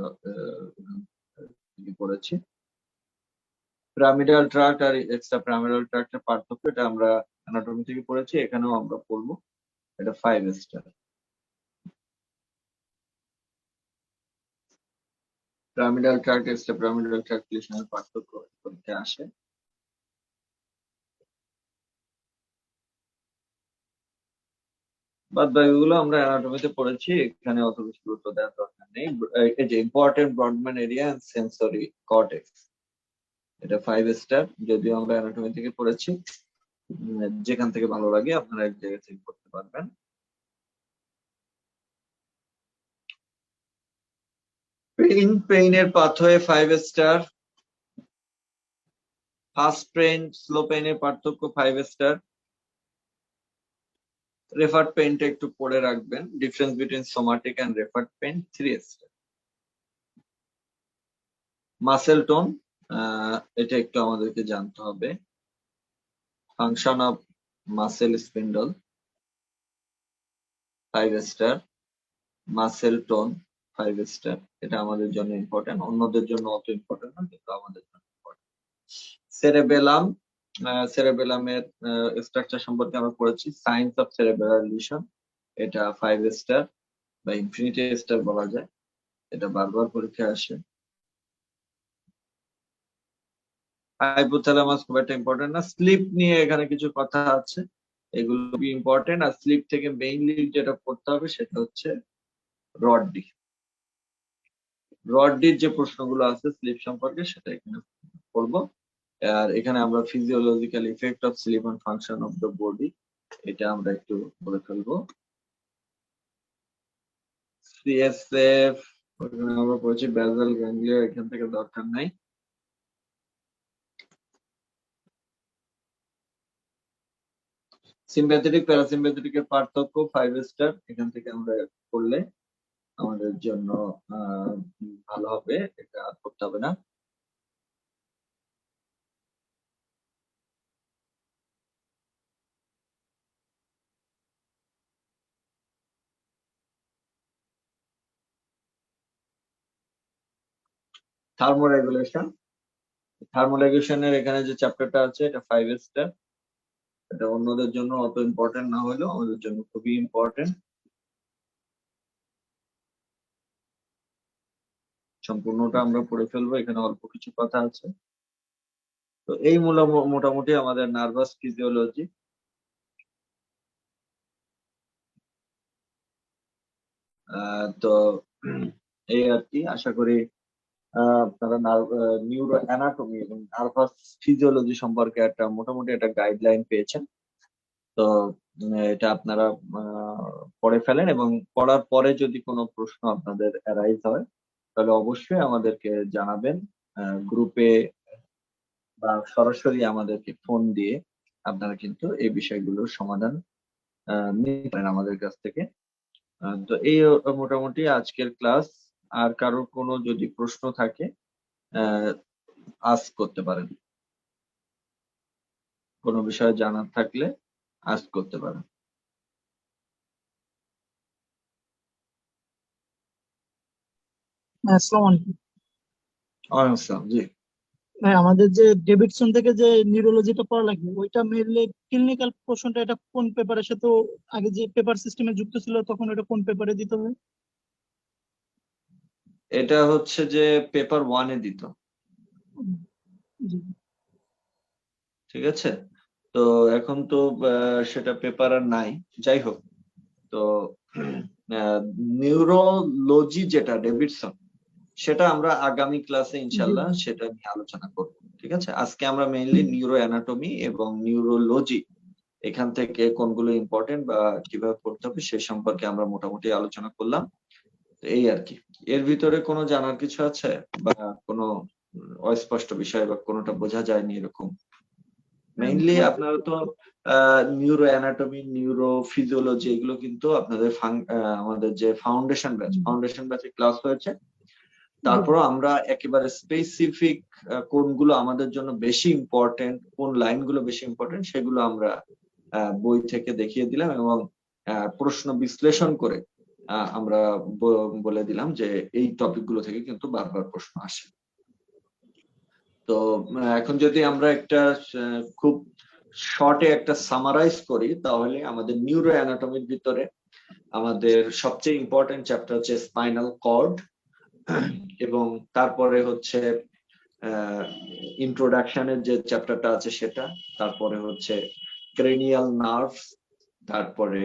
পড়েছি। পিরামিডাল ট্রাক্ট আর এক্সট্রা পিরামিডাল ট্রাক্টের পার্থক্য, এটা আমরা অ্যানাটমি থেকে পড়েছি, এখানেও আমরা পড়বো, এটা 5 স্টার। পিরামিডাল ট্র্যাক্ট পিরামিডাল ট্র্যাক্টুলেশনের পার্থক্য পরীক্ষায় আসে। বাদ বাকিগুলো আমরা অ্যানাটমিতে পড়েছি, এখানে অত বেশি গুরুত্ব দেওয়ার দরকার নেই। এই যে important Brodmann area and sensory cortex, এটা 5 স্টার, যদিও আমরা অ্যানাটমি থেকে পড়েছি। যেখান থেকে ভালো লাগে আপনারা এক জায়গা থেকে করতে পারবেন। পেইনের pathway 5 star. Fast pain slow পেইনের পার্থক্য 5 স্টার। রেফার্ড পেইনটা একটু পড়ে রাখবেন, difference between somatic and referred pain 3 star. Muscle tone, এটা একটু আমাদেরকে জানতে হবে। Function of muscle spindle 5 star. Muscle tone 5 star, এটা আমাদের জন্য ইম্পর্টেন্ট, অন্যদের জন্য অত ইম্পর্টেন্ট না, কিন্তু আমাদের জন্য ইম্পর্টেন্ট। সেরেবেলাম, সেরেবেলামের স্ট্রাকচার সম্পর্কে আমরা পড়েছি, সায়েন্স অফ সেরেবেলার লিশন, এটা 5 স্টার বা ইনফিনিটি স্টার বলা যায়, এটা বারবার পরীক্ষায় আসে। হাইপোথ্যালামাস খুব একটা ইম্পর্টেন্ট না। স্লিপ নিয়ে এখানে কিছু কথা আছে, এগুলো খুবই ইম্পর্টেন্ট। আর স্লিপ থেকে মেইনলি যেটা পড়তে হবে সেটা হচ্ছে রডডি। রডডির যে প্রশ্নগুলো আছে স্লিপ সম্পর্কে সেটা এখানে পড়বো। আর এখানে আমরা physiological effect of sleep on function of the body, এটা আমরা একটু বলে ফেলবো। সিএসএফ ওখানে আমরা পড়েছি, বেসাল গ্যাংলিয়া এখান থেকে দরকার নাই। সিম্প্যাথেটিক প্যারাসিম্প্যাথেটিক এর পার্থক্য 5 স্টার, এখান থেকে আমরা পড়লে আমাদের জন্য ভালো হবে, এটা আর করতে হবে না। থার্মোরেগুলেশন, থার্মোরেগুলেশনের এখানে যে চ্যাপ্টারটা আছে এটা 5 স্টার, এটা অন্যদের জন্য অত ইম্পর্টেন্ট না হলেও আমাদের জন্য খুবই ইম্পর্টেন্ট। সম্পূর্ণটা আমরা পড়ে ফেলবো, এখানে অল্প কিছু কথা আছে। তো এই মোটামুটি আমাদের নার্ভাস ফিজিওলজি। তো এই আর কি, আশা করি আপনারা নিউরো অ্যানাটমি এবং নার্ভাস ফিজিওলজি সম্পর্কে একটা মোটামুটি একটা গাইডলাইন পেয়েছেন। তো এটা আপনারা পড়ে ফেলেন, এবং পড়ার পরে যদি কোনো প্রশ্ন আপনাদের অ্যারাইজ হয় তাহলে অবশ্যই আমাদেরকে জানাবেন গ্রুপে, বা সরাসরি আমাদেরকে ফোন দিয়ে আপনারা কিন্তু এই বিষয়গুলোর সমাধান নিতে পারেন আমাদের কাছ থেকে। তো এই মোটামুটি আজকের ক্লাস। আর কারোর কোনো যদি প্রশ্ন থাকে আস্ক করতে পারেন, কোনো বিষয়ে জানার থাকলে আস্ক করতে পারেন। আসসালামু আলাইকুম। ওয়ালাইকুম আসসালাম। জি, ভাই, আমাদের যে ডেভিডসন থেকে যে নিউরোলজিটা পড়া লাগবে ওইটা মেনলি ক্লিনিক্যাল পোর্শনটা, এটা কোন পেপারের সাথে আগে যে পেপার সিস্টেমে যুক্ত ছিল তখন এটা কোন পেপারে দিতে হবে? এটা হচ্ছে যে পেপার 1 এ দিত, জি। ঠিক আছে। তো এখন তো সেটা পেপার আর নাই, যাই হোক। তো নিউরোলজি যেটা ডেভিডসন, সেটা আমরা আগামী ক্লাসে ইনশাল্লাহ সেটা নিয়ে আলোচনা করব, ঠিক আছে। আজকে আমরা মেইনলি নিউরো অ্যানাটমি এবং নিউরোলজি, এখান থেকে কোনগুলো ইম্পর্টেন্ট বা কিভাবে পড়তে হবে সে সম্পর্কে আমরা মোটামুটি আলোচনা করলাম। তো এই আর কি, এর ভিতরে কোনো জানার কিছু আছে বা কোনো অস্পষ্ট বিষয় বা কোনোটা বোঝা যায়নি এরকম? মেইনলি আপনারা তো নিউরো অ্যানাটমি, নিউরো ফিজিওলজি এগুলো কিন্তু আপনাদের আমাদের যে ফাউন্ডেশন ব্যাচে ক্লাস হয়েছে। তারপর আমরা একেবারে স্পেসিফিক কোনগুলো আমাদের জন্য বেশি ইম্পর্টেন্ট, কোন লাইনগুলো বেশি ইম্পর্টেন্ট সেগুলো আমরা বই থেকে দেখিয়ে দিলাম, এবং প্রশ্ন বিশ্লেষণ করে আমরা বলে দিলাম যে এই টপিকগুলো থেকে কিন্তু বারবার প্রশ্ন আসে। তো এখন যদি আমরা একটা খুব শর্টে একটা সামারাইজ করি, তাহলে আমাদের নিউরো অ্যানাটমির ভিতরে আমাদের সবচেয়ে ইম্পর্টেন্ট চ্যাপ্টার হচ্ছে স্পাইনাল কর্ড, এবং তারপরে হচ্ছে ইন্ট্রোডাকশনের যে চ্যাপ্টারটা আছে সেটা, তারপরে হচ্ছে ক্রেনিয়াল নার্ভস, তারপরে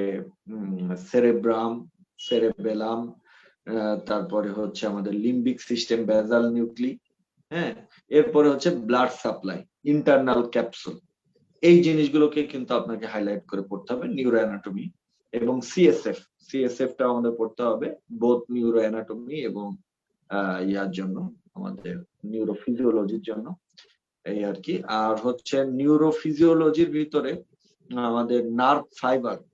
সেরেব্রাম, সেরেবেলাম, তারপরে হচ্ছে আমাদের লিম্বিক সিস্টেম, বেসাল নিউক্লি, হ্যাঁ, এরপরে হচ্ছে ব্লাড সাপ্লাই, ইন্টারনাল ক্যাপসুল। এই জিনিসগুলোকে কিন্তু আপনাকে হাইলাইট করে পড়তে হবে, নিউরো অ্যানাটমি এবং সিএসএফ। সিএসএফটা আমাদের পড়তে হবে বোথ নিউরো অ্যানাটমি এবং ইয়ার জন্য, আমাদের নিউরোফিজিওলজির জন্য, এই আর কি। আর হচ্ছে নিউরোফিজিওলজির ভিতরে আমাদের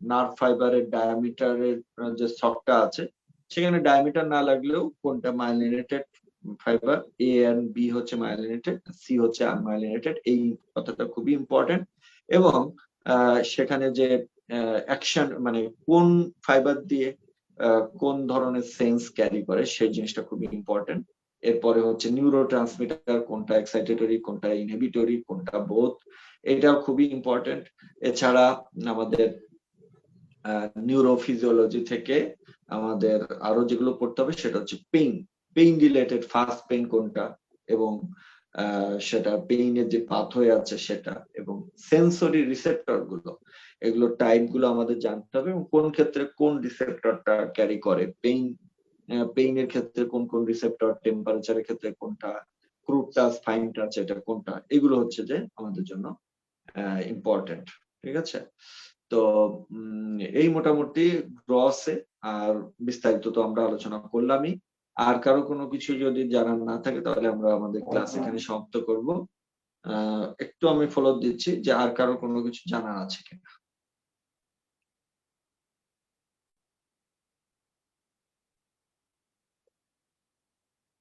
নার্ভ ফাইবারের ডায়ামিটারের যে ছকটা আছে, সেখানে ডায়ামিটার না লাগলেও কোনটা myelinated fibre, A and B হচ্ছে মাইলিনেটেড, সি হচ্ছে আনমাইলিনেটেড, এই কথাটা খুবই ইম্পর্টেন্ট। এবং সেখানে যে অ্যাকশন, মানে কোন ফাইবার দিয়ে কোন ধরনের সেন্স ক্যারি করে, সেই জিনিসটা খুবই ইম্পর্টেন্ট। এরপরে হচ্ছে নিউরো ট্রান্সমিটার, কোনটা এক্সাইটেটরি, কোনটা ইনহিবিটরি, কোনটা বোথ, এটাও খুবই ইম্পর্টেন্ট। এছাড়া আমাদের নিউরোফিজিওলজি থেকে আমাদের আরো যেগুলো পড়তে হবে সেটা হচ্ছে পেইন রিলেটেড, ফাস্ট পেইন কোনটা, এবং সেটা পেইনের যে পাথওয়ে আছে সেটা, এবং সেন্সরি রিসেপ্টর গুলো, এগুলো টাইপ গুলো আমাদের জানতে হবে, এবং কোন ক্ষেত্রে কোন রিসেপ্টরটা ক্যারি করে পেইনের ক্ষেত্রে কোন কোন রিসেপ্টর, টেম্পারেচারের ক্ষেত্রে কোনটা, ক্রুড টাচ, ফাইন টাচ, এটা কোনটা, এগুলো হচ্ছে যে আমাদের জন্য ইম্পর্টেন্ট। ঠিক আছে, তো এই মোটামুটি গ্রসে, আর বিস্তারিত তো আমরা আলোচনা করলামই। আর কারো কোনো কিছু যদি জানার না থাকে তাহলে আমরা আমাদের ক্লাস এখানে সমাপ্ত করব। একটু আমি ফলো দিচ্ছি যে আর কারো কোনো কিছু জানার আছে কিনা।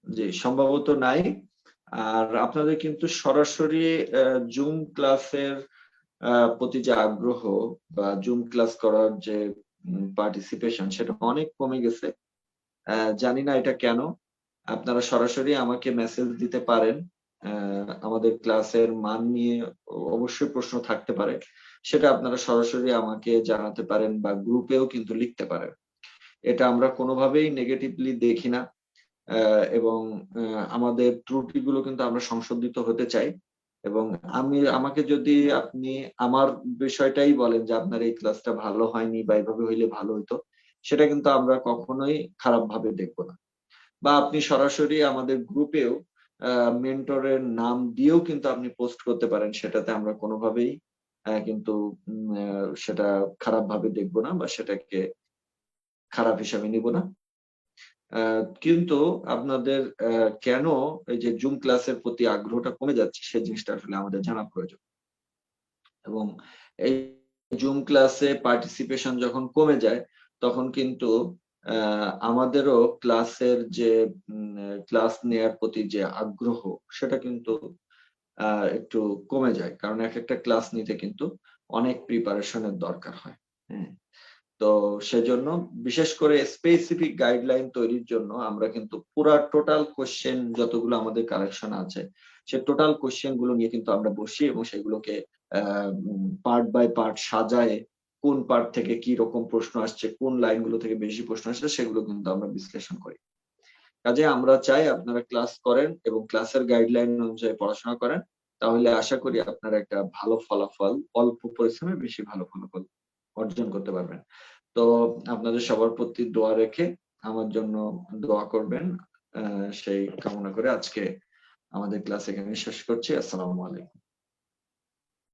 জি, সম্ভবত নাই। আর আপনাদের কিন্তু সরাসরি জুম ক্লাসের প্রতি যে আগ্রহ বা জুম ক্লাস করার যে পার্টিসিপেশন, সেটা অনেক কমে গেছে। জানি না এটা কেন। আপনারা সরাসরি আমাকে মেসেজ দিতে পারেন, আমাদের ক্লাসের মান নিয়ে অবশ্যই প্রশ্ন থাকতে পারে, সেটা আপনারা সরাসরি আমাকে জানাতে পারেন বা গ্রুপেও কিন্তু লিখতে পারেন। এটা আমরা কোনোভাবেই নেগেটিভলি দেখি না, এবং আমাদের ত্রুটিগুলো কিন্তু আমরা সংশোধিত হতে চাই। এবং আমাকে যদি আপনি আমার বিষয়টাই বলেন যে আপনার এই ক্লাসটা ভালো হয়নি বা এইভাবে হইলে ভালো হইতো, সেটা কিন্তু আমরা কখনোই খারাপ ভাবে দেখবো না। বা আপনি সরাসরি আমাদের গ্রুপেও মেন্টরের নাম দিয়েও কিন্তু আপনি পোস্ট করতে পারেন, সেটাতে আমরা কোনোভাবেই কিন্তু সেটা খারাপ ভাবে দেখবো না বা সেটাকে খারাপ হিসাবে নিব না। কিন্তু আপনাদের কেন এই যে জুম ক্লাসের প্রতি আগ্রহটা কমে যাচ্ছে, সেই জিনিসটা আসলে আমাদের জানা প্রয়োজন। এবং এই জুম ক্লাসে পার্টিসিপেশন যখন কমে যায়, তখন কিন্তু আমাদেরও ক্লাসের যে ক্লাস নেয়ার প্রতি যে আগ্রহ, সেটা কিন্তু একটু কমে যায়, কারণ এক একটা ক্লাস নিতে কিন্তু অনেক প্রিপারেশনের দরকার হয়। হ্যাঁ, তো সেজন্য বিশেষ করে স্পেসিফিক গাইডলাইন তৈরির জন্য আমরা কিন্তু পুরা টোটাল কোশ্চেন যতগুলো আমাদের কালেকশন আছে, সে টোটাল কোশ্চেন গুলো নিয়ে কিন্তু আমরা বসি এবং সেগুলোকে পার্ট বাই পার্ট সাজায়, কোন পার্ট থেকে কি রকম প্রশ্ন আসছে, কোন লাইনগুলো থেকে বেশি প্রশ্ন আসছে, সেগুলো কিন্তু আমরা বিশ্লেষণ করি। কাজে আমরা চাই আপনারা ক্লাস করেন এবং ক্লাসের গাইডলাইন অনুযায়ী পড়াশোনা করেন, তাহলে আশা করি আপনারা একটা ভালো ফলাফল, অল্প পরিশ্রমে বেশি ভালো ফলাফল অর্জন করতে পারবেন। তো আপনাদের সবার প্রতি দোয়া রেখে আমার জন্য দোয়া করবেন, সেই কামনা করে আজকে আমাদের ক্লাস এখানে শেষ করছি। আসসালামু আলাইকুম।